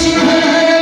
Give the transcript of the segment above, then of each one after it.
Hare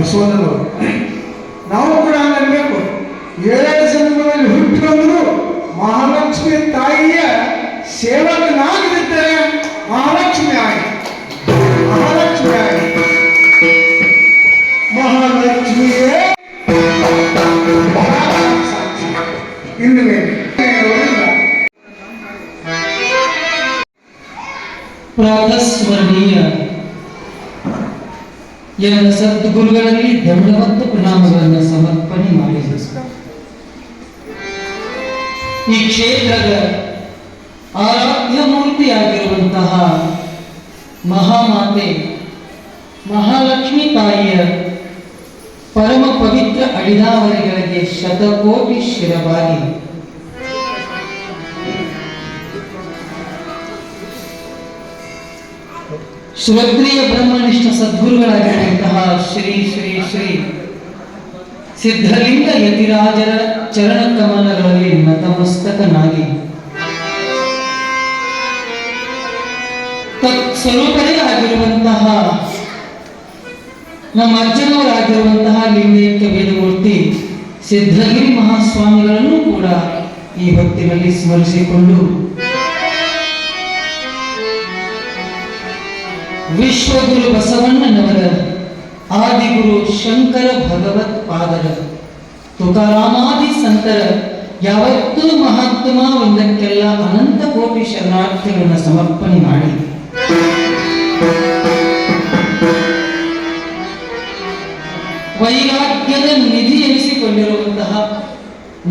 ಬಸವಣ್ಣನವರು. ನಾವು ಕೂಡ ಅನ್ನಬೇಕು, 7 ಜನ್ಮದಲ್ಲಿ ಹುಟ್ಟಿ ಬಂದರೂ ಮಹಾಲಕ್ಷ್ಮಿ ತಾಯಿಯ ಸೇವಕನಾಗದಿದ್ದರೆ ಮಹಾಲಕ್ಷ್ಮಿ ಆಗಿ ಮಹಾಲಕ್ಷ್ಮಿಯೇ ಇನ್ನು ಮೇಲೆ ಪ್ರಾತಸ್ಮರಣೀಯ ಎಲ್ಲ ಸದ್ಗುರುಗಳಲ್ಲಿ ದಂಡವತ್ತು ಪ್ರಣಾಮಗಳನ್ನು ಸಮರ್ಪಣೆ ಮಾಡಿದರು. ಈ ಕ್ಷೇತ್ರದ ಆರಾಧ್ಯ ಮೂರ್ತಿಯಾಗಿರುವಂತಹ ಮಹಾಮಾತೆ ಮಹಾಲಕ್ಷ್ಮಿ ತಾಯಿಯ ಪರಮ ಪವಿತ್ರ ಅಡಿದಾವರೆಗಳಿಗೆ ಶತಕೋಟಿ ಶಿರವಾಗಿ ಶ್ರದ್ಧೆಯ ಬ್ರಹ್ಮನಿಷ್ಠ ಸದ್ಗುರುಗಳಾಗಿರುವಂತಹ ಶ್ರೀ ಶ್ರೀ ಶ್ರೀ ಸಿದ್ಧಲಿಂಗ ಯತಿರಾಜರ ಚರಣ ಕಮಲಗಳಲ್ಲಿ ನತಮಸ್ತಕನಾಗಿ ತತ್ಸ್ವರೂಪರೇ ಆಗಿರುವಂತಹ ನಮ್ಮ ಅಜ್ಜನವರಾಗಿರುವಂತಹ ಲಿಂಗೈಕ್ಯ ವೇದಮೂರ್ತಿ ಸಿದ್ಧಗಿರಿ ಮಹಾಸ್ವಾಮಿಗಳನ್ನು ಕೂಡ ಈ ಹೊತ್ತಿನಲ್ಲಿ ಸ್ಮರಿಸಿಕೊಂಡು ವಿಶ್ವಗುರು ಬಸವಣ್ಣನವರ ಆದಿಗುರು ಶಂಕರ ಭಗವತ್ ಪಾದರ ತುಕಾರಾಮಾದಿ ಸಂತರ ಯಾವತ್ತೂ ಮಹಾತ್ಮ ಒಂದಕ್ಕೆಲ್ಲ ಅನಂತ ಕೋಟಿ ಶರಣಾರ್ಥಿಗಳನ್ನು ಸಮರ್ಪಣೆ ಮಾಡಿ ವೈರಾಗ್ಯದ ನಿಧಿ ಎನಿಸಿಕೊಂಡಿರುವಂತಹ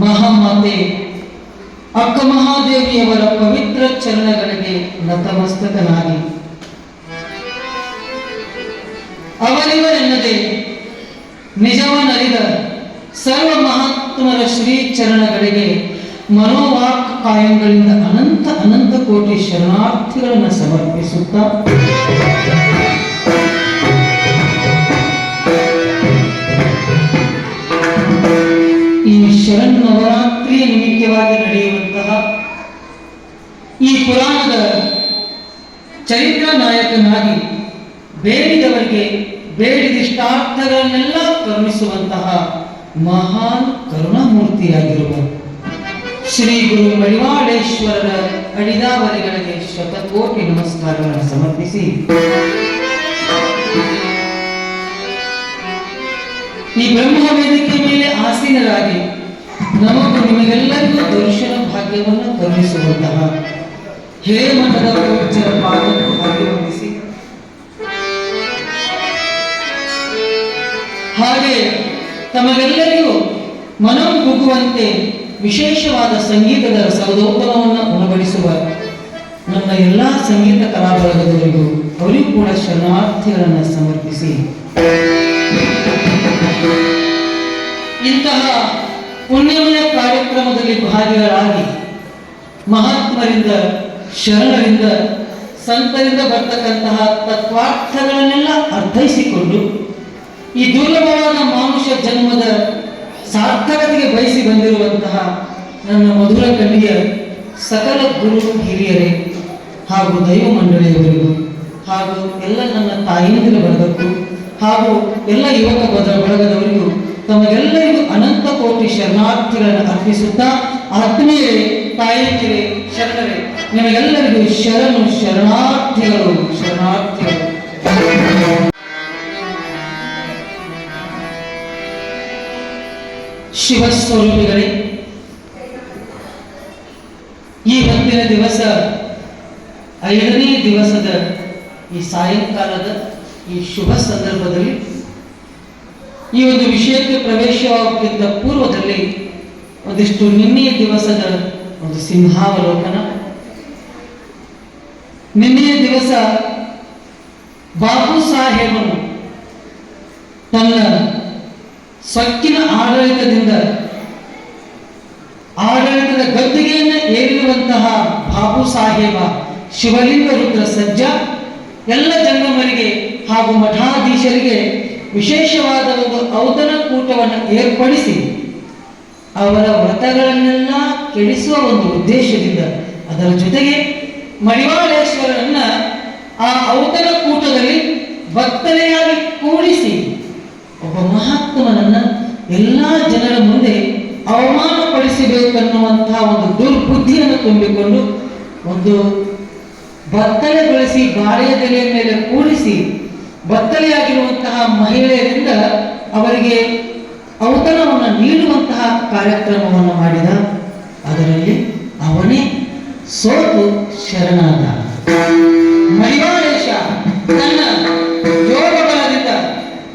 ಮಹಾಮಾತೆ ಅಕ್ಕ ಮಹಾದೇವಿಯವರ ಪವಿತ್ರ ಚರಣಗಳಿಗೆ ನತಮಸ್ತಕನಾಗಿ ಅವರಿವರೆನ್ನದೆ ನಿಜವನ್ನರಿದ ಸರ್ವ ಮಹಾತ್ಮರ ಶ್ರೀ ಚರಣಗಳಿಗೆ ಮನೋವಾಕ್ ಕಾಯಗಳಿಂದ ಅನಂತ ಅನಂತ ಕೋಟಿ ಶರಣಾರ್ಥಿಗಳನ್ನು ಸಮರ್ಪಿಸುತ್ತಾ ಈ ಶರನ್ನವರಾತ್ರಿಯ ನಿಮಿತ್ತವಾಗಿ ನಡೆಯುವಂತಹ ಈ ಪುರಾಣದ ಚರಿತ್ರ ನಾಯಕನಾಗಿ ಬೇಡಿದವರಿಗೆ ಬೇಡಿದಿಷ್ಟಾರ್ಥಗಳನ್ನೆಲ್ಲ ಕರುಣಿಸುವಂತಹ ಮಹಾನ್ ಕರುಣಾಮೂರ್ತಿಯಾಗಿರುವ ಶ್ರೀ ಗುರು ಮಡಿವಾಳೇಶ್ವರರ ಅಡಿದಾವರೆಗಳಿಗೆ ಶತಕೋಟಿ ನಮಸ್ಕಾರಗಳನ್ನು ಸಮರ್ಪಿಸಿ ಈ ಬ್ರಹ್ಮ ವೇದಿಕೆ ಮೇಲೆ ಆಸೀನರಾಗಿ ನಮಗೂ ನಿಮಗೆಲ್ಲರಿಗೂ ದರ್ಶನ ಭಾಗ್ಯವನ್ನು ಕರುಣಿಸುವಂತಹ ಹೇಮಠದ ಪೂಜ್ಯರ ಪಾದವನ್ನು ಅಭಿವಂದಿಸಿ ಹಾಗೆ ತಮಗೆಲ್ಲರಿಗೂ ಮನೋಮುಗುವಂತೆ ವಿಶೇಷವಾದ ಸಂಗೀತದ ಸೌದೋಪನವನ್ನು ಉಣಬಡಿಸುವ ನನ್ನ ಎಲ್ಲ ಸಂಗೀತ ಕಲಾಬಳಗದವರಿಗೂ ಅವರಿಗೂ ಕೂಡ ಶರಣಾರ್ಥಿಗಳನ್ನು ಸಮರ್ಪಿಸಿ ಇಂತಹ ಪುಣ್ಯಮಯ ಕಾರ್ಯಕ್ರಮದಲ್ಲಿ ಭಾಗಿಗಳಾಗಿ ಮಹಾತ್ಮರಿಂದ ಶರಣರಿಂದ ಸಂತರಿಂದ ಬರ್ತಕ್ಕಂತಹ ತತ್ವಾರ್ಥಗಳನ್ನೆಲ್ಲ ಅರ್ಥೈಸಿಕೊಂಡು ಈ ದುರ್ಲಭವಾದ ಮಾನುಷ ಜನ್ಮದ ಸಾರ್ಥಕತೆಗೆ ಬಯಸಿ ಬಂದಿರುವಂತಹ ನನ್ನ ಮಧುರ ಕಣ್ಣಿಯ ಸಕಲ ಗುರು ಹಿರಿಯರೇ ಹಾಗೂ ದೈವ ಮಂಡಳಿಯವರಿಗೂ ಹಾಗೂ ಎಲ್ಲ ನನ್ನ ತಾಯಿಯಂದಿರ ಬಳಗಕ್ಕೂ ಹಾಗೂ ಎಲ್ಲ ಯುವಕ ಬಳಗದವರಿಗೂ ತಮಗೆಲ್ಲರಿಗೂ ಅನಂತ ಕೋಟಿ ಶರಣಾರ್ಥಿಗಳನ್ನು ಅರ್ಪಿಸುತ್ತಾ ಆತ್ಮೀಯರೇ ತಾಯಿಯಂದಿರೇ ಶರಣರೇ ನಿಮಗೆಲ್ಲರಿಗೂ ಶರಣಾರ್ಥಿಗಳು ಶರಣಾರ್ಥಿಗಳು. ಶಿವಸ್ವರೂಪಿಗಳೇ, ಈ ಹೊತ್ತಿನ ದಿವಸ 5ನೇ ದಿವಸದ ಈ ಸಾಯಂಕಾಲದ ಈ ಶುಭ ಸಂದರ್ಭದಲ್ಲಿ ಈ ಒಂದು ವಿಷಯಕ್ಕೆ ಪ್ರವೇಶವಾಗುವುದಕ್ಕಿಂತ ಪೂರ್ವದಲ್ಲಿ ಒಂದಿಷ್ಟು ನಿನ್ನೆಯ ದಿವಸದ ಒಂದು ಸಿಂಹಾವಲೋಕನ. ನಿನ್ನೆಯ ದಿವಸ ಬಾಪು ಸಾಹೇಬನು ತನ್ನ ಸೊಕ್ಕಿನ ಆಡಳಿತದ ಗದ್ದುಗೆಯನ್ನು ಏರಿರುವಂತಹ ಬಾಬು ಸಾಹೇಬ ಶಿವಲಿಂಗ ರುದ್ರ ಸಜ್ಜ ಎಲ್ಲ ಜಂಗಮರಿಗೆ ಹಾಗೂ ಮಠಾಧೀಶರಿಗೆ ವಿಶೇಷವಾದ ಒಂದು ಔತಣಕೂಟವನ್ನು ಏರ್ಪಡಿಸಿ ಅವರ ವ್ರತಗಳನ್ನೆಲ್ಲ ಕೆಡಿಸುವ ಒಂದು ಉದ್ದೇಶದಿಂದ ಅದರ ಜೊತೆಗೆ ಮಡಿವಾಳೇಶ್ವರನನ್ನ ಆ ಔತಣಕೂಟದಲ್ಲಿ ಭಕ್ತನೆಯಾಗಿ ಕೂಡಿಸಿ ಒಬ್ಬ ಮಹಾತ್ಮನನ್ನ ಎಲ್ಲ ಜನರ ಮುಂದೆ ಅವಮಾನಪಡಿಸಬೇಕನ್ನುವಂತಹ ಒಂದು ದುರ್ಬುದ್ಧಿಯನ್ನು ತುಂಬಿಕೊಂಡು ಒಂದು ಬತ್ತಲೆಗೊಳಿಸಿ ಬಾಳೆಯ ಎಲೆಯ ಮೇಲೆ ಕೂಡಿಸಿ ಬತ್ತಲೆಯಾಗಿರುವಂತಹ ಮಹಿಳೆಯರಿಂದ ಅವರಿಗೆ ಔತಣವನ್ನು ನೀಡುವಂತಹ ಕಾರ್ಯಕ್ರಮವನ್ನು ಮಾಡಿದ. ಅದರಲ್ಲಿ ಅವನೇ ಸೋತು ಶರಣಾದ. ಮಡಿವಾಳೇಶ ತನ್ನ ಯೋಗ ಬಲದಿಂದ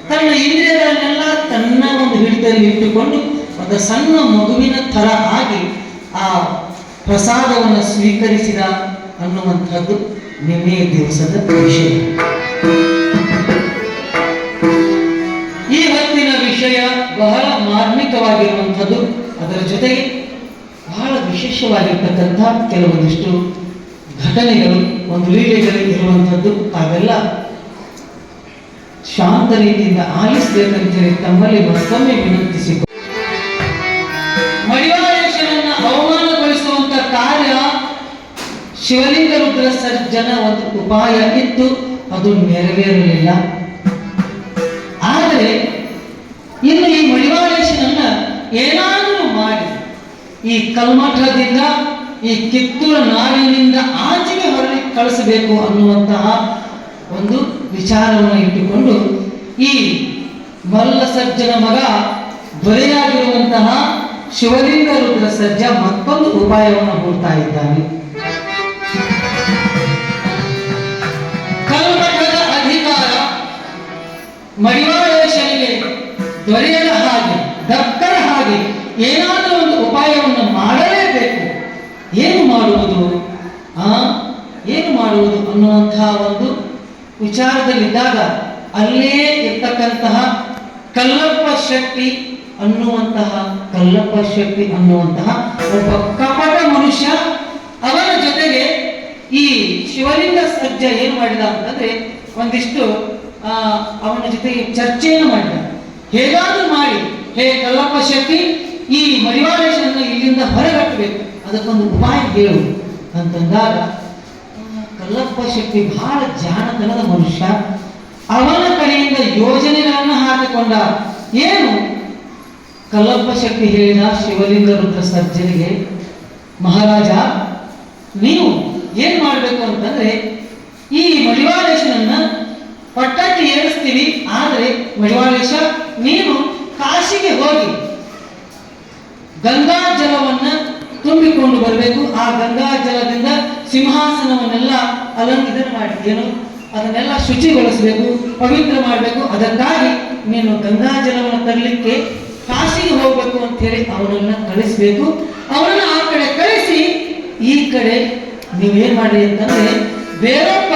ತನ್ನ ಇಂದ್ರಿಯಗಳನ್ನೆಲ್ಲ ತನ್ನ ಒಂದು ಹಿಡಿತದಲ್ಲಿ ಇಟ್ಟುಕೊಂಡು ಒಂದು ಸಣ್ಣ ಮಗುವಿನ ಥರ ಆಗಿ ಆ ಪ್ರಸಾದವನ್ನು ಸ್ವೀಕರಿಸಿದ ಅನ್ನುವಂಥದ್ದು ನಿನ್ನೆ ದಿವಸದ ವಿಷಯ. ಈ ಹೊತ್ತಿನ ವಿಷಯ ಬಹಳ ಮಾರ್ಮಿಕವಾಗಿರುವಂಥದ್ದು. ಅದರ ಜೊತೆಗೆ ಬಹಳ ವಿಶೇಷವಾಗಿರ್ತಕ್ಕಂಥ ಕೆಲವೊಂದಿಷ್ಟು ಘಟನೆಗಳು, ಒಂದು ಲೀಲೆಗಳು ಇರುವಂಥದ್ದು. ತಾವೆಲ್ಲ ಶಾಂತ ರೀತಿಯಿಂದ ಆಲಿಸಬೇಕಂತೇಳಿ ತಮ್ಮಲ್ಲಿ ಮತ್ತೊಮ್ಮೆ ವಿನಂತಿಸಿಕೊಂಡು, ಮಡಿವಾಳೇಶನನ್ನ ಅವಮಾನಗೊಳಿಸುವಂತ ಕಾರ್ಯ ಶಿವಲಿಂಗ ರುದ್ರ ಸರ್ಜನ ಒಂದು ಉಪಾಯ ಇತ್ತು, ಅದು ನೆರವೇರಲಿಲ್ಲ. ಆದರೆ ಇನ್ನು ಈ ಮಡಿವಾಳೇಶನನ್ನ ಏನಾದರೂ ಮಾಡಿ ಈ ಕಲ್ಮಠದಿಂದ, ಈ ಕಿತ್ತೂರು ನಾಡಿನಿಂದ ಆಚೆಗೆ ಹೊರಗೆ ಕಳಿಸಬೇಕು ಅನ್ನುವಂತಹ ಒಂದು ವಿಚಾರವನ್ನು ಇಟ್ಟುಕೊಂಡು ಈ ಮಲ್ಲ ಸರ್ಜನ ಮಗ ದೊರೆಯಾಗಿರುವಂತಹ ಶಿವಲಿಂಗ ರುದ್ರ ಸರ್ಜ ಮತ್ತೊಂದು ಉಪಾಯವನ್ನು ಹೂಡ್ತಾ ಇದ್ದಾನೆ. ಕಲ್ಮಠದ ಅಧಿಕಾರ ಮಡಿವಾಳೇಶನಿಗೆ ದೊರೆಯದ ಹಾಗೆ, ದಕ್ಕರ ಹಾಗೆ ಏನಾದರೂ ಒಂದು ಉಪಾಯವನ್ನು ಮಾಡಲೇಬೇಕು. ಏನು ಮಾಡುವುದು ಅನ್ನುವಂತಹ ಒಂದು ವಿಚಾರದಲ್ಲಿದ್ದಾಗ ಅಲ್ಲೇ ಇರ್ತಕ್ಕಂತಹ ಕಲ್ಲಪ್ಪ ಶೆಟ್ಟಿ ಅನ್ನುವಂತಹ ಒಬ್ಬ ಕಪಟ ಮನುಷ್ಯ, ಅವನ ಜೊತೆಗೆ ಈ ಶಿವಲಿಂಗ ಸರ್ಜ ಏನು ಮಾಡಿದ ಅಂತಂದ್ರೆ ಒಂದಿಷ್ಟು ಅವನ ಜೊತೆಗೆ ಚರ್ಚೆಯನ್ನು ಮಾಡಿದ. ಹೇಗಾದ್ರೂ ಮಾಡಿ, ಹೇ ಕಲ್ಲಪ್ಪ ಶೆಟ್ಟಿ, ಈ ಮಡಿವಾಳೇಶನನ್ನು ಇಲ್ಲಿಂದ ಹೊರಗಟ್ಟಬೇಕು, ಅದಕ್ಕೊಂದು ಉಪಾಯ ಹೇಳು ಅಂತಂದಾಗ ಕಲ್ಲಪ್ಪ ಶೆಟ್ಟಿ ಬಹಳ ಜಾಣತನದ ಮನುಷ್ಯ. ಅವನ ಕಡೆಯಿಂದ ಯೋಜನೆಗಳನ್ನು ಹಾಕಿಕೊಂಡ. ಏನು ಕಲ್ಲಪ್ಪ ಶೆಟ್ಟಿ ಹೇಳಿದ ಶಿವಲಿಂಗ ರುದ್ರ ಸರ್ಜನಿಗೆ, ಮಹಾರಾಜ ನೀವು ಏನ್ ಮಾಡಬೇಕು ಅಂತಂದ್ರೆ ಈ ಮಡಿವಾಳೇಶನನ್ನ ಪಟ್ಟಕ್ಕೆ ಏರಿಸ್ತೀವಿ, ಆದರೆ ಮಡಿವಾಳೇಶ ನೀನು ಕಾಶಿಗೆ ಹೋಗಿ ಗಂಗಾ ಜಲವನ್ನ ತುಂಬಿಕೊಂಡು ಬರಬೇಕು. ಆ ಗಂಗಾ ಜಲದಿಂದ ಸಿಂಹಾಸನವನ್ನೆಲ್ಲ ಇದನ್ನು ಮಾಡಿ ಅದನ್ನೆಲ್ಲ ಶುಚಿಗೊಳಿಸಬೇಕು, ಪವಿತ್ರ ಮಾಡಬೇಕು. ಅದಕ್ಕಾಗಿ ನೀನು ಗಂಗಾ ಜಲವನ್ನು ತರಲಿಕ್ಕೆ ಕಾಶಿಗೆ ಹೋಗ್ಬೇಕು ಅಂತ ಹೇಳಿ ಅವನನ್ನ ಕಳಿಸ್ಬೇಕು. ಅವನನ್ನ ಆ ಕಡೆ ಕಳಿಸಿ ಈ ಕಡೆ ನೀವೇನ್ ಮಾಡ್ರಿ ಅಂತಂದ್ರೆ ಬೇರೊಬ್ಬ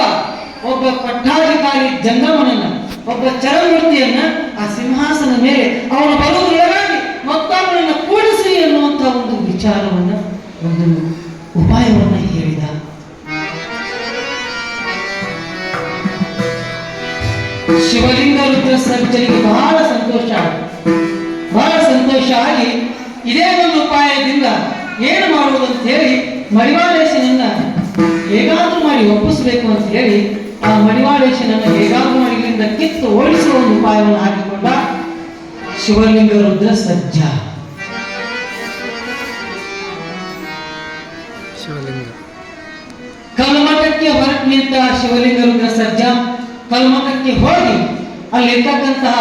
ಒಬ್ಬ ಪಟ್ಟಾಧಿಕಾರಿ ಜಂಗಮನನ್ನ, ಒಬ್ಬ ಚರಮೂರ್ತಿಯನ್ನ ಆ ಸಿಂಹಾಸನ ಮೇಲೆ ಅವನ ಬರುವುದರೊಳಗಾಗಿ ಮತ್ತೊಬ್ಬರನ್ನ ಕೂಡಿಸಿ ಎನ್ನುವಂತ ಒಂದು ವಿಚಾರವನ್ನ, ಒಂದು ಉಪಾಯವನ್ನ ಹೇಳಿದ. ಶಿವಲಿಂಗ ರುದ್ರ ಸರ್ಜನಿಗೆ ಬಹಳ ಸಂತೋಷ ಆಗಿ ಇದೇ ಒಂದು ಉಪಾಯದಿಂದ ಏನು ಮಾಡುವುದು ಅಂತ ಹೇಳಿ ಮಡಿವಾಳೇಶನನ್ನ ಹೇಗಾದ್ರೂ ಮಾಡಿ ಒಪ್ಪಿಸಬೇಕು ಅಂತ ಹೇಳಿ ಆ ಮಡಿವಾಳೇಶನನ್ನ ಹೇಗಾದ್ರೂ ಮಾಡಿ ಇಲ್ಲಿಂದ ಕಿತ್ತು ಓಡಿಸುವ ಒಂದು ಉಪಾಯವನ್ನು ಹಾಕಿಕೊಂಡ ಶಿವಲಿಂಗ ರುದ್ರ ಸರ್ಜ. ಕಲ್ಮಠಕ್ಕೆ ಹೊರಟು ನಿಂತ ಶಿವಲಿಂಗ ರುದ್ರ ಸರ್ಜ ಕಲ್ಮಠಕ್ಕೆ ಹೋಗಿ ಅಲ್ಲಿರ್ತಕ್ಕಂತಹ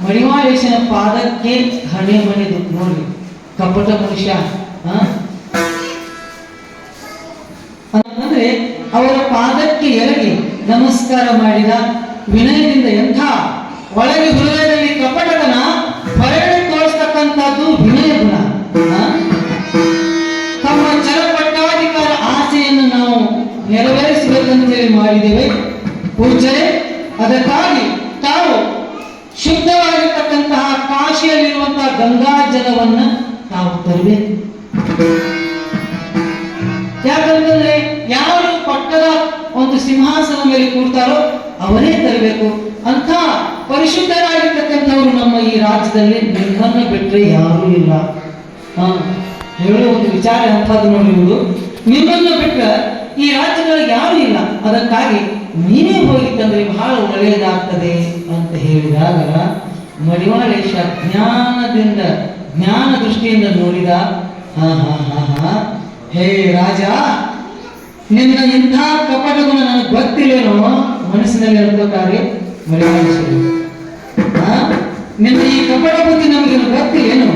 ಮಡಿವಾಳೇಶನ ಪಾದಕ್ಕೆ ಹಣೆ ಮನೆದು. ನೋಡಿ ಕಪಟ ಮನುಷ್ಯ, ಅಂದ್ರೆ ಅವರ ಪಾದಕ್ಕೆ ಎರಗಿ ನಮಸ್ಕಾರ ಮಾಡಿದ. ವಿನಯದಿಂದ, ಎಂಥ ಒಳಗೆ ಹೃದಯದಲ್ಲಿ ಕಪಟತನ, ಹೊರಗಡೆ ತೋರಿಸ್ತಕ್ಕಂಥದ್ದು ವಿನಯ ಗುಣ. ತಮ್ಮ ಚರಪಟ್ಟಾಧಿಕಾರ ಆಸೆಯನ್ನು ನಾವು ನೆರವೇರಿಸಬೇಕಂತೇಳಿ ಮಾಡಿದ್ದೇವೆ ಪೂಜ್ಯರೇ. ಅದಕ್ಕಾಗಿ ತಾವು ಶುದ್ಧವಾಗಿರ್ತಕ್ಕಂತಹ ಕಾಶಿಯಲ್ಲಿರುವಂತಹ ಗಂಗಾ ಜಲವನ್ನ ತಾವು ತರಬೇಕು. ಯಾಕಂತಂದ್ರೆ ಯಾರು ಪಟ್ಟದ ಒಂದು ಸಿಂಹಾಸನ ಮೇಲೆ ಕೂರ್ತಾರೋ ಅವರೇ ತರಬೇಕು. ಅಂತ ಪರಿಶುದ್ಧರಾಗಿರ್ತಕ್ಕಂಥವ್ರು ನಮ್ಮ ಈ ರಾಜ್ಯದಲ್ಲಿ ನಿಮ್ಮನ್ನ ಬಿಟ್ಟರೆ ಯಾರೂ ಇಲ್ಲ. ಹೇಳುವ ಒಂದು ವಿಚಾರ ಅಂಥದ್ದು ನೋಡಿರುವುದು, ನಿಮ್ಮನ್ನ ಬಿಟ್ಟರೆ ಈ ರಾಜ್ಯದಲ್ಲಿ ಯಾರೂ ಇಲ್ಲ. ಅದಕ್ಕಾಗಿ ನೀನೇ ಹೋಗಿ ತಂದ್ರೆ ಬಹಳ ಒಳ್ಳೆಯದಾಗ್ತದೆ ಅಂತ ಹೇಳಿದಾಗ ಮಡಿವಾಳೇಶ ಜ್ಞಾನದಿಂದ ಜ್ಞಾನ ದೃಷ್ಟಿಯಿಂದ ನೋಡಿದ. ಹಾ ಹಾ ಹಾ ಹಾ, ಹೇ ರಾಜ, ನಿನ್ನ ಇಂಥ ಕಪಟ ಗುಣ ನನಗೆ ಗೊತ್ತಿಲ್ಲೇನೋ ಮನಸ್ಸಿನಲ್ಲಿ ಅನ್ಕೋತಾರೆ ಮಡಿವಾಳೇಶ್ವರಿ. ನಿನ್ನ ಈ ಕಪಟ ಬುದ್ಧಿ ನಮಗೆ ಗೊತ್ತಿಲ್ಲೇನು?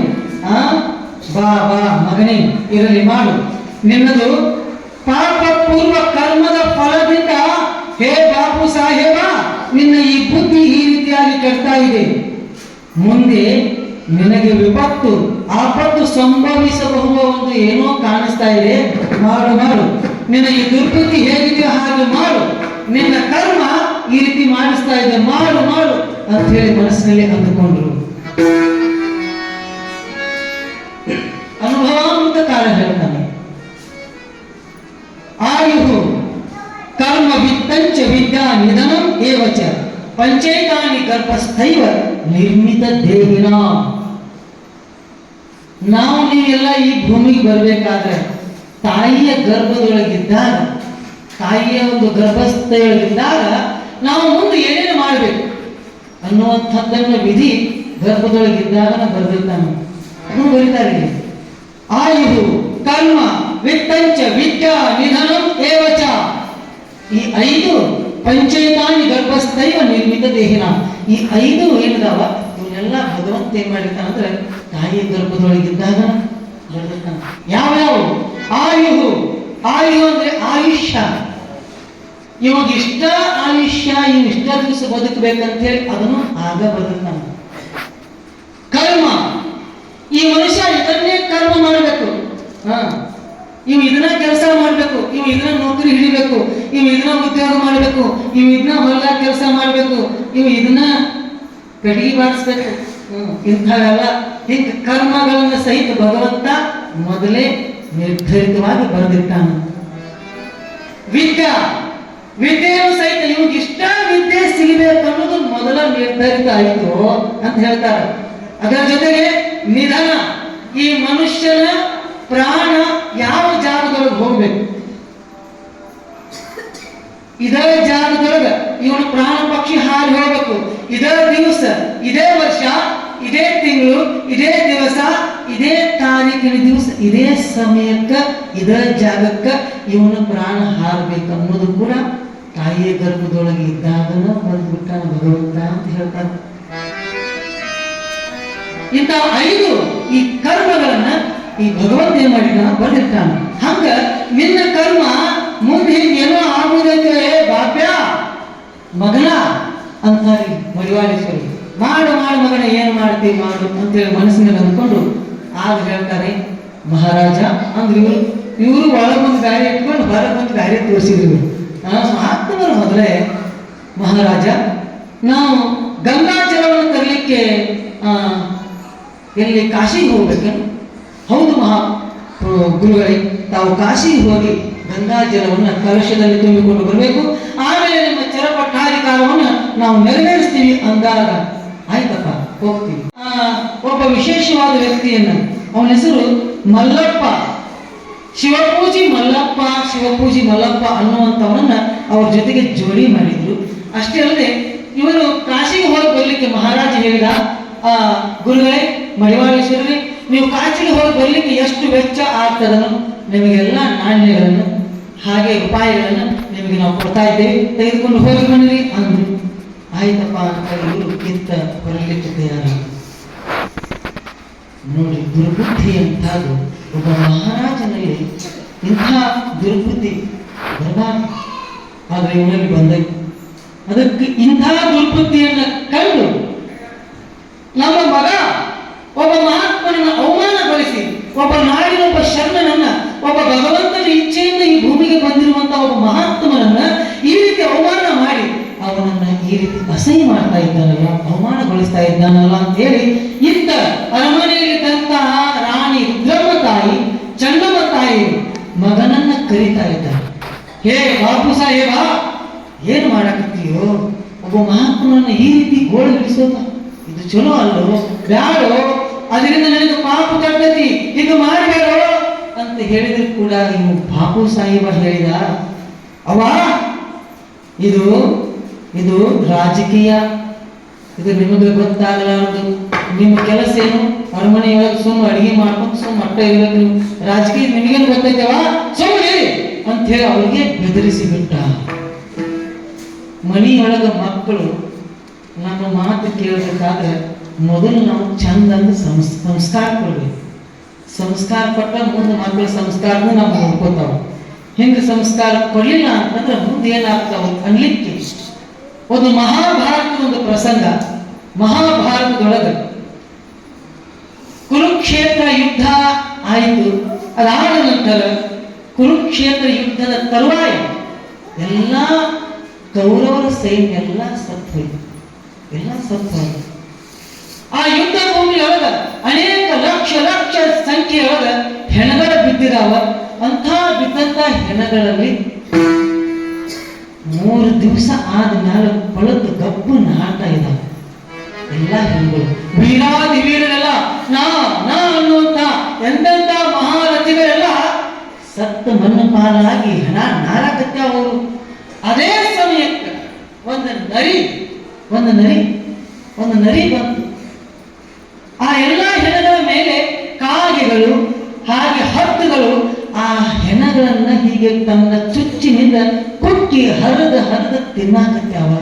ಬಾ ಬಾ ಮಗನೇ, ಇರಲಿ ಮಾಡು. ನಿನ್ನದು ಪಾಪ ಪೂರ್ವ ಕರ್ಮದ ಫಲದಿಂದ, ಹೇ ಬಾಪು ಸಾಹೇಬ, ನಿನ್ನ ಈ ಬುದ್ಧಿ ಈ ರೀತಿಯಾಗಿ ಕೆಡ್ತಾ ಇದೆ. ಮುಂದೆ ನಿನಗೆ ವಿಪತ್ತು ಆಪತ್ತು ಸಂಭವಿಸಬಹುವ ಒಂದು ಏನೋ ಕಾಣಿಸ್ತಾ ಇದೆ. ಮಾಡು ಮಾಡು, ನಿನ್ನ ಈ ದುರ್ಬುದ್ಧಿ ಹೇಗಿದೆಯೋ ಹಾಗೆ ಮಾಡು. ನಿನ್ನ ಕರ್ಮ ಈ ರೀತಿ ಮಾಡಿಸ್ತಾ ಇದೆ, ಮಾಡು ಮಾಡು ಅಂತ ಹೇಳಿ ಮನಸ್ಸಿನಲ್ಲಿ ಅಂದುಕೊಂಡ್ರು. ಅನುಭವಾಮೃತ ಕಾಲ ಹೇಳ್ತಾನೆ, ಆಯುಹು ಕರ್ಮ ವಿತ್ತಂಚ ವಿದ್ಯಾ ನಿಧನಂ ಏವಚ ಪಂಚೈತಾನಿ ಗರ್ಭಸ್ಥೈವ ನಿರ್ಮಿತ ದೇಹಿನ. ನಾವು ನೀವೆಲ್ಲ ಈ ಭೂಮಿಗೆ ಬರಬೇಕಾದ್ರೆ ತಾಯಿಯ ಗರ್ಭದೊಳಗಿದ್ದಾಗ, ತಾಯಿಯ ಒಂದು ಗರ್ಭಸ್ಥೆಯೊಳಗಿದ್ದಾಗ ನಾವು ಮುಂದೆ ಏನೇನು ಮಾಡಬೇಕು ಅನ್ನುವಂಥದ್ದನ್ನು ವಿಧಿ ಗರ್ಭದೊಳಗಿದ್ದಾಗ ಬರೆದಿರ್ತಾನೆ. ಅದನ್ನು ಬರೀತಾರೆ. ಆಯುಹು ಕರ್ಮ ವಿತ್ತಂಚ ವಿದ್ಯಾ ನಿಧನಂ ಏವಚ, ಈ 5 ಪಂಚೈತಾನಿ ಗರ್ಭಸ್ಥೈವ ನಿರ್ಮಿತ ದೇಹಿನ. ಈ 5 ಏನಿದಾವ ಇವನ್ನೆಲ್ಲ ಭಗವಂತ ಏನ್ ಮಾಡಿರ್ತಾನ ಅಂದ್ರೆ ತಾಯಿಯ ಗರ್ಭದೊಳಗಿದ್ದಾಗ ಬರೆದಿರ್ತಾನ. ಯಾವ್ಯಾವ? ಆಯುಹು, ಆಯು ಅಂದ್ರೆ ಆಯುಷ್ಯ, ಇವಾಗ ಇಷ್ಟ ಆಯುಷ್ಯ, ಇವ್ ಇಷ್ಟ ದಿವಸ ಬದುಕಬೇಕಂತ ಹೇಳಿ ಅದನ್ನು ಆಗ ಬರೆದಿರ್ತಾನ. ಕರ್ಮ, ಈ ಮನುಷ್ಯ ಇದನ್ನೇ ಕರ್ಮ ಮಾಡಬೇಕು, ಇವು ಇದನ್ನ ಕೆಲಸ ಮಾಡಬೇಕು, ಇವು ಇದನ್ನ ನೌಕರಿ ಹಿಡಿಬೇಕು, ಇವು ಇದನ್ನ ಉದ್ಯೋಗ ಮಾಡಬೇಕು, ಇವು ಇದನ್ನ ಹೊಲ ಕೆಲಸ ಮಾಡಬೇಕು, ಇವು ಇದನ್ನ ಕಡಿಗೆ ಬಾರಿಸ್ಬೇಕು, ಇಂಥವೆಲ್ಲ ಹಿಂಗ ಕರ್ಮಗಳನ್ನ ಸಹಿತ ಭಗವಂತ ಮೊದಲೇ ನಿರ್ಧರಿತವಾಗಿ ಬರೆದಿಟ್ಟಾನ. ವಿದ್ಯಾ, ವಿದ್ಯೆಯನ್ನು ಸಹಿತ ಇವಾಗ ಇಷ್ಟ ವಿದ್ಯೆ ಸಿಗಬೇಕು ಅನ್ನೋದು ಮೊದಲ ನಿರ್ಧರಿತ ಆಯಿತು ಅಂತ ಹೇಳ್ತಾರೆ. ಅದರ ಜೊತೆಗೆ ನಿಧನ, ಈ ಮನುಷ್ಯನ ಪ್ರಾಣ ಯಾವ ಜಾಗದೊಳಗೆ ಹೋಗ್ಬೇಕು, ಇದೇ ಜಾಗದೊಳಗೆ ಇವನು ಪ್ರಾಣ ಪಕ್ಷಿ ಹಾರಿ ಹೋಗ್ಬೇಕು. ಇದೇ ದಿವಸ, ಇದೇ ವರ್ಷ, ಇದೇ ತಿಂಗಳು, ಇದೇ ದಿವಸ, ಇದೇ ತಾರೀಕಿನ ದಿವಸ, ಇದೇ ಸಮಯಕ್ಕೆ, ಇದೇ ಜಾಗಕ್ಕೆ ಇವನು ಪ್ರಾಣ ಹಾರಬೇಕು ಅನ್ನೋದು ಕೂಡ ತಾಯಿಯ ಗರ್ಭದೊಳಗೆ ಇದ್ದಾಗನ ಬಂದ್ಬಿಟ್ಟಾನ ಭಗವಂತ ಅಂತ ಹೇಳ್ತಾರೆ. ಇಂಥ 5 ಈ ಕರ್ಮಗಳನ್ನ ಈ ಭಗವಂತ ಏನ್ ಮಾಡಿದ ಬರೆದಿಟ್ಟಾನ. ಹಂಗ ನಿನ್ನ ಕರ್ಮ ಮುಂದೆ ಏನೋ ಆಗುವುದಕ್ಕೆ ಬಾಪ್ಯ ಮಗನ ಅಂತಾರೆ ಮಡಿವಾಳೇಶ್ವರಿ. ಮಾಡು ಮಾಡು ಮಗನ, ಏನು ಮಾಡ್ತೀವಿ ಮಾಡು ಅಂತೇಳಿ ಮನಸ್ಸಿನಲ್ಲಿ ಅಂದ್ಕೊಂಡು ಆಗ ಹೇಳ್ತಾರೆ ಮಹಾರಾಜ ಅಂದ್ರೆ ಇವರು ಒಳಗೊಂದು ಗಾಡಿ ಇಟ್ಕೊಂಡು ಹೊರಗೊಂದು ಗಾಡಿ ತೋರಿಸಿದ್ರು. ಆತ್ಮರು ಮೊದಲೇ ಮಹಾರಾಜ, ನಾವು ಗಂಗಾ ಜಲವನ್ನು ತರಲಿಕ್ಕೆ ಎಲ್ಲಿ ಕಾಶಿಗೆ ಹೋಗ್ಬೇಕು? ಹೌದು ಮಹಾ ಗುರುಗಳೇ, ತಾವು ಕಾಶಿಗೆ ಹೋಗಿ ಗಂಗಾ ಜಲವನ್ನು ಕಲಶದಲ್ಲಿ ತುಂಬಿಕೊಂಡು ಬರಬೇಕು, ಆಮೇಲೆ ನಿಮ್ಮ ಚರಪಟ್ಟಾಧಿಕಾರವನ್ನು ನಾವು ನೆರವೇರಿಸ್ತೀವಿ ಅಂದಾಗ ಆಯ್ತಪ್ಪ ಹೋಗ್ತೀವಿ. ಒಬ್ಬ ವಿಶೇಷವಾದ ವ್ಯಕ್ತಿಯನ್ನ, ಅವನ ಹೆಸರು ಮಲ್ಲಪ್ಪ, ಶಿವಪೂಜಿ ಮಲ್ಲಪ್ಪ, ಶಿವಪೂಜಿ ಮಲ್ಲಪ್ಪ ಅನ್ನುವಂಥವರನ್ನ ಅವ್ರ ಜೊತೆಗೆ ಜೋಡಿ ಮಾಡಿದ್ರು. ಅಷ್ಟೇ ಅಲ್ಲದೆ ಇವರು ಕಾಶಿಗೆ ಹೋಗಿ ಬರ್ಲಿಕ್ಕೆ ಮಹಾರಾಜ ಹೇಳಿದ, ಗುರುಗಳೇ ಮಡಿವಾಳೇಶ್ವರಿ, ನೀವು ಕಾಶಿಗೆ ಹೋಗಿ ಬರ್ಲಿಕ್ಕೆ ಎಷ್ಟು ವೆಚ್ಚ ಆಗ್ತದನ್ನು ನಿಮಗೆಲ್ಲ ನಾಣ್ಯಗಳನ್ನು ಹಾಗೆ ರೂಪಾಯಿಗಳನ್ನು ನಿಮಗೆ ನಾವು ಕೊಡ್ತಾ ಇದ್ದೇವೆ, ತೆಗೆದುಕೊಂಡು ಹೋಗಿ ಬನ್ನಿರಿ ಅಂದ್ರು. ಆಯ್ತಪ್ಪ ಅಂತ ಇವರು ಕಿತ್ತ ಬರಲಿಕ್ಕೆ ತಯಾರ. ನೋಡಿ, ದುರ್ಬುದ್ಧಿ ಅಂತದ್ದು ಒಬ್ಬ ಮಹಾರಾಜನಲ್ಲಿ ಇಂಥ ದುರ್ಬುದ್ಧಿ ಬರಬಾರದು, ಆದರೆ ಇವನಲ್ಲಿ ಬಂದೈತೆ. ಅದಕ್ಕೆ ಇಂಥ ದುರ್ಬುದ್ಧಿಯನ್ನು ಕಂಡು ನಮ್ಮ ಮಗ ಒಬ್ಬ ಮಹಾತ್ಮನನ್ನ ಅವಮಾನಗೊಳಿಸಿ, ಒಬ್ಬ ನಾಡಿನ ಒಬ್ಬ ಶರಣನನ್ನ, ಒಬ್ಬ ಭಗವಂತನ ಇಚ್ಛೆಯಿಂದ ಈ ಭೂಮಿಗೆ ಬಂದಿರುವಂತಹ ಒಬ್ಬ ಮಹಾತ್ಮನನ್ನ ಈ ರೀತಿ ಅವಮಾನ ಮಾಡಿ ಅವನನ್ನ ಈ ರೀತಿ ಅಸಹ್ಯ ಮಾಡ್ತಾ ಇದ್ದಾನಲ್ಲ, ಅವಮಾನಗೊಳಿಸ್ತಾ ಇದ್ದಾನಲ್ಲ ಅಂತ ಹೇಳಿ ಇತ್ತ ಅರಮನೆಯಲ್ಲಿದ್ದಂತಹ ರಾಣಿ ರುದ್ರಮ್ಮ ತಾಯಿ, ಚಂಡಮ್ಮ ತಾಯಿ ಮಗನನ್ನ ಕರೀತಾ ಇದ್ದಾರೆ. ಹೇ ಬಾಪು ಸಾಹೇಬ, ಏನು ಮಾಡಕತ್ತೀಯೋ? ಒಬ್ಬ ಮಹಾತ್ಮನನ್ನ ಈ ರೀತಿ ಗೋಳಗಿಡಿಸೋದ ಇದು ಚಲೋ ಅಲ್ಲೋ, ಬ್ಯಾಡೋ, ಅದರಿಂದ ನನಗೆ ಪಾಪ ತಟ್ಟತಿ, ಇದು ಮಾಡಬೇಡೋ ಅಂತ ಹೇಳಿದ್ರು ಕೂಡ ಇವು ಬಾಪು ಸಾಹೇಬ ಹೇಳಿದ, ಅವ್ವ ಇದು ರಾಜಕೀಯ, ಇದು ನಿಮಗೆ ಗೊತ್ತಾಗಲಾರದು. ನಿಮ್ಮ ಕೆಲಸ ಏನು? ಅರಮನೆಯೊಳಗೆ ಸುಮ್ಮ ಅಡಿಗೆ ಮಾಡ್ಕೊಂಡು ಸುಮ್ಮ ಅಟ್ಟ ಇರ್ಬೇಕು. ನೀವು ರಾಜಕೀಯ ನಿಮಗೇನು ಗೊತ್ತೈತವ, ಸುಮ್ಮನೆ ಅಂತ ಹೇಳಿ ಅವ್ರಿಗೆ ಬೆದರಿಸಿ ಬಿಟ್ಟ. ಮನೆಯೊಳಗ ಮಕ್ಕಳು ನಮ್ಮ ಮಾತು ಕೇಳಬೇಕಾದ್ರೆ ಮೊದಲು ನಾವು ಚಂದ ಅಂತ ಸಂಸ್ಕಾರ ಕೊಡ್ಬೇಕು. ಸಂಸ್ಕಾರ ಕೊಟ್ಟ ಮುಂದೆ ಮಕ್ಕಳ ಸಂಸ್ಕಾರನೂ ನಾವು ನೋಡ್ಕೋತಾವ. ಹಿಂಗೆ ಸಂಸ್ಕಾರ ಕೊಡಲಿಲ್ಲ ಅಂತಂದ್ರೆ ಮುಂದೆ ಏನಾಗ್ತಾವ ಅನ್ಲಿಕ್ಕೆ ಒಂದು ಮಹಾಭಾರತದ ಒಂದು ಪ್ರಸಂಗ. ಮಹಾಭಾರತದೊಳಗೆ ಕುರುಕ್ಷೇತ್ರ ಯುದ್ಧ ಆಯಿತು. ಅದಾದ ನಂತರ ಕುರುಕ್ಷೇತ್ರ ಯುದ್ಧದ ತರುವಾಯ ಎಲ್ಲ ಕೌರವರ ಸೈನ್ಯ ಎಲ್ಲ ಸತ್ತು ಹೋಯ್ತು. ಎಲ್ಲ ಸತ್ತು ಹೋಯ್ತು. ಆ ಯುದ್ಧ ಭೂಮಿಯೊಳಗ ಅನೇಕ ಲಕ್ಷ ಲಕ್ಷ ಸಂಖ್ಯೆಯೊಳಗ ಹೆಣಗಳ ಬಿದ್ದಿರಾವ. ಅಂಥ ಬಿದ್ದಂತ ಹೆಣಗಳಲ್ಲಿ 3 ದಿವಸ ಆದ್ಮೇಲೆ ಕೊಳತು ಗಬ್ಬು ನಾಟ ಇದಾವ. ಎಲ್ಲ ಹೆಣ್ಗಳು ವೀರಾದಿ ವೀರರೆಲ್ಲ ನಾ ಅನ್ನುವಂತ ಎಂತೆಂತ ಮಹಾರಥಿಗಳೆಲ್ಲ ಸತ್ತ ಮಣ್ಣು ಪಾಲಾಗಿ ಹೆಣ ನಾರಾಕತ್ಯಾವ ಅವರು. ಅದೇ ಸಮಯಕ್ಕೆ ಒಂದು ನರಿ ಬಂತು. ಆ ಎಲ್ಲ ಹೆಣಗಳ ಮೇಲೆ ಕಾಗೆಗಳು ಹಾಗೆ ಹತ್ತುಗಳು ಆ ಹೆಣಗಳನ್ನ ಹೀಗೆ ತನ್ನ ಚುಚ್ಚಿನಿಂದ ಕುಕ್ಕಿ ಹರಿದ ತಿನ್ನಾಕತ್ಯಾವ.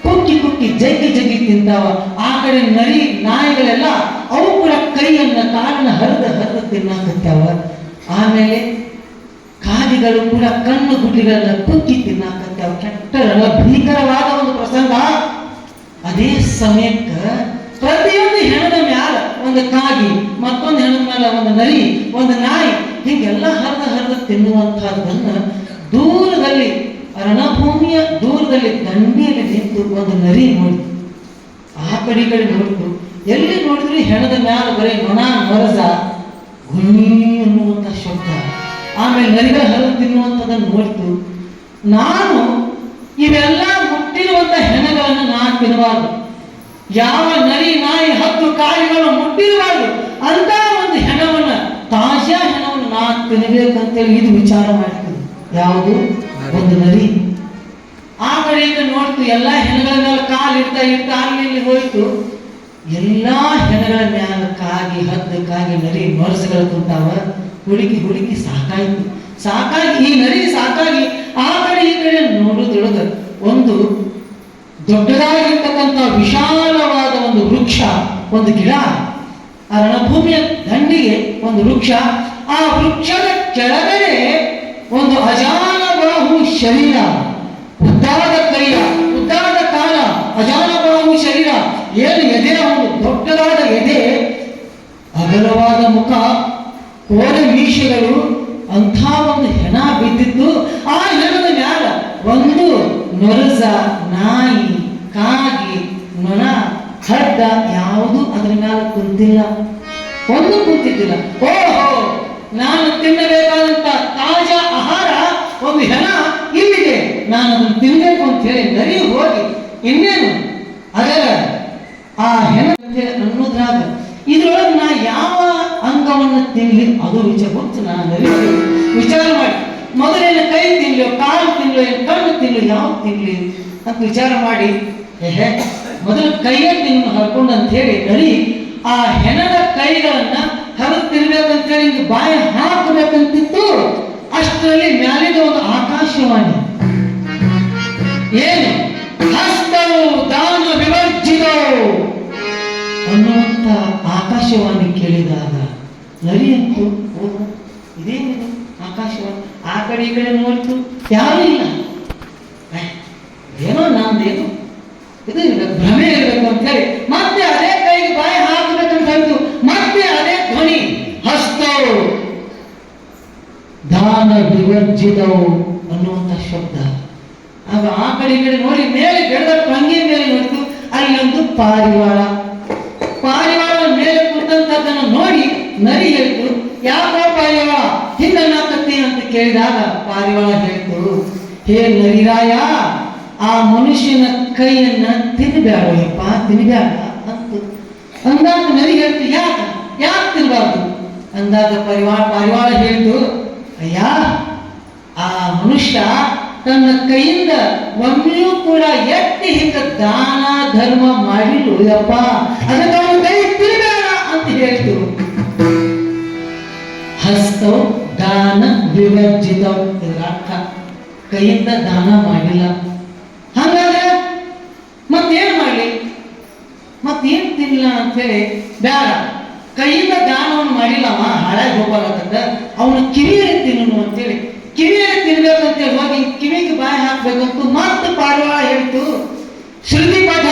ಕುಕ್ಕಿ ಜಗ್ಗಿ ತಿಂತಾವ. ಆ ಕಡೆ ನರಿ ನಾಯಿಗಳೆಲ್ಲ ಅವು ಕೂಡ ಕೈಯನ್ನ ಕಾಲನ್ನ ಹರಿದ ತಿನ್ನಾಕತ್ಯಾವ. ಆಮೇಲೆ ಕಾಗೆಗಳು ಕೂಡ ಕಣ್ಣು ಗುಡ್ಲಿಗಳನ್ನ ಕುಕ್ಕಿ ತಿನ್ನಾಕತ್ಯಾವ. ಕೆಟ್ಟರಲ್ಲ, ಭೀಕರವಾದ ಒಂದು ಪ್ರಸಂಗ. ಅದೇ ಸಮಯಕ್ಕೆ ಪ್ರತಿಯೊಂದು ಹೆಣದ ಮ್ಯಾಲ ಒಂದು ಕಾಗಿ, ಮತ್ತೊಂದು ಹೆಣದ ಮೇಲೆ ಒಂದು ನರಿ, ಒಂದು ನಾಯಿ, ಹೀಗೆಲ್ಲ ಹರಿದ ತಿನ್ನುವಂತಹದ್ದನ್ನ ದೂರದಲ್ಲಿ ರಣಭೂಮಿಯ ದೂರದಲ್ಲಿ ದಂಡಿಯಲ್ಲಿ ನಿಂತು ಒಂದು ನರಿ ನೋಡಿತು. ಆ ಕಡೆ ಈ ಕಡೆ ನೋಡಿತು. ಎಲ್ಲಿ ನೋಡಿದ್ರು ಹೆಣದ ಮ್ಯಾಲ ಬರೀ ನೊಣ ಮರಜ ಗುಣಿ ಅನ್ನುವಂಥ ಶಬ್ದ. ಆಮೇಲೆ ನರಿಗಳ ಹರಿದು ತಿನ್ನುವಂಥದ್ದನ್ನು ನೋಡಿತು. ನಾನು ಇವೆಲ್ಲ ಮುಟ್ಟಿರುವಂತ ಹೆಣಗಳನ್ನು ನಾನು ತಿನ್ನಬಾರ್ದು. ಯಾವ ನರಿ ನಾಯಿ ಹತ್ತು ಕಾಯಿಗಳು ಮುಟ್ಟಿರಬಾರ್ದು ಅಂತ ಒಂದು ಹೆಣವನ್ನ, ತಾಜಾ ಹೆಣವನ್ನು ನಾನು ತಿನ್ನಬೇಕಂತೇಳಿ ಇದು ವಿಚಾರ ಮಾಡ್ತೀನಿ. ಯಾವುದು? ಒಂದು ನರಿ. ಆ ಕಡೆ ಈಗ ನೋಡ್ತು. ಎಲ್ಲ ಹೆಣಗಳ ಮೇಲೆ ಕಾಲು ಇಡ್ತಾ ಅಲ್ಲಿ ಹೋಯ್ತು. ಎಲ್ಲಾ ಹೆಣಗಳ ಮ್ಯಾಲ ಕಾಗಿ ನರಿ ನೊರಸುಗಳು ಕುಂತಾವ. ಹುಡುಕಿ ಸಾಕಾಗಿ ಈ ನರಿ ಸಾಕಾಗಿ ಆ ಕಡೆ ಈ ಕಡೆ ನೋಡುದೊಳಗ ಒಂದು ದೊಡ್ಡದಾಗಿರ್ತಕ್ಕಂಥ ವಿಶಾಲವಾದ ಒಂದು ವೃಕ್ಷ, ಒಂದು ಗಿಡ, ಆ ರಣಭೂಮಿಯ ದಂಡಿಗೆ ಒಂದು ವೃಕ್ಷ. ಆ ವೃಕ್ಷದ ಕೆಳಗಡೆ ಒಂದು ಅಜಾನಬಾಹು ಶರೀರ, ಉದ್ದಾದ ಕೈಯ, ಉದ್ದಾದ ಕಾಲ, ಅಜಾನಬಾಹು ಶರೀರ, ಏನು ಎದೆಯ ಒಂದು ದೊಡ್ಡದಾದ ಎದೆ, ಅಗಲವಾದ ಮುಖ, ಕೋರೆ ಮೀಸೆಗಳು, ಅಂಥ ಒಂದು ಹೆಣ ಬಿದ್ದಿತ್ತು. ಆ ಹೆಣದ ಮ್ಯಾಲ ಒಂದು ನೊರಜ, ನಾಯಿ, ಕಾಗಿ, ನೊಣ, ಹಡ್ಡ ಯಾವುದು ಅದರ ಮ್ಯಾಲ ಕುಂತಿಲ್ಲ, ಒಂದು ಕುಂತಿದ್ದಿಲ್ಲ. ಓಹೋ, ನಾನು ತಿನ್ನಬೇಕಾದಂತ ತಾಜಾ ಆಹಾರ ಒಂದು ಹೆಣ ಇಲ್ಲಿದೆ, ನಾನು ಅದನ್ನು ತಿನ್ನಬೇಕು ಅಂತ ಹೇಳಿ ನರಿ ಹೋಗಿ ಇನ್ನೇನು ಅದರ ಆ ಹೆಣ ಅನ್ನೋದ್ರಾಗ ಇದ್ರೊಳಗೆ ನಾ ಯಾವ ಅಂಗವನ್ನು ತಿನ್ಲಿ ಅದು ನಾನು ವಿಚಾರ ಮಾಡಿ ಮೊದಲೇನ ಕೈ ತಿನ್ಲಿ, ಕಾಲು ತಿನ್ಲಿ, ಕಣ್ಣು ತಿನ್ಲಿ, ಯಾವ ತಿನ್ಲಿ ಅಂತ ವಿಚಾರ ಮಾಡಿ ಮೊದಲು ಕೈಯ ತಿನ್ನು ಹರ್ಕೊಂಡು ಅಂತ ಹೇಳಿ ನರಿ ಆ ಹೆಣದ ಕೈಗಳನ್ನ ಹರಿದು ತಿನ್ಬೇಕಂತ ಹೇಳಿ ಬಾಯಿ ಹಾಕಬೇಕಂತಿತ್ತು. ಅಷ್ಟರಲ್ಲಿ ಮ್ಯಾಲಿದ ಒಂದು ಆಕಾಶವಾಣಿ, ಏನು ಹಸ್ತವು ದಾನ ವಿವರ್ಜಿತವು ಅನ್ನುವಂತ ಆಕಾಶವಾಣಿ ಕೇಳಿದಾಗ ನರಿ ಅಂತೂ ಇದೇನಿದು ಆಕಾಶವಾಣಿ. ಆ ಕಡೆ ಈ ಕಡೆ ನೋಡ್ತು, ಯಾರು ಇಲ್ಲ. ಏನೋ ನಮ್ದೇನು ಇದು ಭ್ರಮೆ ಇರಬೇಕು ಅಂತ ಹೇಳಿ ಮತ್ತೆ ಅದೇ ಕೈಗೆ ಬಾಯಿ ಹಾಕಬೇಕಂತ ಹೇಳ್ತು. ಮತ್ತೆ ಅದೇ ಧ್ವನಿ, ಹಸ್ತವು ದಾನ ವಿವರ್ಜಿತವು ಅನ್ನುವಂಥ ಶಬ್ದ. ಆಗ ಆ ಕಡೆ ಈ ಕಡೆ ನೋಡಿ ಮೇಲೆ ಬೆಳೆದ ಟಂಗಿ ಮೇಲೆ ನೋಡ್ತು, ಅಲ್ಲಿ ಒಂದು ಪಾರಿವಾಳ ಮೇಲೆ ಕೂತಂತದ್ದನ್ನು ನೋಡಿ ನರಿ ಹೇಳ್ತು, ಯಾಕೋ ಪಾರಿವಾಳ ಹಿಂದನ್ನಾಕತ್ತಿ ಅಂತ ಕೇಳಿದಾಗ ಪಾರಿವಾಳ ಹೇಳ್ತು, ಹೇ ನರಿರಾಯ, ಆ ಮನುಷ್ಯನ ಕೈಯನ್ನ ತಿನ್ನಬೇಡಪ್ಪ, ತಿನ್ನಬೇಡ ಅಂತ ಅಂದಾಗ ನರಿ ಹೇಳ್ತು, ಯಾಕೆ ತಿನ್ಬಾರ್ದು ಅಂದಾಗ ಪಾರಿವಾಳ ಹೇಳ್ತು, ಅಯ್ಯ, ಆ ಮನುಷ್ಯ ತನ್ನ ಕೈಯಿಂದ ಒಮ್ಮೆಯೂ ಕೂಡ ಎತ್ತಿ ಹಿಂಗ ದಾನ ಧರ್ಮ ಮಾಡಿಲ್ಲ ಯಪ್ಪ, ಅದಕ್ಕೆ ಅವನ ಕೈ ತಿರುಗಾಡ ಅಂತ ಹೇಳ್ತು. ಹಸ್ತೌ ದಾನ ವಿವರ್ಜಿತೌ, ಇದರ ಅರ್ಥ ಕೈಯಿಂದ ದಾನ ಮಾಡಿಲ್ಲ. ಹಾಗಾದ್ರೆ ಮತ್ತೇನ್ ಮಾಡ್ಲಿ, ಮತ್ತೇನ್ ತಿನ್ನಲ್ಲ ಅಂತ ಹೇಳಿ ಬೇಡ, ಕೈಯಿಂದ ದಾನವನ್ನು ಮಾಡಿಲ್ಲ ಅವ ಹಾಳಾಗಿ ಹೋಗಲಾಗತ್ತ, ಅವನ ಕಿವಿಯಲ್ಲಿ ತಿನ್ನನು ಅಂತೇಳಿ ಕಿವಿಯಲ್ಲಿ ತಿನ್ಬೇಕಂತೇಳಿ ಹೋಗಿ ಕಿವಿಗೆ ಬಾಯಿ ಹಾಕ್ಬೇಕಂತ ಮತ್ತೆ ಪಾರಿವಾಳ ಹೇಳ್ತು. ಶ್ರುತಿ ಪಾಠ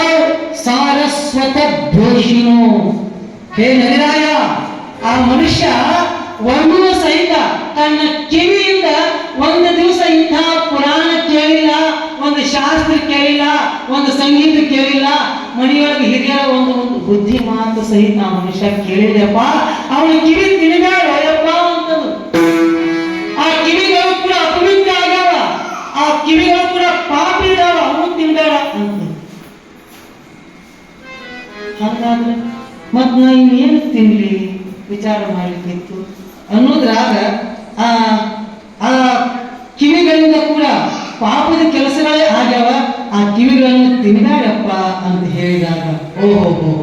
ಸಾರಸ್ವತ ದೋಷಿನು, ಹೇ ನರಿರಾಯ, ಆ ಮನುಷ್ಯ ಒಂದು ಸಹಿತ ತನ್ನ ಕಿವಿಯಿಂದ ಒಂದು ದಿವಸ ಇಂಥ ಪುರಾಣ ಕೇಳಿಲ್ಲ, ಒಂದು ಶಾಸ್ತ್ರ ಕೇಳಿಲ್ಲ, ಒಂದು ಸಂಗೀತ ಕೇಳಿಲ್ಲ, ಮನೆಯೊಳಗೆ ಹಿರಿಯರ ಒಂದು ಬುದ್ಧಿ ಮಾತು ಸಹಿತ ಆ ಮನುಷ್ಯ ಕೇಳಿದೆಪ್ಪ, ಅವನ ಕಿವಿ ತಿನ್ನಬೇಡಪ್ಪ ಅಂತಂದು. ಆ ಕಿವಿಗಳು ಕೂಡ ಅಪವಿತ್ರ ಆಗ್ಯಾವ, ಆ ಕಿವಿಗಳು ಕೂಡ ಪಾಪ ಇದಾವ, ಅವನು ತಿನ್ನಬೇಡ ಅಂತ. ಹಾಗಾದ್ರೆ ಮತ್ ನಾ ಇನ್ನೇನು ತಿನ್ಲಿ ವಿಚಾರ ಮಾಡ್ಲಿಕ್ಕಿತ್ತು ಅನ್ನೋದ್ರಾಗ ಆ ಕಿವಿಗಳಿಂದ ಕೂಡ ಪಾಪದ ಕೆಲಸಗಳೇ ಆಗ್ಯಾವ, ಆ ಕಿವಿಗಳನ್ನು ತಿನ್ನಬೇಡಪ್ಪ ಅಂತ ಹೇಳಿದಾಗ ಓಹೋ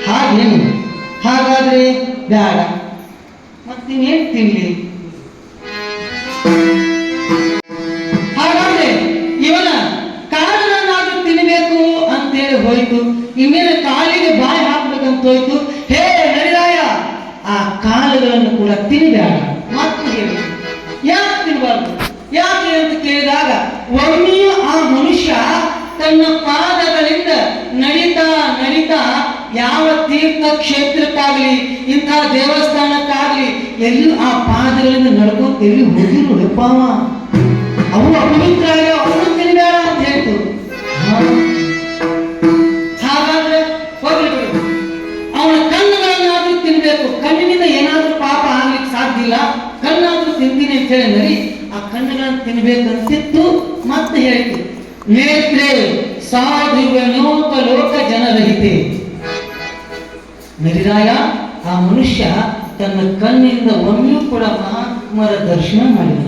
ಹಾಗೇನು, ಹಾಗಾದ್ರೆ ಬೇಡ, ಮತ್ತಿನ್ನೇನು ತಿನ್ಲಿ. ಹಾಗಾದ್ರೆ ಇವನ ಕಾಲನ್ನಾದ್ರೂ ತಿನ್ನಬೇಕು ಅಂತೇಳಿ ಹೋಯ್ತು, ಇನ್ನೇನು ಕಾಲಿಗೆ ಬಾಯಿ ಹಾಕ್ಬೇಕಂತ ಹೋಯ್ತು. ಹೇ ನರಿರಾಯ, ಆ ಕಾಲುಗಳನ್ನು ಕೂಡ ತಿನ್ನಬೇಡ ಮತ್ತೆ ಹೇಳಿ. ಯಾಕೆ ತಿನ್ನಬಾರ್ದು, ಯಾಕೆ ಅಂತ ಕೇಳಿದಾಗ ಒಮ್ಮೆಯೂ ಆ ಮನುಷ್ಯ ತನ್ನ ಪಾದಗಳಿಂದ ನಡಿತಾ ನಡಿತಾ ಯಾವ ತೀರ್ಥ ಕ್ಷೇತ್ರಕ್ಕಾಗಲಿ ಇಂಥ ದೇವಸ್ಥಾನಕ್ಕಾಗಲಿ ಎಲ್ಲೂ ಆ ಪಾದಗಳಿಂದ ನಡ್ಕೊಂತ ಎಲ್ಲಿ ಹೋಗಿರುಳಪ್ಪ, ಅವು ಅಪವಿತ್ರ ಅವನು ತಿನ್ನಬೇಡ ಅಂತ ಹೇಳ್ತು. ಹಾಗಾದ್ರೆ ಹೋಗ್ಲಿ ಬಿಡು, ಅವನ ಕಣ್ಣುಗಳನ್ನಾದ್ರೂ ತಿನ್ಬೇಕು, ಕಣ್ಣಿನಿಂದ ಏನಾದ್ರೂ ಪಾಪ ಆಗ್ಲಿಕ್ಕೆ ಸಾಧ್ಯ ಇಲ್ಲ, ಕಣ್ಣಾದ್ರೂ ತಿಂತೀನಿ ಅಂತ ಹೇಳಿ ನರಿ ಆ ಕಣ್ಣುಗಳನ್ನು ತಿನ್ಬೇಕಂತಿತ್ತು. ಮತ್ತೆ ಹೇಳ್ತು ನೇತ್ರೆ ಸಾಧುವನೋಪ ಲೋಕ ಜನರಹಿತೆ. ನರಿರಾಯ, ಆ ಮನುಷ್ಯ ತನ್ನ ಕಣ್ಣಿಂದ ಒಮ್ಮೆಯೂ ಕೂಡ ಮಹಾತ್ಮರ ದರ್ಶನ ಮಾಡಿಲ್ಲ,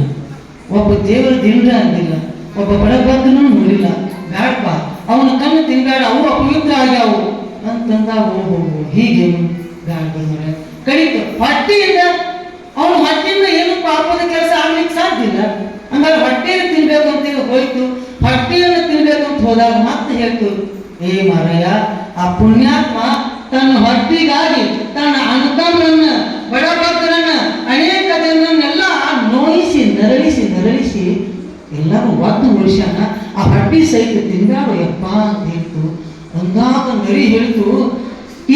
ಒಬ್ಬ ದೇವರ ದಿಂಡ್ರ ಅಂದಿಲ್ಲ, ಒಬ್ಬ ಬಡಬಗ್ಗನೂ ನೋಡಿಲ್ಲ. ಬೇಡಪ್ಪ, ಅವನ ಕಣ್ಣು ತಿನ್ಬೇಡ, ಅವು ಅಪವಿತ್ರ ಆಗ್ಯಾವು ಅಂತಂದ. ಓಹೋ ಹೀಗೇನು ಬೇಡ. ಕಡಿತ ಹೊಟ್ಟೆಯಿಂದ ಅವನು ಹೊಟ್ಟೆಯಿಂದ ಏನು ಪಾಪದ ಕೆಲಸ ಆಗ್ಲಿಕ್ಕೆ ಸಾಧ್ಯ ಇಲ್ಲ, ಹಂಗಾರೆ ಹೊಟ್ಟೆಯನ್ನು ತಿನ್ಬೇಕು ಅಂತೇಳಿ ಹೋಯ್ತು. ಹೊಟ್ಟೆಯನ್ನು ತಿನ್ಬೇಕು ಅಂತ ಹೋದಾಗ ಮತ್ತೆ ಹೇಳ್ತು, ಏ ಮಾರಾಯ, ಆ ಪುಣ್ಯಾತ್ಮ ತನ್ನ ಹೊಟ್ಟಿಗಾಗಿ ತನ್ನ ಅನುಕಂಬರನ್ನ ಬಡಬಗ್ಗರನ್ನ ಅನೇಕ ಜನರನ್ನೆಲ್ಲ ನೋಯಿಸಿ ನರಳಿಸಿ ಎಲ್ಲರೂ ಒದ್ದು ಉಳಿಸ್ಯಾನ, ಆ ಹೊಟ್ಟಿ ಸಹಿತ ತಿನ್ಬೇಡ ಯಪ್ಪ ಅಂತ ಹೇಳ್ತು. ಅಂದಾಗ ನರಿ ಹೇಳ್ತು,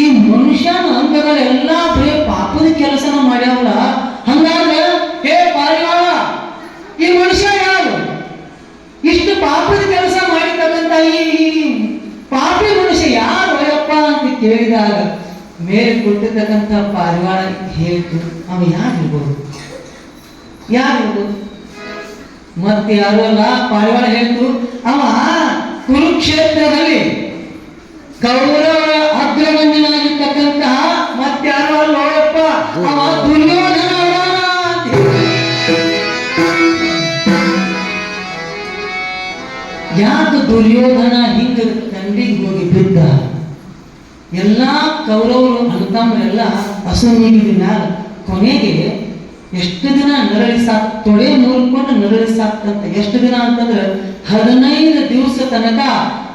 ಈ ಮನುಷ್ಯನ ಅಂಗಗಳೆಲ್ಲ ಬರೀ ಪಾಪದ ಕೆಲಸನ ಮಾಡ್ಯಾವಲ್ಲ, ಹಂಗಾದ್ರೆ ಹೇ ಪಾರಿವಾಳ, ಈ ಮನುಷ್ಯ ಯಾರು, ಇಷ್ಟು ಪಾಪದ ಕೆಲಸ ಮಾಡಿರ್ತಕ್ಕಂಥ ಈ ಪಾಪಿ ಮನುಷ್ಯ ಯಾರು ಯಪ್ಪ ಅಂತ ಕೇಳಿದಾಗ ಮೇಲೆ ಕೊಟ್ಟಿರ್ತಕ್ಕಂಥ ಪಾರಿವಾಳ ಹೇಳ್ತು, ಅವ ಯಾರಿರ್ಬೋದು, ಮತ್ತೆ ಯಾರು ಅಲ್ಲ. ಪಾರಿವಾಳ ಹೇಳ್ತು, ಅವ ಕುರುಕ್ಷೇತ್ರದಲ್ಲಿ ಕೌರವರ ಅಗ್ರಗಣ್ಯನಾಗಿರ್ತಕ್ಕಂತಹ ಮತ್ತಾರು ಅಲ್ಲೋಯಪ್ಪ, ಅವ ದುರ್ಯೋಧನ. ಯಾಕೆ ದುರ್ಯೋಧನ ಹಿಂಗ ದಂಡಿಗೆ ಹೋಗಿ ಬಿದ್ದ? ಎಲ್ಲಾ ಕೌರವರು ಅನುತಮ್ಮರೆಲ್ಲ ಅಸುನೀಗಿದ ಮ್ಯಾಲ ಕೊನೆಗೆ ಎಷ್ಟು ದಿನ ನರಳಿ ಸಾಕ್, ತೊಡೆ ಮುರ್ಕೊಂಡು ನರಳಿ ಸಾಕ್ತಂತ. ಎಷ್ಟು ದಿನ ಅಂತಂದ್ರೆ 15 ದಿವಸ ತನಕ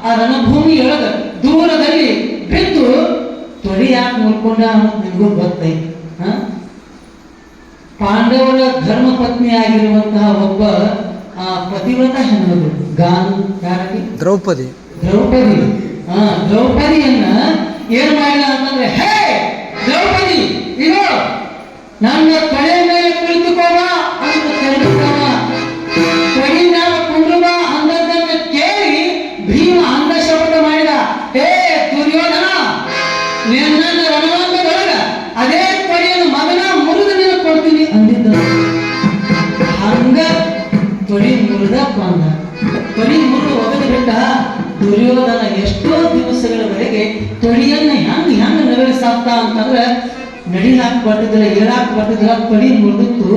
ಆ ರಣಭೂಮಿಯೊಳಗ ದೂರದಲ್ಲಿ ಬಿದ್ದು ತೊಡೆ ಯಾಕೆ ಮುರ್ಕೊಂಡ ಅನ್ನೋದು ನಿಮಗೂ ಗೊತ್ತೈತಿ. ಪಾಂಡವರ ಧರ್ಮ ಪತ್ನಿ ಆಗಿರುವಂತಹ ಒಬ್ಬ ಪತಿವ್ರತ ಹೆಣ್ಣು ದ್ರೌಪದಿ. ದ್ರೌಪದಿಯನ್ನ ಏನ್ ಮಾಡಿದ ಅಂತಂದ್ರೆ, ಹೇ ದ್ರೌಪದಿ, ಇದು ನನ್ನ ತೊಡೆ ಮೇಲೆ ಕುಳಿತುಕೋವ ಅಂತ ಕರೆದುಕೋವ. ತೊಡೆ ಮೇಲೆ ಕುಂಡ್ರುವ ಅಂದದ್ದನ್ನ ಕೇಳಿ ಭೀಮ ಅಂದ ಶಬ್ದ ಮಾಡಿದ, ಹೇ ದುರ್ಯೋಧನ, ನನ್ನ ರಣರಂಗದೊಳಗ ಅದೇ ತೊಡೆಯನ್ನು ಮಗನ ಮುರಿದು ನಿನಗೆ ಕೊಡ್ತೀನಿ ಅಂದಿದ್ದ. ಹಂಗ ತೊಡೆ ಮುರಿದ ಕೊಂದ. ತೊಡೆ ಮುರಿದು ಒಗದು ಬಿಟ್ಟ. ದುರ್ಯೋಧನ ಎಷ್ಟೋ ದಿವಸಗಳವರೆಗೆ ತೊಡೆಯನ್ನ ಹೆಂಗ ನರಳಿಸಾಕ್ತ ಅಂತಂದ್ರೆ, ನಡಿಲಾಕ್ ಬರ್ತಿದ್ದಿಲ್ಲ, ಏಳಾಕ್ ಬರ್ತಿದ್ದಿಲ್ಲ, ತೊಡೆ ಮುರಿದಿತ್ತು.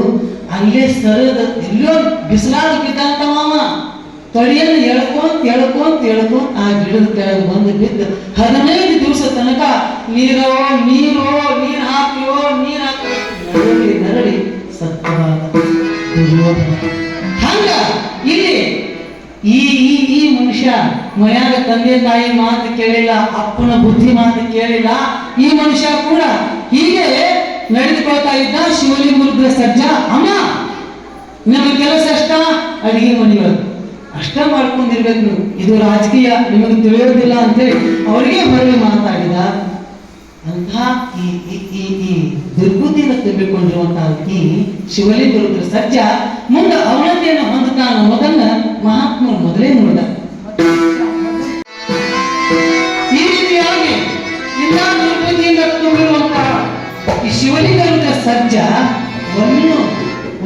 ಅಲ್ಲೇ ಸರದ ಎಲ್ಲೋ ಬಿಸಿಲಾಗಿದ್ದಂತ ಮಾವ ತೊಡೆಯನ್ನು ಎಳ್ಕೊಂತ ಆ ಗಿಡದ ಕೆಳಗೆ ಬಂದು ಬಿದ್ದು 15 ದಿವಸ ತನಕ ನೀರು ಹಾಕಿವೋ ನರಳಿ ಸತ್ಯವಾದ ದುರ್ಯೋಧನ. ಹಂಗ ಇಲ್ಲಿ ಈ ಮನುಷ್ಯ ಮನ್ಯಾಗ ತಂದೆ ತಾಯಿ ಮಾತು ಕೇಳಿಲ್ಲ, ಅಪ್ಪನ ಬುದ್ಧಿ ಮಾತು ಕೇಳಿಲ್ಲ. ಈ ಮನುಷ್ಯ ಕೂಡ ಹೀಗೆ ನಡೆದುಕೊಳ್ತಾ ಇದ್ದ. ಶಿವಲಿಂಗ ಸಜ್ಜ, ಅಮ್ಮ ನಿಮಗೆ ಕೆಲಸ ಅಷ್ಟ, ಅಡಿಗೆ ಮನೆಯೊಳಗೆ ಅಷ್ಟ ಮಾಡ್ಕೊಂಡಿರ್ಬೇಕು ನೀವು, ಇದು ರಾಜಕೀಯ ನಿಮಗೆ ತಿಳಿಯೋದಿಲ್ಲ ಅಂತೇಳಿ ಅವರಿಗೆ ಹೊರಗೆ ಮಾತಾಡಿದ. ಅಂತ ಈ ದುರ್ಬುದ್ಧಿಯಿಂದ ತುಂಬಿಕೊಂಡಿರುವಂತಹ ಈ ಶಿವಲಿಂಗ ಸಜ್ಜ ಮುಂದೆ ಅವನತೆಯನ್ನು ಹೊಂದುತ್ತಾನ ಅನ್ನೋದನ್ನ ಮಹಾತ್ಮರು ಮೊದಲೇ ನೋಡಿದ. ಈ ರೀತಿಯಾಗಿ ಎಲ್ಲ ದುರ್ಬುದ್ಧಿಯಿಂದ ತುಂಬಿರುವಂತಹ ಈ ಶಿವಲಿಂಗ ಸಜ್ಜ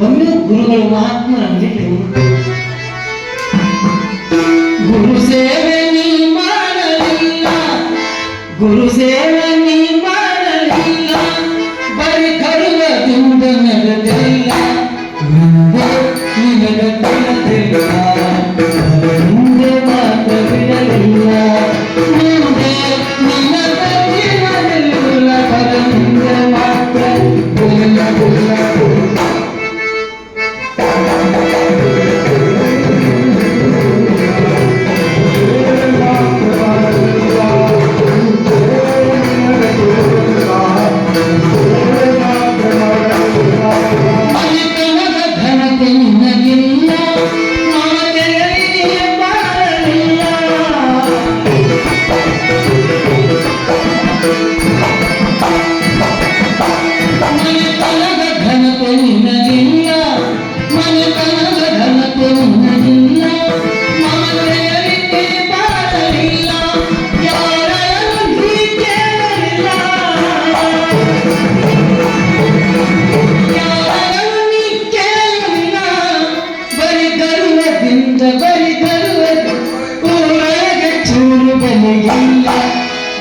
ಒಮ್ಮೆ ಗುರುಗಳು ಮಹಾತ್ಮರಲ್ಲಿ ಗುರು ಸೇವೆ ನೀ ಮಾಡಲಿಲ್ಲ, ಗುರು ಸೇವೆ ನೀ ಮಾಡಲಿಲ್ಲ, ಬರೀ ಕರುವದಿಂದ ನಡೆದಿಲ್ಲ, ನಿನಗೆ ತಿಳಿದಿಲ್ಲ, ಮುಂದೆ ಮಾತ್ರ ಬಿಡಲಿಲ್ಲ, ಮುಂದೆ ನಿನ್ನ ಜೀವನವಿಲ್ಲ, ಬರ ಮುಂದೆ ಮಾತ್ರ ಬಿಡಲಿಲ್ಲ.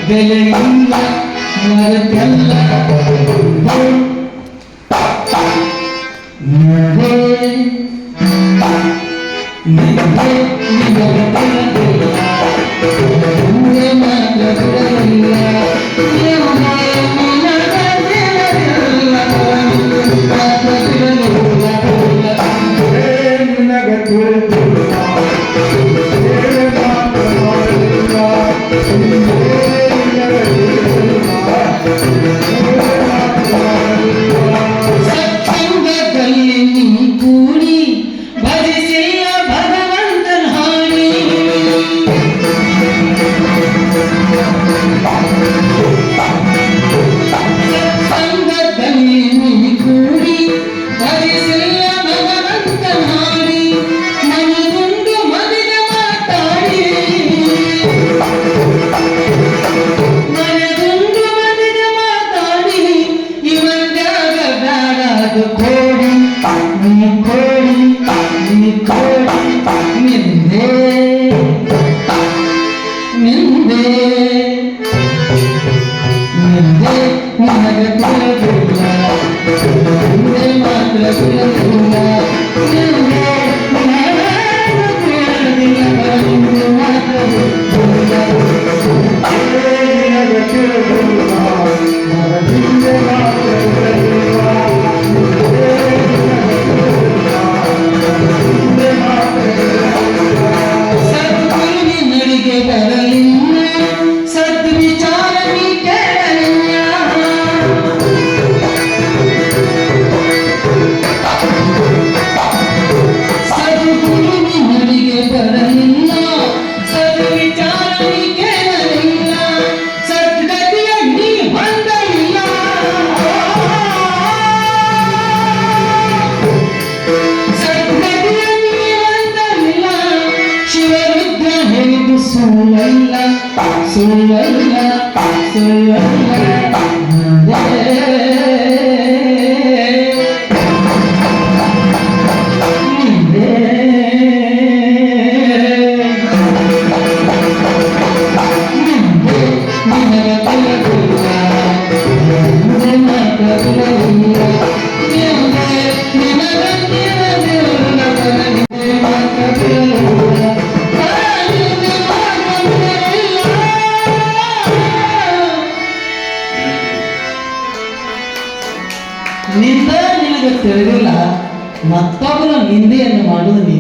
ಬೆಲೆಯಿಲ್ಲ ಮರೆತೆಲ್ಲ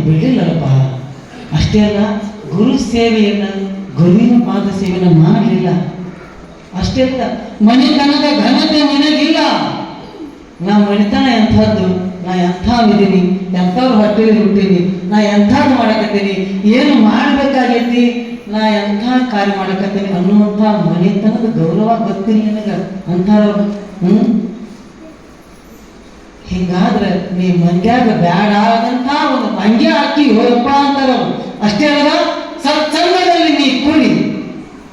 ಬಿಡಲಿಲ್ಲಪ್ಪ. ಅಷ್ಟೇ ಅಲ್ಲ, ಗುರು ಸೇವೆಯನ್ನು, ಗುರುವಿನ ಪಾದ ಸೇವೆಯನ್ನು ಮಾಡಲಿಲ್ಲ. ಅಷ್ಟೇ ಅಲ್ಲ, ಮನೆತನದ ಘನತೆ ನನಗಿಲ್ಲ. ನಾ ಮನೆತನ ಎಂಥದ್ದು, ನಾ ಎಂಥವಿದ್ದೀನಿ, ಎಂಥವ್ರ ಹೊಟ್ಟೆಲಿ ಹುಟ್ಟೀನಿ, ನಾ ಎಂಥದ್ದು ಮಾಡಕತ್ತೀನಿ, ಏನು ಮಾಡಬೇಕಾಗೈತಿ, ನಾ ಎಂಥ ಕಾರ್ಯ ಮಾಡಕತ್ತೀನಿ ಅನ್ನುವಂಥ ಮನೆತನದ ಗೌರವ ಗೊತ್ತಿಲ್ಲ ನನಗೆ ಅಂತಾರವ್ರು. ಹಿಂಗಾದ್ರೆ ನೀ ಮಂಡ್ಯಾಗ ಬ್ಯಾಡ ಆದಂಥ ಒಂದು ಮಂಡ್ಯ ಹಾಕಿ ಹೋಯಪ್ಪ ಅಂತಾರವ್ರು. ಅಷ್ಟೇ ಅಲ್ಲ, ಸತ್ಸಂಗದಲ್ಲಿ ನೀ ಕೂಡಿ,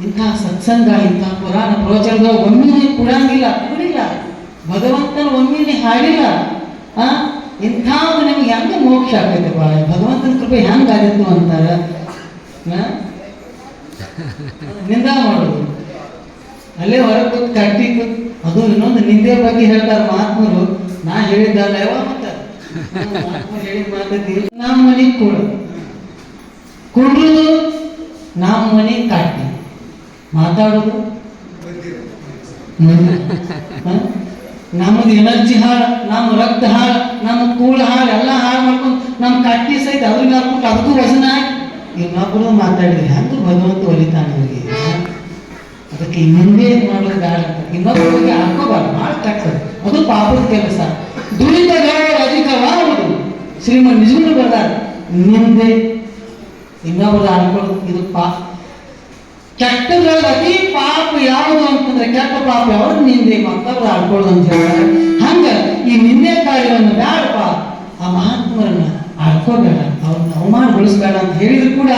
ಇಂಥ ಸತ್ಸಂಗ, ಇಂಥ ಪುರಾಣ ಪ್ರವಚನದ ಒಮ್ಮೆ ನೀ ಕೂಡಂಗಿಲ್ಲ, ಕೂಡಿಲ್ಲ, ಭಗವಂತನ ಒಮ್ಮೆ ನೀ ಹಾಡಿಲ್ಲ. ಇಂಥವು ನಿಮ್ಗೆ ಹೆಂಗೆ ಮೋಕ್ಷ ಆಗ್ತೈತೆಪ್ಪ, ಭಗವಂತನ ಕೃಪೆ ಹೆಂಗೆ ಆಗಿತ್ತು ಅಂತಾರೆ. ನಿಂದ ಮಾಡೋದು ಅಲ್ಲೇ ಹೊರಗೆ ಕೂತ್ ಕಟ್ಟಿ ಕೂತ್, ಅದು ಇನ್ನೊಂದು ನಿಂದೆ ಬಗ್ಗೆ ಹೇಳ್ತಾರೆ ಮಹಾತ್ಮರು. ನಾ ಹೇಳಿದ್ದಲ್ಲ ಯಾವ ಮತ್ತೆ ಹೇಳಿದ ಮಾತೈತಿ. ನಮ್ಮ ಮನೆಗೆ ಕುಡ್ರುದು, ನಮ್ಮ ಮನೆಗೆ ಕಟ್ಟಿ ಮಾತಾಡೋದು, ನಮ್ಮದು ಎನರ್ಜಿ ಹಾಳು, ನಮ್ಮ ರಕ್ತ ಹಾಳು, ನಮ್ಮ ಕೂಳು ಹಾಳು, ಎಲ್ಲ ಹಾಳು ಮಾಡ್ಕೊಂಡು ನಮ್ಮ ಕಟ್ಟಿ ಸಹಿತ ಅದ್ರಿಗೆ ಹಾಕ್ಬಿಟ್ಟು ಅದಕ್ಕೂ ವಜನ ಹಾಕಿ ಇನ್ನೊಬ್ಬರು ಮಾತಾಡಿದ್ರೆ ಹೆಂಗೆ ಭಗವಂತ ಒಲಿತಾನೆ ಇವರಿಗೆ. ಅದಕ್ಕೆ ಹಿಂದೆ ಮಾಡೋದು ಬೇಡ ಅಂತ, ಇನ್ನೊಬ್ಬರಿಗೆ ಹಾಕೋಬಾರ್ದು, ಮಾಡಿ ಕಟ್ಟದು, ಅದು ಪಾಪದ ಕೆಲಸ. ದುರಿತಗಳು ಅಧಿಕವಾಗುವುದು. ಶ್ರೀಮನ್ ನಿಜಗಳು ಬರ್ದಾರ, ನಿಂದೆ ಇನ್ನೊಬ್ಬರು ಅನ್ಕೊಳ್ಳೋದು ಇದು ಪಾಪ. ಕೆಟ್ಟದ್ರಲ್ಲಿ ಅತಿ ಪಾಪ ಯಾವುದು ಅಂತಂದ್ರೆ, ಕೆಟ್ಟ ಪಾಪ ಯಾವುದು, ನಿಂದೆ ಮತ್ತೊಬ್ರು ಆಡ್ಕೊಳ್ಳೋದು ಅಂತ ಹೇಳ್ತಾರೆ. ಹಂಗ ಈ ನಿಂದೆ ಕಾರ್ಯವನ್ನು ಬೇಡಪ್ಪ, ಆ ಮಹಾತ್ಮರನ್ನ ಆಡ್ಕೋಬೇಡ, ಅವ್ರನ್ನ ಅವಮಾನಗೊಳಿಸ್ಬೇಡ ಅಂತ ಹೇಳಿದ್ರು ಕೂಡ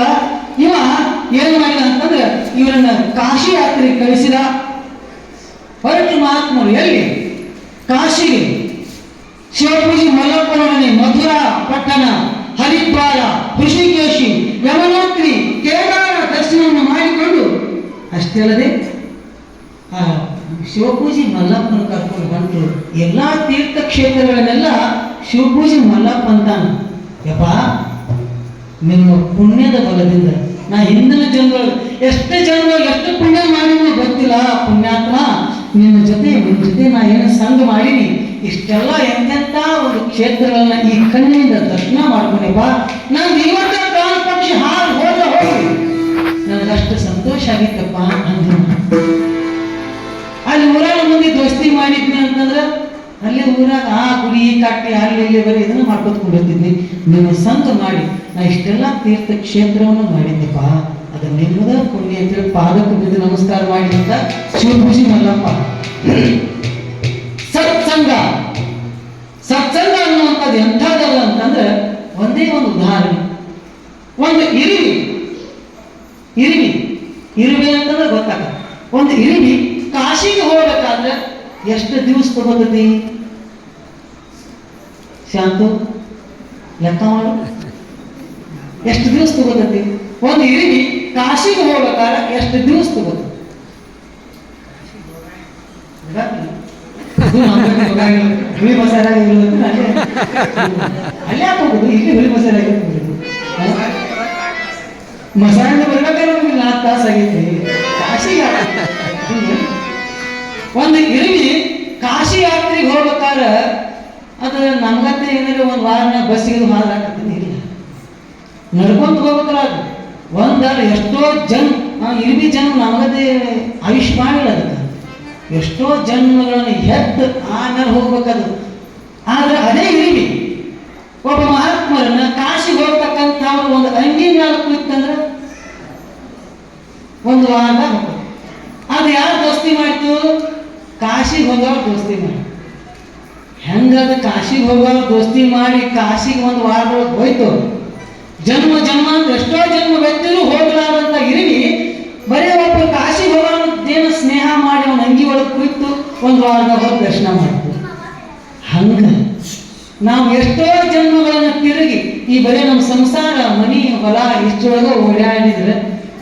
ಇವ ಏನ್ ಮಾಡಿದ ಅಂತಂದ್ರೆ ಇವರನ್ನ ಕಾಶಿ ಯಾತ್ರೆಗೆ ಕಳಿಸಿದ. ಹೊರಟು ಮಹಾತ್ಮರು ಎಲ್ಲಿ? ಕಾಶಿಗೆ. ಶಿವಪೂಜಿ ಮಲ್ಲಪ್ಪನೊಡನೆ ಮಥುರಾ ಪಟ್ಟಣ, ಹರಿದ್ವಾರ, ಋಷಿಕೇಶಿ, ಯಮನೋತ್ರಿ, ಕೇದಾರ ದರ್ಶನವನ್ನು ಮಾಡಿಕೊಂಡು, ಅಷ್ಟೇ ಅಲ್ಲದೆ ಆ ಶಿವಪೂಜಿ ಮಲ್ಲಪ್ಪನ ಕರ್ಕೊಂಡು ಹೊಂಟರು. ಎಲ್ಲಾ ತೀರ್ಥಕ್ಷೇತ್ರಗಳನ್ನೆಲ್ಲ ಶಿವಪೂಜಿ ಮಲ್ಲಪ್ಪ ಅಂತಾನ. ಯಪ್ಪ, ನಿಮ್ಮ ಪುಣ್ಯದ ಬಲದಿಂದ ನಾ ಹಿಂದಿನ ಜನ್ಮಗಳು ಎಷ್ಟು ಪುಣ್ಯ ಮಾಡಿದ್ರು ಗೊತ್ತಿಲ್ಲ ಪುಣ್ಯಾತ್ಮ. ನಿನ್ನ ಜೊತೆ ನಾ ಏನು ಸಂಘ ಮಾಡೀನಿ, ಇಷ್ಟೆಲ್ಲ ಎಂತೆಂಥ ಒಂದು ಕ್ಷೇತ್ರಗಳನ್ನ ಈ ಕಣ್ಣಿನಿಂದ ದರ್ಶನ ಮಾಡ್ಕೊಂಡೆಪ್ಪ. ನಾನು ಇವತ್ತ ಪ್ರಾಣ ಪಕ್ಷಿ ಹಾಲು ಹೋಗಿ ನನಗಷ್ಟು ಸಂತೋಷ ಆಗಿತ್ತಪ್ಪ ಅಂದ. ಅಲ್ಲಿ ಊರಾಗ ಮುಂದೆ ದೋಸ್ತಿ ಮಾಡಿದ್ನಿ ಅಂತಂದ್ರೆ ಅಲ್ಲಿ ಊರಾಗ ಆ ಗುಡಿ ಕಟ್ಟಿ ಅಲ್ಲಿ ಇಲ್ಲಿ ಬರೀ ಇದನ್ನು ಮಾಡ್ಕೊತ ಕುಡಿರ್ತಿದ್ನಿ. ನೀವು ಸಂಘ ಮಾಡಿ ನಾ ಇಷ್ಟೆಲ್ಲ ತೀರ್ಥ ಕ್ಷೇತ್ರವನ್ನು ಮಾಡಿದ್ದೆಪ್ಪ, ಅದು ನಿಮ್ಮದ ಪುಣ್ಯ ಅಂತೇಳಿ ಪಾದಕ್ಕೆ ಬಿದ್ದು ನಮಸ್ಕಾರ ಮಾಡಿ ಅಂತ ಶಿವಪೂಜಿ ಮಲ್ಲಪ್ಪ. ಸತ್ಸಂಗ ಅನ್ನುವಂಥದ್ದು ಎಂಥದ್ದಲ್ಲ ಅಂತಂದ್ರೆ ಒಂದೇ ಒಂದು ಉದಾಹರಣೆ. ಒಂದು ಇರುವೆ ಅಂತಂದ್ರೆ ಗೊತ್ತಾಗ. ಒಂದು ಇರುವಿ ಕಾಶಿಗೆ ಹೋಗ್ಬೇಕಾದ್ರೆ ಎಷ್ಟು ದಿವಸ ತಗೋತೈತಿ ಶಾಂತು? ಲೆಕ್ಕ ಮಾಡು, ಎಷ್ಟು ದಿವಸ ತಗೋತೈತಿ? ಒಂದು ಇರುವಿ ಕಾಶಿಗೆ ಹೋಗ್ಬೇಕಾದ್ರೆ ಎಷ್ಟು ದಿವಸ ತಗೋತೈತಿ? ಹುಳಿ ಮಸಾಲ ಅಲ್ಲೇ ಹಾಕೋಬಹುದು, ಇಲ್ಲಿ ಹುಳಿ ಮಸಾಲ ಮಸಾಲೆ ಬರ್ಬೇಕಾದ್ರೆ 4 ತಾಸು ಆಗೈತಿ. ಕಾಶಿಗೆ ಒಂದು ಇರುವಿ ಕಾಶಿ ಯಾತ್ರೆಗೆ ಹೋಗ್ಬೇಕಾದ್ರೆ ಅದು ನಮ್ಗತ್ತೆ ಏನಾದ್ರು ಒಂದು ವಾರನಾಗ ಬಸ್ಸಿಗೆ ಹಾಕತ್ತೀನಿ ಇಲ್ಲ, ನಡ್ಕೊಂತ ಹೋಗ್ಬೇಕಲ್ಲ. ಅದು ಒಂದಲ್ಲ ಎಷ್ಟೋ ಇರುವಿ ಜನ್ಮ ನಮಗದೇ ಆಯುಷ್ ಮಾಡಿಲ್ಲ. ಅದಕ್ಕೆ ಎಷ್ಟೋ ಜನ್ಮಗಳನ್ನು ಹೆದ್ದು ಆಮೇಲೆ ಹೋಗ್ಬೇಕದು. ಆದ್ರೆ ಅದೇ ಇರುವಿ ಒಬ್ಬ ಮಹಾತ್ಮರನ್ನ ಕಾಶಿಗೆ ಹೋಗ್ತಕ್ಕಂಥ ಒಂದು ಅಂಗಿ ಮೇಲೆ ಕುಳಿತಂದ್ರೆ ಒಂದು ವಾರದಾಗ ಹೋಗ್ತದೆ. ಅದು ಯಾರು ದೋಸ್ತಿ ಮಾಡ್ತು? ಕಾಶಿಗೆ ಹೋಗೋರು ದೋಸ್ತಿ ಮಾಡಿ. ಹೆಂಗದು ಕಾಶಿಗೆ ಹೋಗೋರು ದೋಸ್ತಿ ಮಾಡಿ ಕಾಶಿಗೆ ಒಂದು ವಾರದೊಳಗೆ ಹೋಯ್ತು. ಜನ್ಮ ಅಂತ ಎಷ್ಟೋ ಜನ್ಮ ವ್ಯಕ್ತಿಗಳು ಹೋಗಲಾರಂತ ಇರುವಿ ಬರೀ ಒಬ್ಬ ಕಾಶಿಗೆ ಹೋಗೋರು ದೇನ ಸ್ನೇಹ ಮಾಡಿ ಅವನ ಅಂಗಿ ಒಳಗೆ ಕುಳಿತು ಒಂದು ವಾರದಾಗ ಹೋಗಿ ದರ್ಶನ ಮಾಡ್ತು. ಹಂಗ ನಾವು ಎಷ್ಟೋ ಜನ್ಮಗಳನ್ನು ತಿರುಗಿ ಈ ಬರೀ ನಮ್ಮ ಸಂಸಾರ ಮನಿ ಹೊಲ ಇಷ್ಟೊಳಗೆ ಓಡಾಡಿದ್ರೆ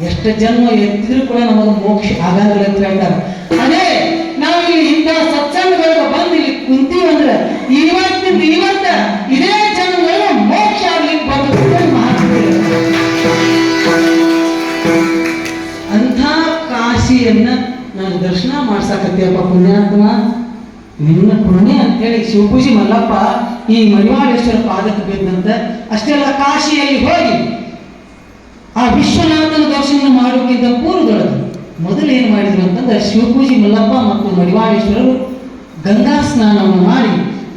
ಎಷ್ಟು ಜನ್ಮ ಎತ್ತಿದ್ರು ಕೂಡ ನಮಗೆ ಮೋಕ್ಷ ಆಗಂಗಿಲ್ಲ ಅಂತ ಹೇಳ್ತಾರೆ. ಅದೇ ನಾವು ಇಲ್ಲಿ ಇಂಥ ಸತ್ಸಂಗಗಳಿಗೆ ಬಂದು ಇಲ್ಲಿ ಕುಂತೀವಂದ್ರೆ ಇವತ್ತಿಂದ ಇದೇ ಜನ್ಮಗಳಿಗೆ ಮೋಕ್ಷ ಆಗ್ಲಿಕ್ಕೆ ಬರ್ತದೆ. ಅಂಥ ಕಾಶಿಯನ್ನ ನಾನು ದರ್ಶನ ಮಾಡ್ಸಕತ್ತೀಯಪ್ಪ ಪುಣ್ಯಾತ್ಮ, ನಿನ್ನ ಪುಣ್ಯ ಅಂತೇಳಿ ಶಿವಪೂಜಿ ಮಲ್ಲಪ್ಪ ಈ ಮಡಿವಾಳೇಶ್ವರ ಪಾದಕ್ಕೆ ಬಿದ್ದಂತ. ಅಷ್ಟೇ ಅಲ್ಲ, ಕಾಶಿಯಲ್ಲಿ ಹೋಗಿ ಆ ವಿಶ್ವನಾಥನ ದರ್ಶನ ಮಾಡೋಕ್ಕಿಂತ ಪೂರ್ವದೊಳಗೆ ಮೊದಲು ಏನು ಮಾಡಿದ್ರು ಅಂತಂದ್ರೆ ಶಿವಪೂಜಿ ಮಲ್ಲಪ್ಪ ಮತ್ತು ಮಡಿವಾಳೇಶ್ವರರು ಗಂಗಾ ಸ್ನಾನವನ್ನು ಮಾಡಿ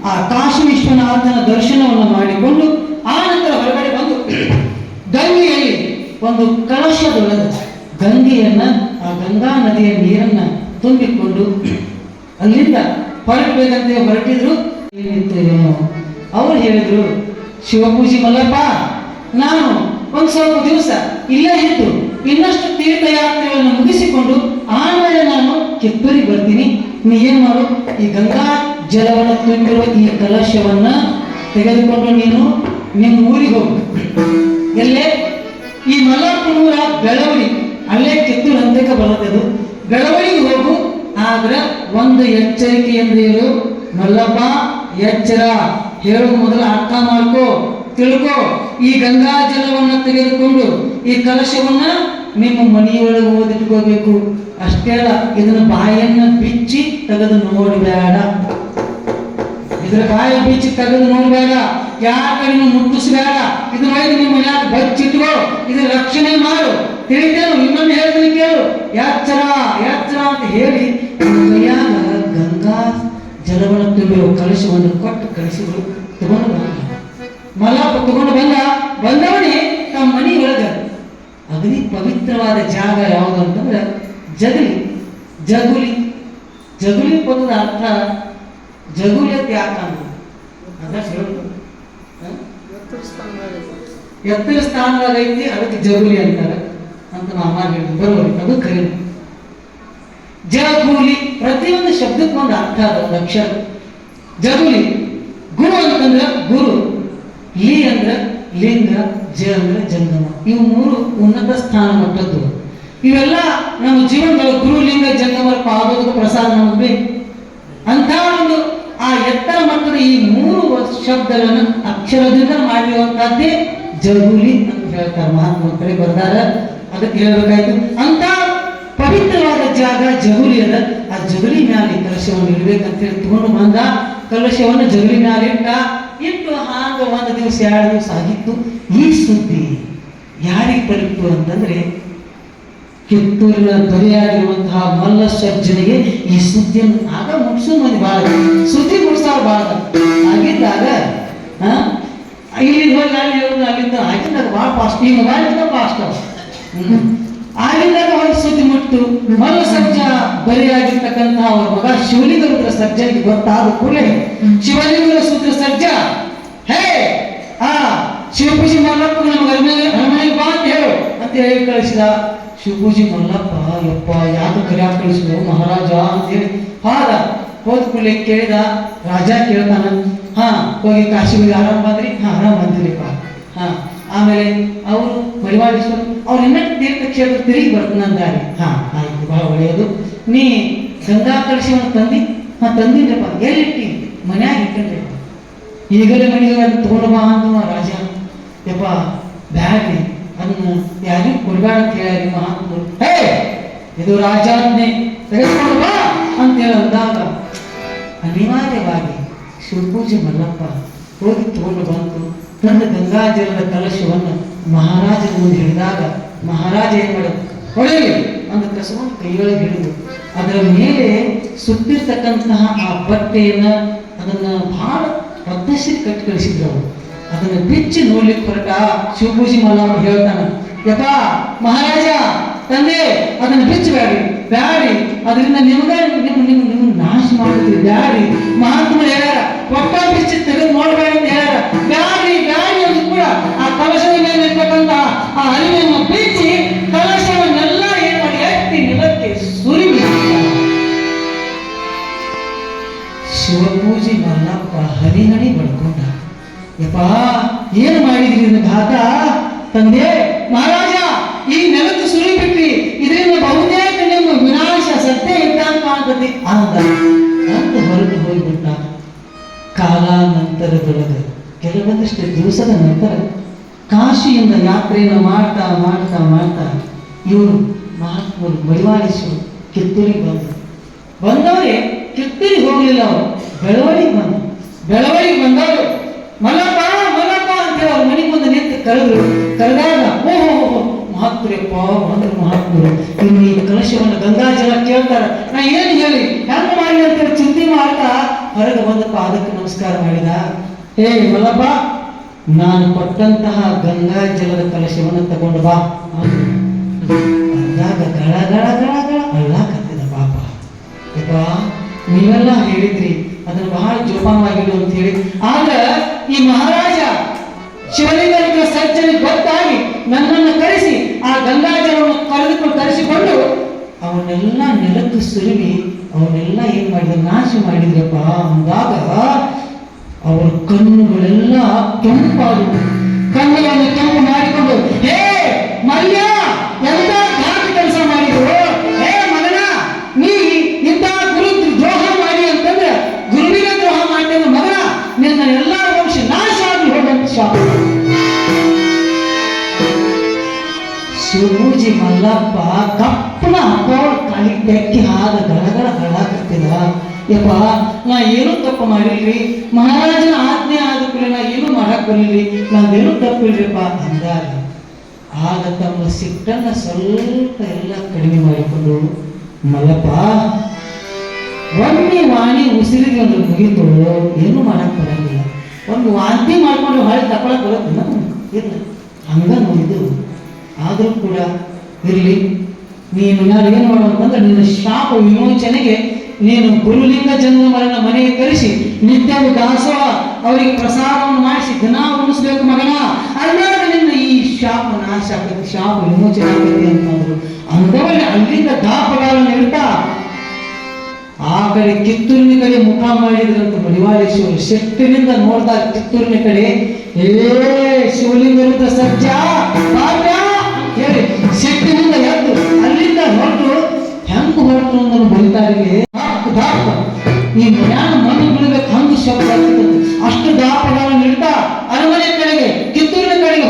ಆ ಕಾಶಿ ವಿಶ್ವನಾಥನ ದರ್ಶನವನ್ನು ಮಾಡಿಕೊಂಡು ಆ ನಂತರ ಹೊರಗಡೆ ಬಂದು ಗಂಗೆಯಲ್ಲಿ ಒಂದು ಕಲಶದೊಳಗೆ ಗಂಗೆಯನ್ನ, ಆ ಗಂಗಾ ನದಿಯ ನೀರನ್ನ ತುಂಬಿಕೊಂಡು ಅಲ್ಲಿಂದ ಹೊರಟಬೇಕಂತ ಹೊರಟಿದ್ರು. ಅವ್ರು ಹೇಳಿದ್ರು, ಶಿವಪೂಜಿ ಮಲ್ಲಪ್ಪ, ನಾನು ಒಂದು ಸ್ವಲ್ಪ ದಿವಸ ಇಲ್ಲೇ ಇದ್ದು ಇನ್ನಷ್ಟು ತೀರ್ಥಯಾತ್ರೆಗಳನ್ನು ಮುಗಿಸಿಕೊಂಡು ಆಮೇಲೆ ನಾನು ಕಿತ್ತೂರಿಗೆ ಬರ್ತೀನಿ. ನೀ ಏನ್ ಮಾಡು, ಈ ಗಂಗಾ ಜಲವನ್ನು ತುಂಬಿರುವ ಈ ಕಲಶವನ್ನ ತೆಗೆದುಕೊಂಡು ನೀನು ನಿಮ್ಮ ಊರಿಗೆ ಹೋಗು. ಎಲ್ಲೇ ಈ ಮಲ್ಲಪ್ಪನೂರ ಬೆಳವಡಿ, ಅಲ್ಲೇ ಕಿತ್ತೂರು ಹಂತಕ್ಕೆ ಬರುತ್ತದು. ಬೆಳವಡಿಗೆ ಹೋಗು. ಆದ್ರೆ ಒಂದು ಎಚ್ಚರಿಕೆಯಿಂದ ಇರು ಮಲ್ಲಪ್ಪ, ಎಚ್ಚರ. ಹೇಳುವ ಮೊದಲು ಅರ್ಥ ಮಾಡ್ಕೋ, ತಿಳ್ಕೋ. ಈ ಗಂಗಾ ಜಲವನ್ನ ತೆಗೆದುಕೊಂಡು ಈ ಕಲಶವನ್ನ ನಿಮ್ಮ ಮನೆಯೊಳಗೆ ಓದಿಟ್ಕೋಬೇಕು. ಅಷ್ಟೇ ಅಲ್ಲ, ಇದನ್ನ ಬಾಯನ್ನ ಬಿಚ್ಚಿ ತೆಗೆದು ನೋಡಬೇಡ. ಇದ್ರ ಬಾಯಿ ಬಿಚ್ಚಿ ತೆಗೆದು ನೋಡಬೇಡ. ಯಾರ ಕಡೆನೂ ಮುಟ್ಟಿಸ್ಬೇಡ. ಇದನ್ನ ಒಯ್ದು ನಿಮ್ಮ ಮನ್ಯಾಗ ಬಚ್ಚಿಟ್ಕೋ. ಇದನ್ನ ರಕ್ಷಣೆ ಮಾಡು. ತಿಳಿದೇನು? ಇನ್ನೊಂದು ಹೇಳ್ತೀನಿ ಕೇಳು. ಎಚ್ಚರ ಎಚ್ಚರ ಅಂತ ಹೇಳಿ ಕೈಯಾಗ ಗಂಗಾ ಜಲವನ್ನು ತುಂಬಿರುವ ಕಲಶವನ್ನು ಕೊಟ್ಟು ಕಳಿಸಿದ್ರು. ತಗೊಂಡು ಬಂದ ಮಲ್ಲಪ್ಪ, ತಗೊಂಡು ಬಂದವನೇ ತಮ್ಮ ಮನೆಯೊಳಗ ಅಗ್ನಿ ಪವಿತ್ರವಾದ ಜಾಗ ಯಾವುದು ಅಂತಂದ್ರೆ ಜಗಲಿ. ಜಗುಲಿ ಪದದ ಅರ್ಥ ಜಗುಲಿ ಅಂತ ಯಾಕಂದ್ರೆ ಎತ್ತರ ಸ್ಥಾನದಾಗ ಐತಿ, ಅದಕ್ಕೆ ಜಗುಲಿ ಅಂತಾರೆ ಅಂತ ನಮ್ಮ ಹೇಳಿದ್ರು. ಬರೋರಿ ಅದು ಕರೀ. ಜಗುಲಿ ಪ್ರತಿಯೊಂದು ಶಬ್ದಕ್ಕೆ ಒಂದು ಅರ್ಥ ಅದ, ಅಕ್ಷರ. ಜಗುಲಿ ಗುರು ಅಂತಂದ್ರೆ ಗುರು, ಲಿ ಅಂದ್ರೆ ಲಿಂಗ, ಜ ಅಂದ್ರೆ ಜಂಗಮ. ಇವು ಮೂರು ಉನ್ನತ ಸ್ಥಾನ ಮಟ್ಟದ್ದು. ಇವೆಲ್ಲ ನಮ್ಮ ಜೀವನದೊಳಗೆ ಗುರು, ಲಿಂಗ, ಜಂಗಮರ ಪಾದೋದಕ ಪ್ರಸಾದ ನಮಗೆ ಬೇಕು. ಅಂತ ಒಂದು ಆ ಎತ್ತರ ಮಟ್ಟದ ಈ ಮೂರು ಶಬ್ದಗಳನ್ನು ಅಕ್ಷರದಿಂದ ಮಾಡಿರುವಂತಹದ್ದೇ ಜಗುಲಿ ಅಂತ ಹೇಳ್ತಾರೆ. ಮಹಾತ್ಮ ಕಡೆ ಬರ್ದಾರ, ಅದಕ್ಕೆ ಹೇಳ್ಬೇಕಾಯ್ತು. ಅಂತ ಪವಿತ್ರವಾದ ಜಾಗ ಜಗುಲಿ ಅದ. ಆ ಜಗುಲಿ ಮ್ಯಾಲೆ ಕಲಶವನ್ನು ಇಡ್ಬೇಕಂತ ಹೇಳಿ ತಗೊಂಡು ಬಂದ. ಕಲಶವನ್ನು ಜಗುಲಿ ಮ್ಯಾಲೆ ಇಟ್ಟು ಹಾಗ ಒಂದು ದಿವಸ 2 ದಿವಸ ಆಗಿತ್ತು. ಈ ಸುದ್ದಿ ಯಾರಿಗೆ ತಲುಪಿತು ಅಂತಂದ್ರೆ ಕಿತ್ತೂರಿನ ದೊರೆಯಾಗಿರುವಂತಹ ಮಲ್ಲ ಸರ್ಜನಿಗೆ ಈ ಸುದ್ದಿಯನ್ನು ಆಗ ಮುಗಿಸೋ ಮಂದಿ ಬಾಳ, ಸುದ್ದಿ ಮುಗಿಸಾವ ಬಾಳ ಆಗಿದ್ದಾಗ ಇಲ್ಲಿ ಹೋಗಿ ಅಲ್ಲಿ ಹೇಳೋದು ಅಲ್ಲಿಂದ ಆಗಿದ್ದಾಗ ಭಾಳ ಫಾಸ್ಟ್. ಈ ಮೊಬೈಲ್ ಫಾಸ್ಟ್ ಆಗಿದ್ದಾಗ ಹೋಗಿ ಸುದ್ದಿ ಮುಟ್ಟು ಮಲ್ಲ ಸರ್ಜ ಬರೆಯಾಗಿರ್ತಕ್ಕಂತಹ ಅವರ ಮಗ ಶಿವಲಿಂಗ ಸರ್ಜನಿಗೆ ಗೊತ್ತಾದ ಕೂಡಲೇ ಶಿವಲಿಂಗ ಸೂತ್ರ ಸರ್ಜ, ಹೇ ಶಿವಪೂಜಿ ಮಲ್ಲಪ್ಪ ನಮ್ಮ ಅರಮನೆಗೆ ಬಾ ಅಂತ ಹೇಳು ಅಂತ ಹೇಳಿ ಕಳಿಸಿದ. ಶಿವಪೂಜಿ ಮಲ್ಲಪ್ಪ, ಯಪ್ಪ ಯಾಕೆ ಕರಿಯಾಕ ಕಳಿಸಿದ್ರು ಮಹಾರಾಜ ಅಂತ ಹೇಳಿ ಹೋದ ಕೂಡಲೇ ಕೇಳಿದ. ರಾಜ ಕೇಳ್ತಾನ, ಹೋಗಿ ಕಾಶಿಗೆ ಆರಾಮ್ ಬಂದ್ರಿ? ಆರಾಮ್ ಬಂದಿರಿಪ್ಪ. ಆಮೇಲೆ ಅವರು ಮಡಿವಾಳೇಶ್ವರ ಅವ್ರು ಇನ್ನ ತೀರ್ಥಕ್ಷೇತ್ರ ತಿರುಗಿ ಬರ್ತಾನಂದಾರಿ. ಆಯ್ತು, ಬಹಳ ಒಳ್ಳೆಯದು. ನೀ ಗಂಗಾ ಕಲಶವನ್ನು ತಂದಿ? ತಂದಿಲ್ಲಪ್ಪ. ಎಲ್ಲಿಟ್ಟಿ? ಮನ್ಯಾಗ ಇಟ್ಟನ್ರಿಪ್ಪ. ಈಗಲೇ ಮನೆಗೆ ಅದನ್ನು ತಗೊಂಡು ಬಾ ಅಂತ ರಾಜ. ಯಪ್ಪ ಬ್ಯಾಡ್ರಿ, ಅದನ್ನ ಯಾರಿಗೂ ಕೊಡ್ಬೇಡ ಅಂತ ಹೇಳಿ ಮಹಾತ್ಮರು. ಹೇ, ಇದು ರಾಜಾಜ್ಞೆ, ತೆಗೆದುಕೊಂಡು ಬಾ ಅಂತ ಹೇಳಂದಾಗ ಅನಿವಾರ್ಯವಾಗಿ ಶಿವಪೂಜೆ ಮಲ್ಲಪ್ಪ ಹೋಗಿ ತಗೊಂಡು ಬಂತು. ತನ್ನ ಗಂಗಾಜಲದ ಕಲಶವನ್ನು ಮಹಾರಾಜನ ಮುಂದೆ ಹಿಡಿದಾಗ ಮಹಾರಾಜ ಏನ್ ಮಾಡ ಹೊಳೆಯಲಿ ಅಂದ ಕಸವನ್ನು ಕೈಯೊಳಗೆ ಹಿಡಿದು ಅದರ ಮೇಲೆ ಸುತ್ತಿರ್ತಕ್ಕಂತಹ ಆ ಬಟ್ಟೆಯನ್ನ ಅದನ್ನ ಬಹಳ ಪದ್ಧತಿ ಕಟ್ಟಿ ಕಳಿಸಿದ್ರು. ಅವರು ಅದನ್ನ ಬಿಚ್ಚಿ ನೋಡ್ಲಿಕ್ಕೆ ಹೊರಟ ಶಿವಪೂಜಿ ಮಲ್ಲಪ್ಪ ಹೇಳ್ತಾನೆ, ಯಪ್ಪ ಮಹಾರಾಜ ತಂದೆ ಅದನ್ನು ಬಿಚ್ಚಬೇಡಿ, ಬ್ಯಾಡಿ, ಅದರಿಂದ ನಿಮ್ಗೆ ನಿಮ್ ನಾಶ ಮಾಡಿದ್ರಿ, ಬ್ಯಾಡಿ. ಮಹಾತ್ಮರು ಹೇಳ್ಯಾರ, ಒಟ್ಟ ಬಿಚ್ಚಿ ತೆಗೆದು ನೋಡ್ಬೇಡಿ ಅಂತ ಹೇಳ್ಯಾರ. ಬ್ಯಾಡಿ ಬ್ಯಾಡಿ ಅಂತ ಕೂಡ ಆ ಕಲಶದ ಮೇಲೆ ಇರ್ತಕ್ಕಂಥ ಆ ಹರಿವೆಯನ್ನು ಬಿಚ್ಚಿ ಕಲಶವನ್ನೆಲ್ಲ ಏನ್ ಮಾಡಿ ಎತ್ತಿ ನೆಲಕ್ಕೆ ಸುರಿಬಿಟ್ಟಿದ್ದಾರೆ. ಶಿವಪೂಜಿ ಮಲ್ಲಪ್ಪ ಹನಿ ಬಡ್ಕೊಂಡ, ಯಪ್ಪ ಏನು ಮಾಡಿದ್ರಿ ಇದು ಘಾತ ತಂದೆ ಮಹಾರಾಜ, ಈ ನೆಲಕ್ಕೆ ಸುರಿ ಬಿಟ್ರಿ, ಇದರಿಂದ ಬಹುತೇಕ ನಿಮ್ಮ ವಿನಾಶ ಸತ್ಯ ಇದ್ದಂತ ಕಾಣ್ತದೆ ಅಂತ ಹೊರಟು ಹೋಗ್ಬಿಟ್ಟ. ಕಾಲಾನಂತರದೊಳಗೆ ಕೆಲವೊಂದಿಷ್ಟು ದಿವಸದ ನಂತರ ಕಾಶಿಯಿಂದ ಯಾತ್ರೆಯನ್ನು ಮಾಡ್ತಾ ಮಾಡ್ತಾ ಮಾಡ್ತಾ ಇವರು ಮಹಾತ್ಮರು ಮಡಿವಾಳೇಶ್ವರ ಕಿತ್ತೂರಿಗೆ ಬಂದವರೇ ಕಿತ್ತೂರಿಗೆ ಹೋಗ್ಲಿಲ್ಲ. ಅವರು ಬೆಳವಡಿಗೆ ಬಂದವರು ಮಲಪ ಮಲಪ ಅಂತೇಳಿ ಅವ್ರ ಮನೆಗೆ ಬಂದು ನಿಂತು ಕರೆದಾಗ ಓಹೋ ಮಹಾತ್ಮರಪ್ಪ ಅಂದ್ರೆ ಮಹಾತ್ಮರು ಇನ್ನು ಈ ಕಲಶವನ್ನು ಗಂಗಾಜಲ ಕೇಳ್ತಾರ ನಾ ಏನು ಹೇಳಿ ಹೆಂಗ ಮಾಡಿ ಅಂತೇಳಿ ಚಿಂತೆ ಮಾಡ್ತಾ ಹೊರಗೆ ಬಂದಪ್ಪ ಅದಕ್ಕೆ ನಮಸ್ಕಾರ ಮಾಡಿದ. ಹೇ ಮಲ್ಲಪ್ಪ, ನಾನು ಕೊಟ್ಟಂತಹ ಗಂಗಾ ಜಲದ ಕಲಶವನ್ನು ತಗೊಂಡು ಬಾ ಅಂದಾಗ ಗಳ ಗಳ ಗಳ ಗಳ ಅಳ್ಳಾಕತ್ತಿದ ಪಾಪ. ಯಪ್ಪ ನೀವೆಲ್ಲ ಹೇಳಿದ್ರಿ ಅದನ್ನು ಬಹಳ ಜೋಪಾನವಾಗಿಡು ಅಂತ ಹೇಳಿ. ಆಗ ಈ ಮಹಾರಾಜ ಶಿವಲಿಂಗ ಸಜ್ಜನಿಗೆ ಗೊತ್ತಾಗಿ ನನ್ನನ್ನು ಕರೆಸಿ ಆ ಗಂಗಾ ಜಲವನ್ನು ಕರೆಸಿಕೊಂಡು ಅವನ್ನೆಲ್ಲ ನೆಲಕ್ಕೆ ಸುರುವಿ ಅವನ್ನೆಲ್ಲ ಏನ್ ಮಾಡಿದ್ರು, ನಾಶ ಮಾಡಿದ್ರಪ್ಪ. ಅಂದಾಗ ಅವರ ಕಣ್ಣುಗಳೆಲ್ಲ ಕೆಂಪಾದವು. ಕಣ್ಣುಗಳನ್ನು ಕೆಂಪು ಮಾಡಿಕೊಂಡು ಹೇ ಮಲ್ಯ, ಎಂತ ಘಾತ ಕೆಲಸ ಮಾಡಿದ್ರು, ಹೇ ಮಗನ, ನೀ ಇಂಥ ಗುರು ದ್ರೋಹ ಮಾಡಿ ಅಂತಂದ್ರೆ ಗುರುವಿಗೆ ದ್ರೋಹ ಮಾಡಿದ ಮಗನ, ನಿನ್ನ ಎಲ್ಲ ವಂಶ ನಾಶ ಆಗಿ ಹೋದಂತ ಶಾಪ. ಶಿವಪೂಜಿ ಮಲ್ಲಪ್ಪ ಕಪ್ಪನ ಅಪ್ಪವ್ರ ಕಾಲಿ ಬೆಕ್ಕಿ ಹಾದ ಗಡಗಡ ಗಡಾಕತ್ತಿದ. ಯಪ್ಪ ನಾ ಏನೂ ತಪ್ಪು ಮಾಡಿಲ್ರಿ, ಮಹಾರಾಜನ ಆಜ್ಞೆ ಆದ ಕೂಡಲೇ ನಾ ಏನೂ ಮಾಡಕ್ ಬರಲಿಲ್ಲ, ನಾವೇನು ತಪ್ಪಿಲ್ರಿಪ್ಪ ಅಂದಾಗ ಆಗ ತಮ್ಮ ಸಿಟ್ಟನ್ನ ಸ್ವಲ್ಪ ಎಲ್ಲ ಕಡಿಮೆ ಮಾಡಿಕೊಂಡು ಮಲ್ಲಪ್ಪ ಒಮ್ಮೆ ವಾಣಿ ಉಸಿರಿಗೆ ಒಂದು ಮುಗಿತು, ಏನು ಮಾಡಕ್ ಬರಂಗಿಲ್ಲ, ಒಂದು ವಾಂತಿ ಮಾಡ್ಕೊಂಡು ಹೊಳೆ ತಕೊಳಕ್ ಬರೋದಿಲ್ಲ, ಇಲ್ಲ ಹಂಗ ನೋಡಿದ್ದು. ಆದರೂ ಕೂಡ ಇರಲಿ, ನೀನು ನಾನು ಏನು ಮಾಡು ಅಂತಂದ್ರೆ ನಿನ್ನ ಶಾಪ ವಿಮೋಚನೆಗೆ ನೀನು ಗುರುಲಿಂಗ ಜಂಗಮರನ್ನ ಮನೆಗೆ ಕರೆಸಿ ನಿತ್ಯವೂ ದಾಸೋಹ ಅವರಿಗೆ ಪ್ರಸಾದವನ್ನು ಮಾಡಿಸಿ ದಿನ ಉಣಿಸ್ಬೇಕು ಮಗನ, ಅಲ್ಲಾಗ ನಿನ್ನ ಈ ಶಾಪ ನಾಶ ಆಗತ್ತೆ, ಶಾಪ ವಿಮೋಚನೆ ಆಗತ್ತೆ ಅಂತಂದ್ರು. ಅಂದವಲ್ಲಿ ಅಲ್ಲಿಂದ ದಾಪಗಳನ್ನು ಇಡ್ತಾ ಆ ಕಡೆ ಕಿತ್ತೂರಿನ ಕಡೆ ಮುಖ ಮಾಡಿದ್ರಂತ ಮಡಿವಾಳೇಶ್ವರು. ಶೆಟ್ಟಿನಿಂದ ನೋಡ್ತಾ ಕಿತ್ತೂರಿನ ಕಡೆ, ಏ ಶಿವಲಿಂಗ ರುದ್ರ ಸಜ್ಜ ಹೇಳಿ ಶೆಟ್ಟಿನಿಂದ ಎದ್ದು ಅಲ್ಲಿಂದ ಹೊರಟು ಹೆಂಗ ಹೊರಟು ಅನ್ನೋದು ಬರೀತಾರೆ. ಈ ಜ್ಞಾನ ಮಣ್ಣು ಬಿಡಬೇಕು ಹಂಗ ಶಬ್ದ ಆಗ್ತಿತ್ತು. ಅಷ್ಟು ದಾಪಗಳನ್ನು ಇಡ್ತಾ ಅರಮನೆ ಕಡೆಗೆ ಕಿತ್ತೂರಿನ ಕಡೆಗೆ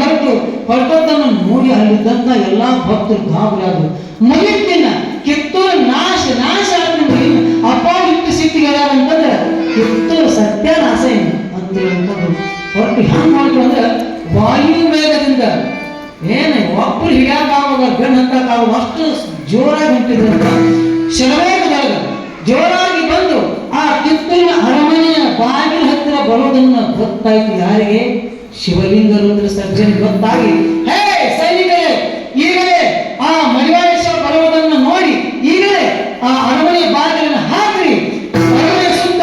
ಹೊರಟದ್ದನ್ನು ನೋಡಿ ಅಲ್ಲಿದ್ದಂತ ಎಲ್ಲಾ ಭಕ್ತರು ಗಾಬರಿ ಆದ್ರು. ಮುಗಿತ್ತಿನ ಕಿತ್ತೂರು ನಾಶ ನಾಶ ಅಪಾವಿಟ್ಟು ಸಿಟ್ಟಿಗೆ ಅಂತಂದ್ರೆ ಕಿತ್ತೂರು ಸತ್ಯನಾಶ ಏನು ಅಂತೇಳಿ ಅಂತಂದ್ರು. ಹೊರಟು ಹೆಂಗ್ ಮಾಡ್ರು ಅಂದ್ರೆ ವಾಯು ವೇಗದಿಂದ ಏನು ಒಬ್ಬರು ಹಿಡಿಯಾಕಾವಾಗ ಗಣ್ ಹತ್ತಕ್ಕಾಗ ಅಷ್ಟು ಜೋರಾಗಿ ಹೊಂಟಿದ್ರಂತ. ಶರವೇಗದಾಗ ಜೋರಾಗಿ ಬಂದು ಆ ಕಿತ್ತೂರಿನ ಅರಮನೆಯ ಬಾಗಿಲ ಹತ್ತಿರ ಬರೋದನ್ನ ಗೊತ್ತಾಯ್ತು ಯಾರಿಗೆ? ಶಿವಲಿಂಗ ರುದ್ರ ಸರ್ಜನ್ ಗೊತ್ತಾಗಿ, ಹೇ ಸೈನಿಕರೇ, ಈಗಲೇ ಆ ಮಡಿವಾಳೇಶ್ವರ ಬರುವುದನ್ನು ನೋಡಿ ಈಗಲೇ ಆ ಅರಮನೆಯ ಬಾಗಿಲನ್ನು ಹಾಕ್ರಿ, ಅರಮನೆ ಸುತ್ತ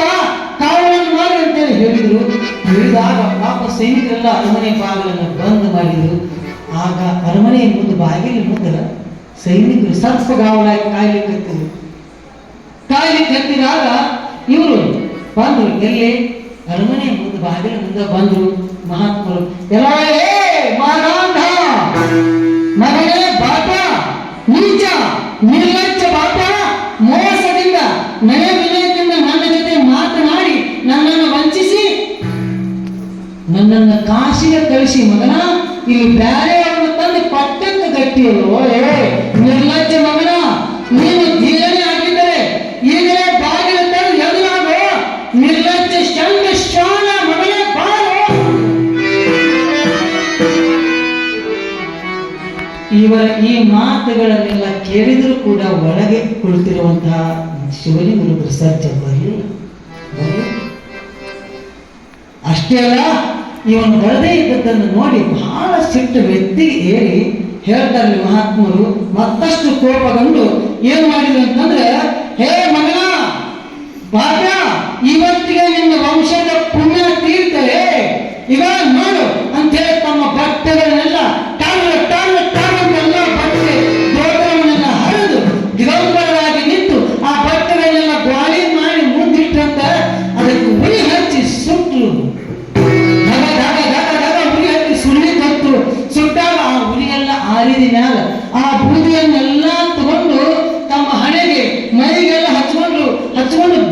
ಕಾವಲನ್ನು ಮಾಡಿ ಅಂತೇಳಿ ಹೇಳಿದ್ರು. ಹೇಳಿದಾಗ ಪಾಪ ಸೈನಿಕರೆಲ್ಲ ಅರಮನೆ ಬಾಗಿಲನ್ನು ಬಂದ್ ಮಾಡಿದ್ರು. ಆಗ ಅರಮನೆಯ ಮುಂದೆ ಬಾಗಿಲಿನ ಮುಂದೆ ಸೈನಿಕರು ಸರ್ಪ ಗಾವಲಾಗಿ ಕಾಯ್ಲಿಕ್ಕೆ ಹತ್ತಿದಾಗ ಇವರು ಬಂದ್ರು. ಎಲ್ಲಿ? ಅರಮನೆಯ ಮುಂದೆ ಬಾಗಿಲ ಮುಂದೆ ಬಂದ್ರು ಮಹಾತ್ಮರು. ಎಲ್ಲ ಮಗನೇ ಬಾಟ, ನೀಚ ನಿರ್ಲಜ್ಜ ಬಾಟ, ಮೋಸದಿಂದ ನಯ ವಿನಯದಿಂದ ನನ್ನ ಜೊತೆ ಮಾತನಾಡಿ ನನ್ನನ್ನು ವಂಚಿಸಿ ನನ್ನನ್ನು ಕಾಶಿಗೆ ಕಳಿಸಿ ಮಗನ ಇಲ್ಲಿ ಬ್ಯಾರೆಯವರನ್ನು ತಂದು ಪಟ್ಟಕ್ಕೆ ಗಟ್ಟಿಯಲ್ಲೋ. ನಿರ್ಲಜ್ಜ ಮಗನ, ನೀನು ಧೀರನೇ ಆಗಿದ್ದರೆ ಈಗಲೇ ಬಾಗಿಲು ತಂದು ಎದುರಾಗೋ. ನಿರ್ಲಜ್ಜ ಶಂಕ ಶ್ವಾನ ಮಗನೇ ಬಾರೋ. ಇವರ ಈ ಮಾತುಗಳನ್ನೆಲ್ಲ ಕೇಳಿದರೂ ಕೂಡ ಒಳಗೆ ಕುಳಿತಿರುವಂತಹ ಶಿವಲಿಂಗ ರುದ್ರ ಸರ್ಜ ಬರಲಿಲ್ಲ. ಅಷ್ಟೇ ಅಲ್ಲ, ಇವನು ಬರದೇ ಇದ್ದದ್ದನ್ನು ನೋಡಿ ಬಹಳ ಸಿಟ್ಟು ವ್ಯಕ್ತಿಗೆ ಏರಿ ಹೇಳ್ತಾರೆ ಮಹಾತ್ಮರು. ಮತ್ತಷ್ಟು ಕೋಪಗೊಂಡು ಏನ್ ಮಾಡಿದ್ರು ಅಂತಂದ್ರೆ, ಹೇ ಮಗನ ಭಾಗ್ಯ, ಇವತ್ತಿಗೆ ನಿನ್ನ ವಂಶದ ಪುಣ್ಯ ತೀರ್ತದೆ, ಈಗ ನೋಡು ಅಂತ ಹೇಳಿ ತಮ್ಮ ಬಟ್ಟೆಗಳನ್ನೆಲ್ಲ ಎಲ್ಲ ಬಟ್ಟೆ ದೋಟವನ್ನೆಲ್ಲ ಹರಿದು ದಿಗಂಬರರಾಗಿ ನಿಂತು ಆ ಬಟ್ಟೆಗಳನ್ನೆಲ್ಲ ಗ್ವಾಲಿ ಮಾಡಿ ಮುಂದಿಟ್ಟಂತ ಅದಕ್ಕೆ ಉರಿ ಹಚ್ಚಿ ಸುಟ್ಟು ಸುಟ್ಟಾಗ ಆ ಉರಿಯೆಲ್ಲ ಆರಿದ ಮ್ಯಾಲ ಆ ಬೂದಿಯನ್ನೆಲ್ಲ ತಗೊಂಡು ತಮ್ಮ ಹಣೆಗೆ ಮೈಗೆಲ್ಲ ಹಚ್ಕೊಂಡು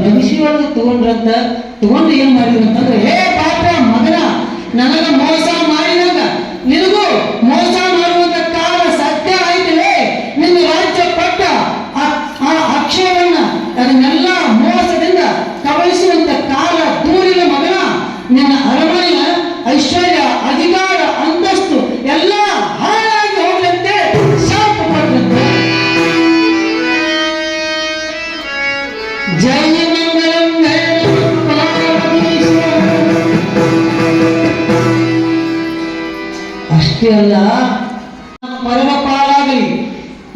ಬಗಿಸಿ ಒಳಗೆ ತಗೊಂಡು ಏನ್ ಮಾಡಿದ್ರು ಅಂತಂದ್ರೆ, ಹೇ ಪಾಪ ಮಗನ, ನನಗ ಮೋಸ ಮಾಡಿದಾಗ ನಿನಗೂ ಮೋಸ ಮಾಡುವಂತ ಕಾಲ ಸತ್ಯ ಆಯ್ತಲೇ. ನಿನ್ನ ರಾಜ್ಯ ಪಟ್ಟ ಆ ಅಕ್ಷಯವನ್ನ ಅದನ್ನೆಲ್ಲ ಮೋಸದಿಂದ ಕಬಳಿಸುವಂತ ಕಾಲ ದೂರಿನ ಮಗನ, ನಿನ್ನ ಅರಮನೆಯ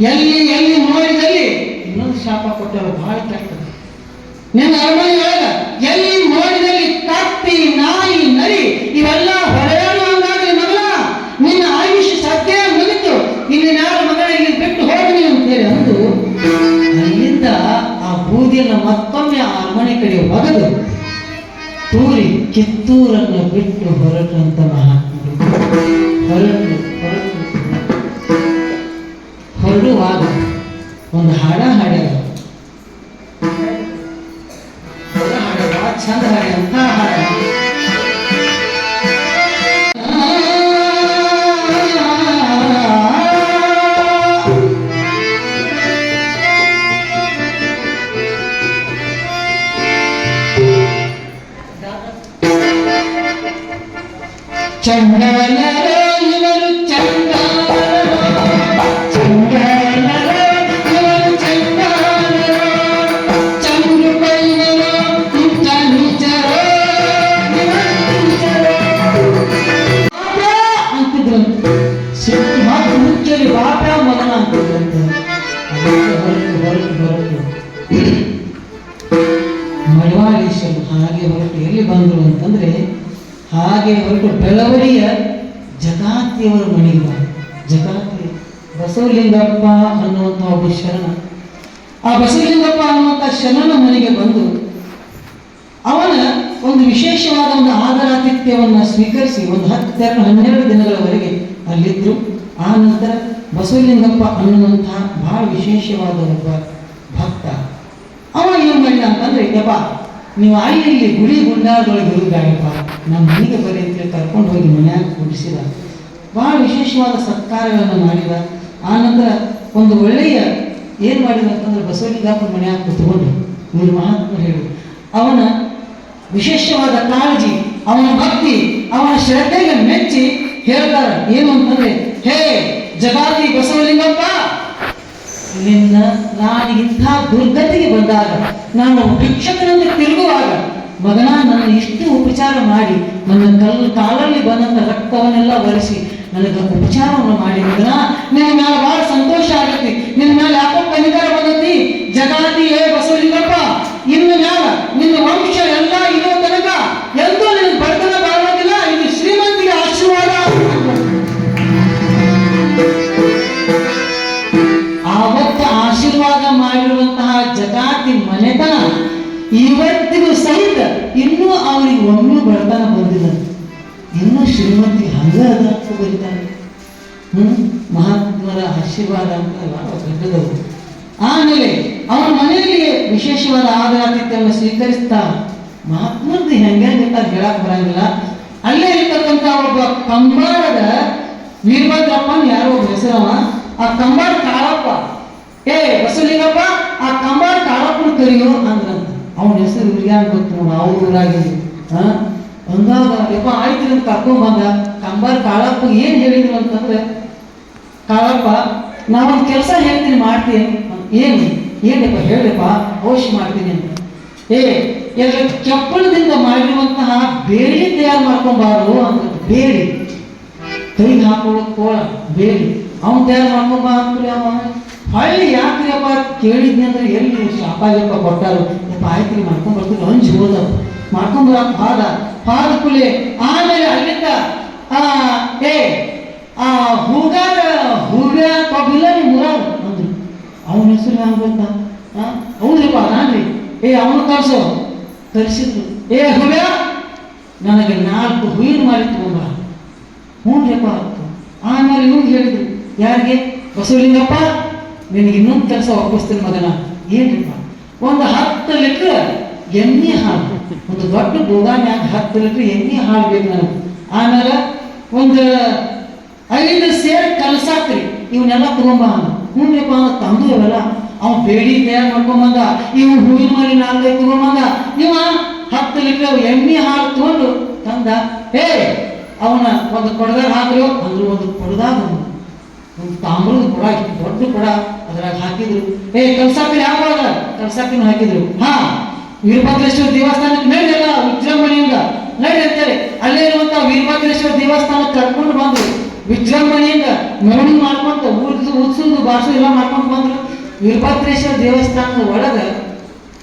ಎಲ್ಲಿ ಎಲ್ಲಿ ನೋಡಿದಲ್ಲಿ ಇನ್ನೊಂದು ಶಾಪ ಕೊಟ್ಟರು ಬಹಳ ಕೆಟ್ಟದು. ನಿನ್ನ ಅರಮನೆ ಒಳಗ ಎಲ್ಲಿ ನೋಡಿದಲ್ಲಿ ಕತ್ತಿ ನಾಯಿ ನರಿ ಇವೆಲ್ಲ ಹೊಡೆಯುವಂಗಾಗಲಿ ಮಗಳ, ನಿನ್ನ ಆಯುಷ್ಯ ಸದ್ಯ ಮುಗಿತು, ಇಲ್ಲಿ ಯಾರ ಮಗಳ ಇಲ್ಲಿ ಬಿಟ್ಟು ಹೋಗಲಿ ಅಂತೇಳಿ ಅಂದು ಅಲ್ಲಿಂದ ಆ ಬೂದಿಯನ್ನು ಮತ್ತೊಮ್ಮೆ ಆ ಅರಮನೆ ಕಡೆ ಒಗೆದು ತೂರಿ ಕಿತ್ತೂರನ್ನು ಬಿಟ್ಟು ಹೊರಟಂತ ಮಹಾತ್ಮರು ಹೊರಡುವಾಗ ಒಂದು ಹಾಡ್ಯಾರ, ಚಂದ ಹಾಡಿ ಅಂತ ಹಾಡ. ಚಂಡನರೋ ಇವರು ಚಂಡನರೋ, ಚಂಡನರೋ ಇವರು ಚಂಡನರೋ, ಚಂದ್ರಕೈನರೋ ಇಂಥ ನೀಚರೋ ಅಂತಿದ್ರಂತೆ. ಸಿಟ್ಟು ಮಾತು ಮುಚ್ಚಲಿ ಬಾಪ ಮಗನ ಅಂತಿದ್ರಂತೆ. ಹೊರಟು ಮಡಿವಾಳೇಶ್ವರ ಹಾಗೆ ಹೊರಟು ಎಲ್ಲಿ ಬಂದರು ಅಂತಂದ್ರೆ, ಹಾಗೆ ಹೊರಟು ಬೆಳವಡಿಯ ಜಗಾತಿಯವರ ಮನೆಗೆ ಬಂದ. ಜಗಾತಿ ಬಸವಲಿಂಗಪ್ಪ ಅನ್ನುವಂಥ ಒಬ್ಬ ಶರಣ. ಆ ಬಸವಲಿಂಗಪ್ಪ ಅನ್ನುವಂಥ ಶರಣನ ಮನೆಗೆ ಬಂದು ಅವನ ಒಂದು ವಿಶೇಷವಾದ ಒಂದು ಆದರಾತಿಥ್ಯವನ್ನು ಸ್ವೀಕರಿಸಿ ಒಂದು 10-12 ದಿನಗಳವರೆಗೆ ಅಲ್ಲಿದ್ದರು. ಆ ನಂತರ ಬಸವಲಿಂಗಪ್ಪ ಅನ್ನುವಂತಹ ಬಹಳ ವಿಶೇಷವಾದ ಒಬ್ಬ ಭಕ್ತ ಅವ ಏನು ಮಾಡಿದ ಅಂತಂದ್ರೆ, ಯಪ್ಪ ನೀವು ಇಲ್ಲಿ ಗುಡಿ ಗುಂಡಾರದೊಳಗೆ ಇರುವುದಾಗಪ್ಪ, ನಮ್ಮ ಮನೆಗೆ ಬರೀ ಅಂತೇಳಿ ಕರ್ಕೊಂಡು ಹೋಗಿ ಮನ್ಯಾಗ ಕೂಡಿಸಿದ. ಬಹಳ ವಿಶೇಷವಾದ ಸತ್ಕಾರಗಳನ್ನು ಮಾಡಿದ. ಆ ನಂತರ ಒಂದು ಒಳ್ಳೆಯ ಏನು ಮಾಡಿದ ಅಂತಂದ್ರೆ, ಬಸವಲಿಂಗಪ್ಪನ ಮನ್ಯಾಗ ಕೂತ್ಕೊಂಡು ಇವರು ಮಹಾತ್ಮರು ಹೇಳಿ ಅವನ ವಿಶೇಷವಾದ ಕಾಳಜಿ, ಅವನ ಭಕ್ತಿ, ಅವನ ಶ್ರದ್ಧೆಗೆ ಮೆಚ್ಚಿ ಹೇಳ್ತಾರೆ. ಏನು ಅಂತಂದ್ರೆ, ಹೇ ಜಗಾತಿ ಬಸವಲಿಂಗಪ್ಪ, ನಿನ್ನ ನಾನು ಇಂಥ ದುರ್ಗತಿಗೆ ಬಂದಾಗ, ನಾನು ಭಿಕ್ಷಕನಂತೆ ತಿರುಗುವಾಗ ಮಗನ ನನ್ನ ಇಷ್ಟು ಉಪಚಾರ ಮಾಡಿ ನನ್ನ ಕಾಲಲ್ಲಿ ಬಂದಂಥ ರಕ್ತವನ್ನೆಲ್ಲ ಒರೆಸಿ ನನಗೆ ಉಪಚಾರವನ್ನು ಮಾಡಿ ಮಗನ, ನಿನ್ನ ಮೇಲೆ ಬಹಳ ಸಂತೋಷ ಆಗತ್ತಿ, ನಿನ್ನ ಮೇಲೆ ಯಾಕೋ ಕನಿಕರ ಬಂದತಿ. ಜಗಾತಿ ಹೇ ಬಸವಲಿಂಗಪ್ಪ, ಇನ್ನು ಮ್ಯಾಲ ನಿನ್ನ ವಂಶ ಎಲ್ಲ ಇರೋ ತನಕ ಎಂದೂ ನಿನಗೆ ಬಡತನ ಬಾಳೋದಿಲ್ಲ, ಇದು ಶ್ರೀಮಂತಿಗೆ ಆಶೀರ್ವಾದ. ಆವತ್ತು ಆಶೀರ್ವಾದ ಮಾಡಿರುವಂತಹ ಜಗಾತಿ ಮನೆತನ ಇವತ್ತಿಗೂ ಸಹಿತ ಇನ್ನೂ ಅವರಿಗೆ ಒಮ್ಮೆ ಬಡತನ ಬಂದಿಲ್ಲ, ಇನ್ನೂ ಶ್ರೀಮಂತಿ ಹಂಗ ಅಂತ ಬರೀತಾರೆ. ಮಹಾತ್ಮರ ಆಶೀರ್ವಾದ ಅಂತ ದೊಡ್ಡದವು. ಆಮೇಲೆ ಅವನ ಮನೆಯಲ್ಲಿ ವಿಶೇಷವಾದ ಆದರಾತಿಥ್ಯವನ್ನು ಸ್ವೀಕರಿಸ್ತಾ ಮಹಾತ್ಮರದ್ದು ಹೆಂಗಿರ್ತಾರೆ ಹೇಳಕ್ ಬರಂಗಿಲ್ಲ. ಅಲ್ಲೇ ಇರ್ತಕ್ಕಂಥ ಒಬ್ಬ ಕಂಬಾರದ ವೀರಭದ್ರಪ್ಪನ್ ಯಾರೋ ಒಬ್ಬ ಹೆಸರವ, ಆ ಕಂಬಾರ ಕಾಳಪ್ಪ, ಏ ಬಸವಲಿಂಗಪ್ಪ ಆ ಕಂಬಾರ ಕಾಳಪ್ಪನ ಕರಿಯೋ ಅಂದ್ರಂತ. ಅವನ ಹೆಸರು ಇವ್ರಿಗೆ ಗೊತ್ತು ನೋಡು, ಅವ್ರ ಊರಾಗಿದ್ರು. ಹಂಗಾಗ ಯಪ್ಪ ಆಯ್ತು ಅಂತ ಕರ್ಕೊಂಡ್ ಬಂದ. ಕಂಬಾರ ಕಾಳಪ್ಪ ಏನ್ ಹೇಳಿದ್ರು ಅಂತಂದ್ರೆ, ಕಾಳಪ್ಪ ನಾವೊಂದು ಕೆಲಸ ಹೇಳ್ತೀನಿ ಮಾಡ್ತೀನಿ. ಏನಪ್ಪ ಹೇಳಪ್ಪ, ಅವಶ್ಯ ಮಾಡ್ತೀನಿ ಅಂತ. ಎಲ್ಲ ಕೆಪ್ಪಳದಿಂದ ಮಾಡಿರುವಂತಹ ಬೇಡಿ ತಯಾರು ಮಾಡ್ಕೊಂಬಾರು ಅಂತ. ಬೇಡಿ ಕೈಗೆ ಹಾಕೊಳ್ಳೋ ಕೋಳ ಬೇಡಿ ಅವನು ತಯಾರು ಮಾಡ್ಕೊಂಬ ಅಂತೀರಿ. ಅವ ಹಳ್ಳಿ ಯಾಕ್ರಿ ಅಪ್ಪ ಕೇಳಿದ್ನಿ ಅಂದ್ರೆ ಎಲ್ಲಿ ಶಾಪಾಗಪ್ಪ ಕೊಟ್ಟಾರು. ಯಪ್ಪ ಆಯ್ತು ಮಾಡ್ಕೊಂಡ್ಬರ್ತೀವಿ ಅಂಜು ಹೋದ ಮಾಡ್ಕೊಂಬರಕ್ಕೆ ಹಾದ ಕುಲೆ. ಆಮೇಲೆ ಅಲ್ಲಿಂದ ಹೂಗ ಕೊಬ್ಬಿಲ್ಲ ನೀವು ಮುರಾದ ಅಂದ್ರು. ಅವನ ಹೆಸರು ಹಂಗ ಗೊತ್ತಾ? ಹೌದ್ರಿಪ್ಪ ನಾನ್ರಿ. ಅವನು ತರಿಸಿದ್ರು. ಹುಗ ನನಗೆ 4 ಹೂವಿನ ಮಾರಿ ತಗೊಂಬ. ಹ್ಞೂನ್ರಿಪ್ಪ ಆಯ್ತು. ಆಮೇಲೆ ಇವ್ರಿಗೆ ಹೇಳಿದ್ರು, ಯಾರಿಗೆ? ಬಸವಲಿಂಗಪ್ಪ ನಿನಗೆ ಇನ್ನೊಂದು ಕೆಲಸ ಒಪ್ಪಿಸ್ತೀನಿ ಮಗನ. ಏನ್ರಿಪ್ಪ? ಒಂದು 10 ಲೀಟ್ರ್ ಎಣ್ಣೆ ಹಾಲು, ಒಂದು ದೊಡ್ಡ ಬೋಗಾನ್ಯಾಗ 10 ಲೀಟ್ರ್ ಎಣ್ಣೆ ಹಾಲು ಬೇಕು ನನಗೆ. ಆಮೇಲೆ ಒಂದು 5 ಸೇರ್ ಕಲಸಾಕ್ರಿ, ಇವನ್ನೆಲ್ಲ ತಗೊಂಬ. ಹ್ಞೂನ್ರಿಪ್ಪ ತಂದು ಇವೆಲ್ಲ ಅವ್ ಬೇಡಿ ತಯಾರು ಮಾಡ್ಕೊಂಬಂದ. ಇವು ಹೂವಿನ ಮರಿ 4 ತಗೊಂಬಂದ. ಇವ 10 ಲೀಟ್ರ್ ಎಣ್ಣೆ ಹಾಲು ತಗೊಂಡು ತಂದ. ಅವನ ಒಂದು ಕೊಡದಾಗ ಹಾಕ್ರು ಅಂದ್ರು. ಒಂದು ಕೊಡದಾಗ ಒಂದು ತಾಮ್ರದ ಕೊಡ, ಇಷ್ಟು ದೊಡ್ಡ ಕೊಡ, ಅದ್ರಾಗ ಹಾಕಿದ್ರು. ಕಲ್ಸಾಕ್ರಿ ಯಾವಾಗ ಕಲ್ಸಾಕಿನ ಹಾಕಿದ್ರು. ವೀರಭದ್ರೇಶ್ವರ ದೇವಸ್ಥಾನಕ್ಕೆ ನಡಿಯಲ್ಲ, ವಿಜೃಂಭಣೆಯಿಂದ ನಡಿ ಅಂತೇಳಿ ಅಲ್ಲೇ ಇರುವಂತ ವೀರಭದ್ರೇಶ್ವರ ದೇವಸ್ಥಾನಕ್ಕೆ ಕರ್ಕೊಂಡು ಬಂದ್ರು. ವಿಜೃಂಭಣೆಯಿಂದ ಮೆರವಣಿಗೆ ಮಾಡ್ಕೊಂತ ಉತ್ಸವದು ಬಾರ್ಸು ಎಲ್ಲ ಮಾಡ್ಕೊಂಡು ಬಂದ್ರು. ವೀರಭದ್ರೇಶ್ವರ ದೇವಸ್ಥಾನದ ಒಳಗ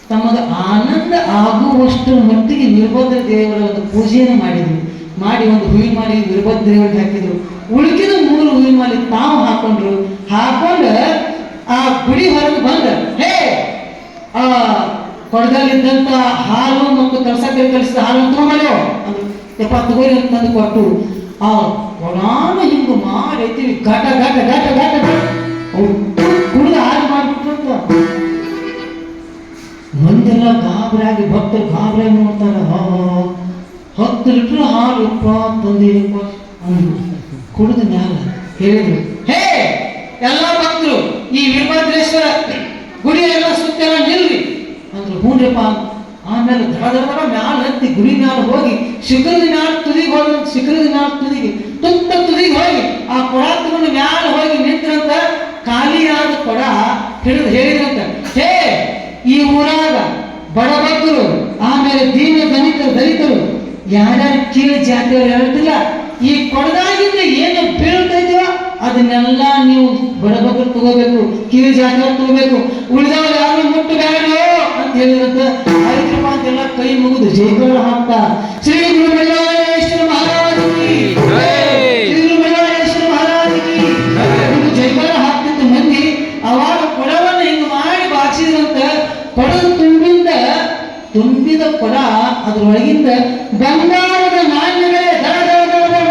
ತಮಗೆ ಆನಂದ ಆಗುವಷ್ಟು ಮಟ್ಟಿಗೆ ವೀರಭದ್ರ ದೇವರ ಒಂದು ಪೂಜೆಯನ್ನು ಮಾಡಿದ್ರು. ಮಾಡಿ ಒಂದು ಹೂವಿನ ಮಾಲೆ ವೀರಭದ್ರ ದೇವರಿಗೆ ಹಾಕಿದ್ರು. ಉಳಿಕಿದ 3 ಹೂವಿನ ಮಾಲೆ ತಾವು ಹಾಕೊಂಡ್ರು. ಹಾಕೊಂಡು ಆ ಗುಡಿ ಹೊರಗೆ ಬಂದ, ಹೇ ಆ ಕೊಡದಲ್ಲಿದ್ದಂತ ಹಾಲು ಮತ್ತು ಕಲಸಕ್ಕೆ ಕಲಿಸಿದ ಹಾಲು ತಗೊಂಬಲ್ಯೋ ಅಂದ್ರು. ಯಪ್ಪ ತಗೋರಿ ಅಂತಂದು ಕೊಟ್ಟು ಆ ಕೊಡಾನ ಹಿಂಗ ಮಾಡೈತಿವಿ ಘಟ ಘಟ ಘಟ ಘಟ ಕುಡಿದ ಹಾಲು ಮಾಡಿಬಿಟ್ರಂತ. ಮಂದೆಲ್ಲ ಗಾಬರಿಯಾಗಿ ಭಕ್ತರು ಗಾಬರಿಯಾಗಿ ನೋಡ್ತಾರ. 10 ಲೀಟರ್ ಹಾಲು ತಂದಿರಪ್ಪ ಅಂದ್ರು. ಕುಡಿದ ಮ್ಯಾಲ ಹೇಳಿದ್ರು, ಹೇ ಎಲ್ಲ ಭಕ್ತರು ಈ ವೀರಭದ್ರೇಶ್ವರ ಗುಡಿ ಎಲ್ಲ ಸುತ್ತೆಲ್ಲ ನಿಲ್ರಿ ಅಂದ್ರು. ಹ್ಞೂನ್ರಪ್ಪ. ಆಮೇಲೆ ದಡ ದಡ ದಡ ಮ್ಯಾಲ ಹತ್ತಿ ಗುಡಿ ಮ್ಯಾಲ ಹೋಗಿ ಶಿಖರದ ಮ್ಯಾಲ ತುದಿಗೆ ಹೋಗಿ ಶಿಖರದ ಮ್ಯಾಲ ತುದಿಗೆ ತುದಿಗೆ ಹೋಗಿ ಆ ಕೊಡ ತಗೊಂಡು ಮ್ಯಾಲ ಹೋಗಿ ನಿಂತ್ರಂತ. ಖಾಲಿಯಾದ ಕೊಡ ಹಿಡಿದು ಹೇಳಿದ್ರಂತ, ಹೇ ಈ ಊರಾಗ ಬಡಬಗ್ಗರು ಆಮೇಲೆ ದೀನ ದಲಿತರು ಯಾರ್ಯಾರು ಕೀಳು ಜಾತಿಯವರು ಹೇಳ್ತಿಲ್ಲ, ಈ ಕೊಡದಾಗಿಂದ ಏನು ಬೀಳ್ತೈತಿವ ಅದನ್ನೆಲ್ಲ ನೀವು ಬಡಬಗ್ಗರು ತಗೋಬೇಕು, ಕೀಳು ಜಾತಿಯವ್ರು ತಗೋಬೇಕು, ಉಳಿದವ್ರು ಯಾರು ಮುಟ್ಟಬೇಡೋ ಅಂತ ಹೇಳಿದ್ರಂತ. ಆಯ್ತಪ್ಪ ಅಂತೆಲ್ಲ ಕೈ ಮುಗಿದು ಜೈಕಾರ ಹಾಕ್ತ ಶ್ರೀ ಗುರು ಮಲ್ಲೇಶ್ವರ ಮಹಾರಾಜಿ, ಶ್ರೀ ಗುರು ಮಲ್ಲೇಶ್ವರ ಮಹಾರಾಜಿ ಜೈಕಾರ ಹಾಕ್ತಿದ್ದ ಮಂದಿ ಅವಾಗ ಕೊಡವನ್ನು ಹಿಂಗ ಮಾಡಿ ಬಾಚಿದ್ರಂತ. ಕೊಡದ ತುಂಬಿದ ಕೊಡ ಅದರೊಳಗಿಂದ ಬಂಗಾರದ ನಾಣ್ಯಗಳೇ ದಡ ದಡ ದಡ ದಡ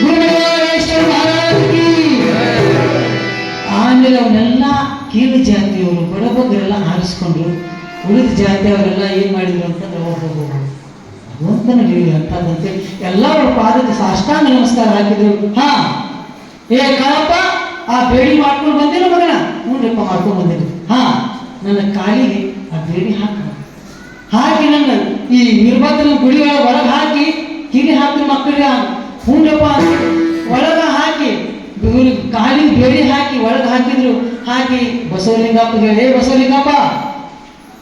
ಗುರುಮಲ್ಲೇಶ್ವರ ಮಹಾರಾಜಿ. ಆಮೇಲೆ ಅವನ್ನೆಲ್ಲ ಕೀಳು ಜಾತಿಯವರು ಬಡಬಗ್ಗರೆಲ್ಲ ಆರಿಸ್ಕೊಂಡ್ರು. ಉಳಿದ ಜಾತಿಯವರೆಲ್ಲ ಏನ್ ಮಾಡಿದ್ರು ಅಂತಂದ್ರೆ ಭಗವಂತನ ಲೀಲೆ ಅಂತಂತೆ ಎಲ್ಲರ ಪಾದಕ್ಕೆ ಸಾಷ್ಟಾಂಗ ನಮಸ್ಕಾರ ಹಾಕಿದ್ರು. ಹಾ ಏ ಕಾಳಪ್ಪ ಆ ಬೇಡಿ ಮಾಡ್ಕೊಂಡು ಬಂದೇನು ಮಗನ? ಹ್ಞೂನ್ರಪ್ಪ ಮಾಡ್ಕೊಂಡು ಬಂದಿದ್ರು. ಹಾ ನನ್ನ ಕಾಲಿಗೆ ಆ ಬೇಡಿ ಹಾಕಿ ನನ್ನ ಈ ವೀರಭದ್ರನ ಗುಡಿ ಒಳಗೆ ಹಾಕಿ ಕಿರಿ ಹಾಕಿ ಮಕ್ಕಳಿಗೆ ಹ್ಞೂನ್ರಪ್ಪ ಒಳಗ ಹಾಕಿ ಕಾಲಿಗೆ ಬೇಡಿ ಹಾಕಿ ಒಳಗೆ ಹಾಕಿದ್ರು. ಹಾಕಿ ಬಸವಲಿಂಗಪ್ಪ ಹೇಳಿ, ಬಸವಲಿಂಗಪ್ಪ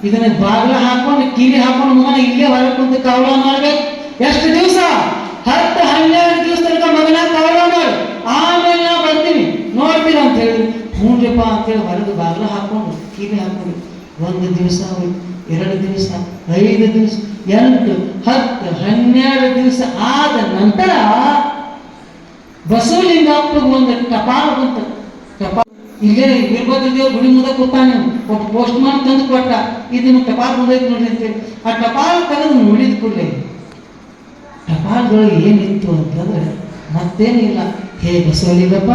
ಇದನ್ನ ಬಾಗಿಲ ಹಾಕೊಂಡು ಕಿರಿ ಹಾಕೊಂಡು ಮಗನ ಇಲ್ಲೇ ಹೊರಗೆ ಕುಂತು ಕಾವಲ ಮಾಡ್ಬೇಕು. ಎಷ್ಟು ದಿವಸ? 10-12 ದಿವಸ ತನಕ ಮಗನ ಕಾವಲ ಮಾಡು, ಆಮೇಲೆ ನಾ ಬರ್ತೀನಿ ನೋಡ್ತೀರ ಅಂತ ಹೇಳಿದ್ರು. ಹ್ಞೂನ್ರಪ್ಪ ಅಂತೇಳಿ ಹೊರಗೆ ಬಾಗಿಲ ಹಾಕೊಂಡು ಕಿರಿ ಹಾಕೊಂಡು 1 ದಿವಸ 2 ದಿವಸ 5 ದಿವಸ 8 10 12 ದಿವಸ ಆದ ನಂತರ ಬಸವಲಿಂಗಪ್ಪಗೆ ಒಂದು ಟಪಾಲು ಬಂತು. ಇಲ್ಲೇ ವೀರಭದ್ರ ದೇವ್ರ ಗುಡಿ ಮುಂದೆ ಕೂತಾನೆ, ಒಬ್ಬ ಪೋಸ್ಟ್ ಮಾಡಿ ತಂದು ಕೊಟ್ಟ, ಇದು ನಿಮ್ಗೆ ಟಪಾಲ್ ಬಂದೈತೆ ನೋಡ್ರಿ ಅಂತೇಳಿ. ಆ ಟಪಾಲ್ ತೆಗೆದು ನೋಡಿದ ಕೂಡಲೇ ಟಪಾಲ್ದೊಳಗೆ ಏನಿತ್ತು ಅಂತಂದ್ರೆ ಮತ್ತೇನಿಲ್ಲ. ಹೇ ಬಸವಲಿಂಗಪ್ಪ,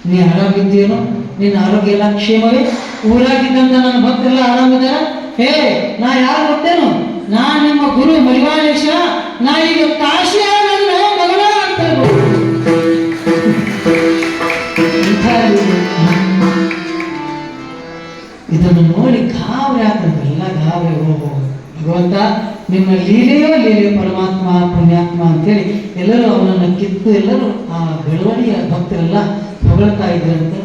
ನೀ ಆರಾಮಿದ್ದೀನೋ? ನಿನ್ನ ಆರೋಗ್ಯ ಎಲ್ಲ ಕ್ಷೇಮವೇ? ಊರಾಗಿದ್ದಂತ ನನ್ನ ಭಕ್ತರೆಲ್ಲ ಆರಾಮಿದಾರ? ಹೇ ನಾ ಯಾರು ಗೊತ್ತೇನು? ನಾ ನಿಮ್ಮ ಗುರು ಮರಿವಾಳೇಶ, ನಾ ಈಗ ಕಾಶಿ ಮಗನ ಅಂತ ಇದನ್ನು ನೋಡಿ ಗಾಬರಿ ಆಗ್ತದೆ. ಎಲ್ಲ ಗಾಬರಿ. ಭಗವಂತ ನಿಮ್ಮ ಲೀಲೆಯೋ ಲೀಲೆ ಪರಮಾತ್ಮ ಪುಣ್ಯಾತ್ಮ ಅಂತೇಳಿ ಎಲ್ಲರೂ ಅವನನ್ನು ಕಿತ್ತು ಎಲ್ಲರೂ ಆ ಬೆಳವಣಿಗೆಯ ಭಕ್ತರೆಲ್ಲ ಹೊಗಳ್ತಾ ಇದ್ರಂತೆ.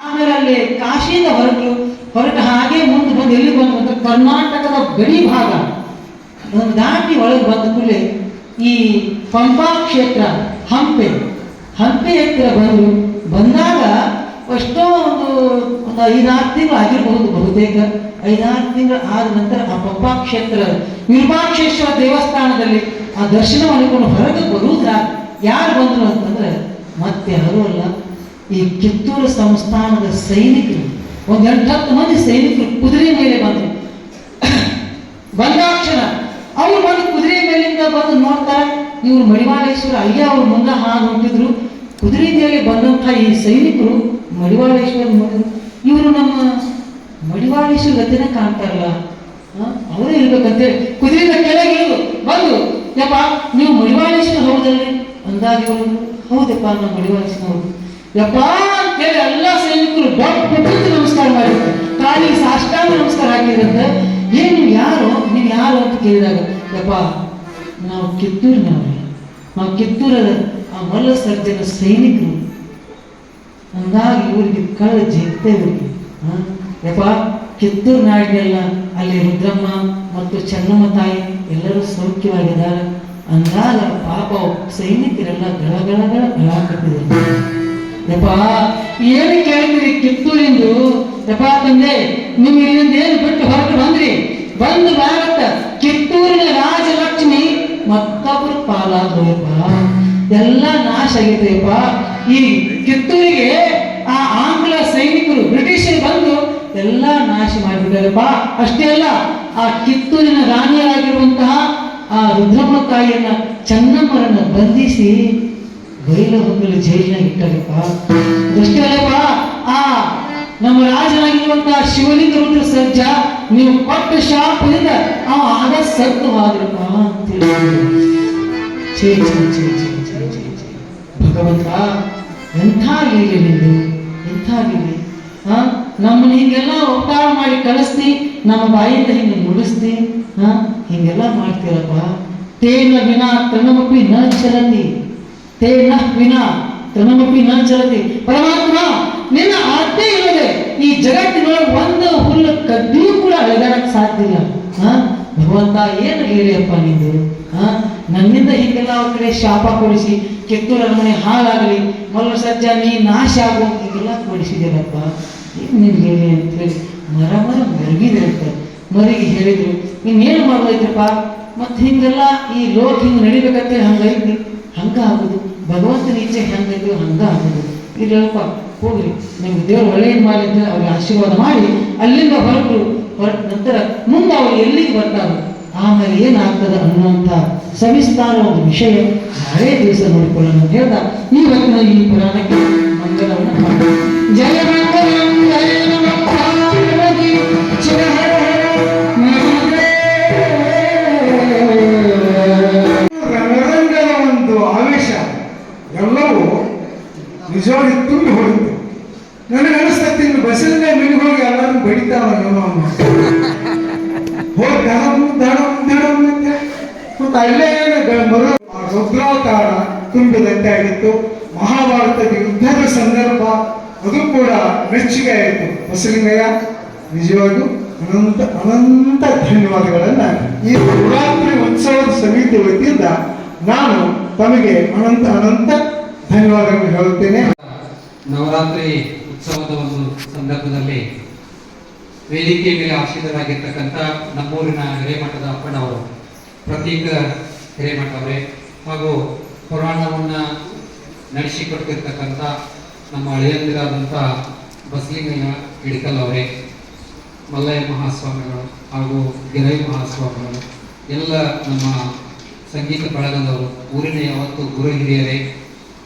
ಆಮೇಲೆ ಅಲ್ಲಿ ಕಾಶಿಯಿಂದ ಹೊರಟು ಹಾಗೆ ಮುಂದೆ ಬಂದು ಎಲ್ಲಿ ಬಂದು ಕರ್ನಾಟಕದ ಗಡಿ ಭಾಗ ಒಂದು ದಾಟಿ ಒಳಗೆ ಬಂದ ಕೂಡಲೇ ಈ ಪಂಪಾ ಕ್ಷೇತ್ರ ಹಂಪೆ ಹತ್ರ ಬಂದಾಗ ಎಷ್ಟೋ ಒಂದು 5-6 ತಿಂಗಳು ಆಗಿರಬಹುದು. ಬಹುತೇಕ 5-6 ತಿಂಗಳು ಆದ ನಂತರ ಆ ಪಂಪಾ ಕ್ಷೇತ್ರ ವಿರೂಪಾಕ್ಷೇಶ್ವರ ದೇವಸ್ಥಾನದಲ್ಲಿ ಆ ದರ್ಶನ ಮಾಡಿಕೊಂಡು ಹೊರಗೆ ಬರುವುದ್ರ ಯಾರು ಬಂದರು ಅಂತಂದ್ರೆ ಮತ್ತೆ ಯಾರೂ ಅಲ್ಲ, ಈ ಕಿತ್ತೂರು ಸಂಸ್ಥಾನದ ಸೈನಿಕರು. ಒಂದು 8-10 ಮಂದಿ ಸೈನಿಕರು ಕುದುರೆ ಮೇಲೆ ಬಂದರು. ಬಂದಾಕ್ಷಣ ಅವ್ರು ಬಂದು ಕುದುರೆ ಮೇಲಿಂದ ಬಂದು ನೋಡ್ತಾರೆ, ಇವ್ರು ಮಡಿವಾಳೇಶ್ವರ ಅಲ್ಲೇ ಅವ್ರು ಮುಂದೆ ಹಾದು ಹೊಂಟಿದ್ರು. ಕುದುರೆ ಮೇಲೆ ಬಂದಂಥ ಈ ಸೈನಿಕರು ಮಡಿವಾಳೇಶ್ವರ ನೋಡಿದ್ರು. ಇವರು ನಮ್ಮ ಮಡಿವಾಳೇಶ್ವರ ಗತಿನ ಕಾಣ್ತಾರಲ್ಲ, ಅವರೇ ಇರ್ಬೇಕಂತೇಳಿ ಕುದುರೆಯಿಂದ ಕೆಳಗೆ ಇಳಿದು ಬಂದು, ಯಪ್ಪ ನೀವು ಮಡಿವಾಳೇಶ್ವರ ಹೌದಲ್ರಿ ಅಂದಾಗ ಇವರು ಹೌದಪ್ಪ ನಮ್ಮ ಮಡಿವಾಳೇಶ್ವರ ಹೌದು ಯಪ್ಪ ಅಂತೇಳಿ ಎಲ್ಲ ಸೈನಿಕರು ದೊಡ್ಡ ನಮಸ್ಕಾರ ಮಾಡಿದ್ರು. ಕಾಲಿಗೆ ಸಾಷ್ಟಾಂಗ ನಮಸ್ಕಾರ ಹಾಕಿದ್ರಂತೆ. ಏನು ನೀವು ಯಾರು ಅಂತ ಕೇಳಿದಾಗ, ಯಪ್ಪ ನಾವು ಕಿತ್ತೂರಿನವ್ರೆ, ನಾವು ಕಿತ್ತೂರದ ಆ ಮಲ್ಲ ಸರ್ಜನ ಸೈನಿಕರು ಅಂದಾಗ ಇವ್ರಿಗೆ ಕಳ್ಳ ಜಗ್ತೇವೆ. ಯಪ್ಪ ಕಿತ್ತೂರು ನಾಡಿನೆಲ್ಲ ಅಲ್ಲಿ ರುದ್ರಮ್ಮ ಮತ್ತು ಚೆನ್ನಮ್ಮ ತಾಯಿ ಎಲ್ಲರೂ ಸೌಖ್ಯವಾಗಿದ್ದಾರೆ. ಅಂದಾಗ ಪಾಪ ಸೈನಿಕರೆಲ್ಲ ಗಳಕಟ್ಟಿದ್ರು. ಯಪ್ಪ ಏನು ಕೇಳ್ತೀರಿ ಕಿತ್ತೂರಿಂದು? ಯಪ್ಪ ತಂದೆ, ನೀವು ಇಲ್ಲಿಂದ ಏನು ಬಿಟ್ಟು ಹೊರಟು ಬಂದು ಭಾರತ ಕಿತ್ತೂರಿನ ರಾಜಲಕ್ಷ್ಮಿ ಮತ್ತೊಬ್ಬರು ಪಾಲಾದ್ರಪ್ಪ, ಎಲ್ಲ ನಾಶ ಆಗಿದೆಯಪ್ಪ. ಈ ಕಿತ್ತೂರಿಗೆ ಆ ಆಂಗ್ಲ ಸೈನಿಕರು ಬ್ರಿಟಿಷರು ಬಂದು ಎಲ್ಲ ನಾಶ ಮಾಡಿಬಿಟ್ಟಾರಪ್ಪ. ಅಷ್ಟೇ ಅಲ್ಲ, ಆ ಕಿತ್ತೂರಿನ ರಾಣಿಯಾಗಿರುವಂತಹ ಆ ರುದ್ರಮ್ಮ ತಾಯಿಯನ್ನ ಚೆನ್ನಮ್ಮರನ್ನ ಬಂಧಿಸಿ ಬೈಲಹೊಂಗಲ ಜೈಲಿನಾಗ ಇಟ್ಟಾರಪ್ಪ. ಅದಷ್ಟೇ ಅಲ್ಲಪ್ಪ, ಆ ನಮ್ಮ ರಾಜನಾಗಿರುವಂತಹ ಶಿವಲಿಂಗ ರುದ್ರ ಸಜ್ಜ ನೀವು ಕೊಟ್ಟ ಶಾಪದಿಂದ ಅವ ಆಗ ಸತ್ತು ಹೋದ್ರಪ್ಪ ಅಂತ ಭಗವಂತ, ಎಂಥ ಲೀಲೆ ನಿಂದು, ಎಂಥ ಲೀಲೆ. ನಮ್ಮನ್ನ ಹಿಂಗೆಲ್ಲ ಉಪಕಾರ ಮಾಡಿ ಕಳಿಸ್ತಿ, ನಮ್ಮ ಬಾಯಿಂದ ಹಿಂಗೆ ನುಡಿಸ್ತಿ, ಹಿಂಗೆಲ್ಲ ಮಾಡ್ತೀರಪ್ಪ. ತೇನ ವಿನಾ ತನ್ನಮಪಿ ನ ಚಲತಿ, ತೇನ ವಿನಾ ತನ್ನಮಪಿ ನ ಚಲತಿ. ಪರಮಾತ್ಮ, ನಿನ್ನ ಆಜ್ಞೆ ಇಲ್ಲದೆ ಈ ಜಗತ್ತಿನೊಳಗೆ ಒಂದು ಹುಲ್ಲು ಕದ್ದಿಯೂ ಕೂಡ ಅಳೆದಾಡಕ್ಕೆ ಸಾಧ್ಯ ಇಲ್ಲ. ಭಗವಂತ, ಏನು ಹೇಳಿಯಪ್ಪ ನಿಂದು? ನನ್ನಿಂದ ಹೀಗೆಲ್ಲ ಅವ್ರ ಕಡೆ ಶಾಪ ಕೊಡಿಸಿ ಕಿತ್ತೂರ ಅರಮನೆ ಹಾಳಾಗಲಿ, ಮಲ್ಲ ಸಜ್ಜ ನೀ ನಾಶ ಆಗುವಂತ ಹೀಗೆಲ್ಲ ಕೊಡಿಸಿದೇನಪ್ಪ, ಏನು ನೀನು ಹೇಳಿ ಅಂತ ಹೇಳಿ ಮರ ಮೆರಗಿದೆ ಅಂತ ಮರಿಗೆ ಹೇಳಿದ್ರು. ಇನ್ನೇನು ಮಾಡೋದೈತ್ರಪ್ಪ? ಮತ್ತೆ ಹಿಂಗೆಲ್ಲ ಈ ಲೋಕ ಹಿಂಗೆ ನಡಿಬೇಕಂತ ಹಂಗೈತಿ, ಹಂಗ ಆಗುದು. ಭಗವಂತನ ಇಚ್ಛೆ ಹೆಂಗೈತಿ ಹಂಗ ಆಗುದು. ಇಲ್ಲಪ್ಪ, ಹೋಗ್ರಿ, ನಿಮ್ಗೆ ದೇವರು ಒಳ್ಳೆಯದು ಮಾಡಿ ಅಂತ ಅವ್ರಿಗೆ ಆಶೀರ್ವಾದ ಮಾಡಿ ಅಲ್ಲಿಂದ ಹೊರಟ ನಂತರ ಮುಂದೆ ಅವ್ರು ಎಲ್ಲಿಗೆ ಬರ್ತಾರೆ, ಆಮೇಲೆ ಏನಾಗ್ತದೆ ಅನ್ನುವಂಥ ಸವಿಸ್ತಾರ ಒಂದು ವಿಷಯ ನಾಳೆ ದಿವಸ ನೋಡಿಕೊಳ್ಳೋಣ ಅಂತ ಹೇಳ್ದ ಇವತ್ತಿನ ಈ ಪುರಾಣಕ್ಕೆ ಮಂಗಲವನ್ನು ಮಾಡಿ. ಜಯ ಮಂಗಲಂ ಜಯ ನಮಃ ಪಾರ್ವತಿ ಶಿವ ಹರ ಹರ ರಣರಂಗದ ಒಂದು ಆವೇಶ ಎಲ್ಲವೂ ನಿಜವಾಗಿ ತುಂಬಿ ಹೋಗಿತ್ತು. ನನಗೆ ಅನಿಸ್ತೈತಿ, ಇನ್ನು ಬಸ್ಸಿಂದ ಮನೆಗೆ ಹೋಗಿ ಎಲ್ಲರೂ ಬಡಿತಾವ ಹೋಗಿ ದಡಮ್ ಅಂತ ಮತ್ತು ಅಲ್ಲೇ ರುದ್ರಾವತಾರ ತುಂಬಿದಂತೆ ಆಗಿತ್ತು. ಮಹಾಭಾರತದ ಯುದ್ಧದ ಸಂದರ್ಭ ಅದು ಕೂಡ ಮೆಚ್ಚುಗೆ ಆಯಿತು. ಬಸಲಿಂಗಯ್ಯ, ನಿಜವಾಗೂ ಅನಂತ ಅನಂತ ಧನ್ಯವಾದಗಳನ್ನ ಈ ನವರಾತ್ರಿ ಉತ್ಸವದ ಸಮಿತಿ ವತಿಯಿಂದ ನಾನು ತಮಗೆ ಅನಂತ ಅನಂತ ಧನ್ಯವಾದಗಳನ್ನು ಹೇಳುತ್ತೇನೆ. ನವರಾತ್ರಿ ಉತ್ಸವದ ಒಂದು ಸಂದರ್ಭದಲ್ಲಿ ವೇದಿಕೆ ಮೇಲೆ ಆಶೀರ್ವರಾಗಿರ್ತಕ್ಕಂಥ ನಮ್ಮೂರಿನ ಹಿರೇಮಠದ ಅಪ್ಪನವರು, ಪ್ರತೀಕ ಹಿರೇಮಠ ಅವರೇ, ಹಾಗೂ ಪುರಾಣವನ್ನು ನಡೆಸಿಕೊಡ್ತಿರ್ತಕ್ಕಂಥ ನಮ್ಮ ಹಳೆಯಂದಿರಾದಂಥ ಬಸಲಿಂಗಯ್ಯ ಇಡ್ಕಲ್ ಅವರೇ, ಮಲ್ಲಯ್ಯ ಮಹಾಸ್ವಾಮಿಗಳು ಹಾಗೂ ಗಿರೈ ಮಹಾಸ್ವಾಮಿಗಳು, ಎಲ್ಲ ನಮ್ಮ ಸಂಗೀತ ಬಳಗದವರು, ಊರಿನ ಯಾವತ್ತು ಗುರು ಹಿರಿಯರೇ,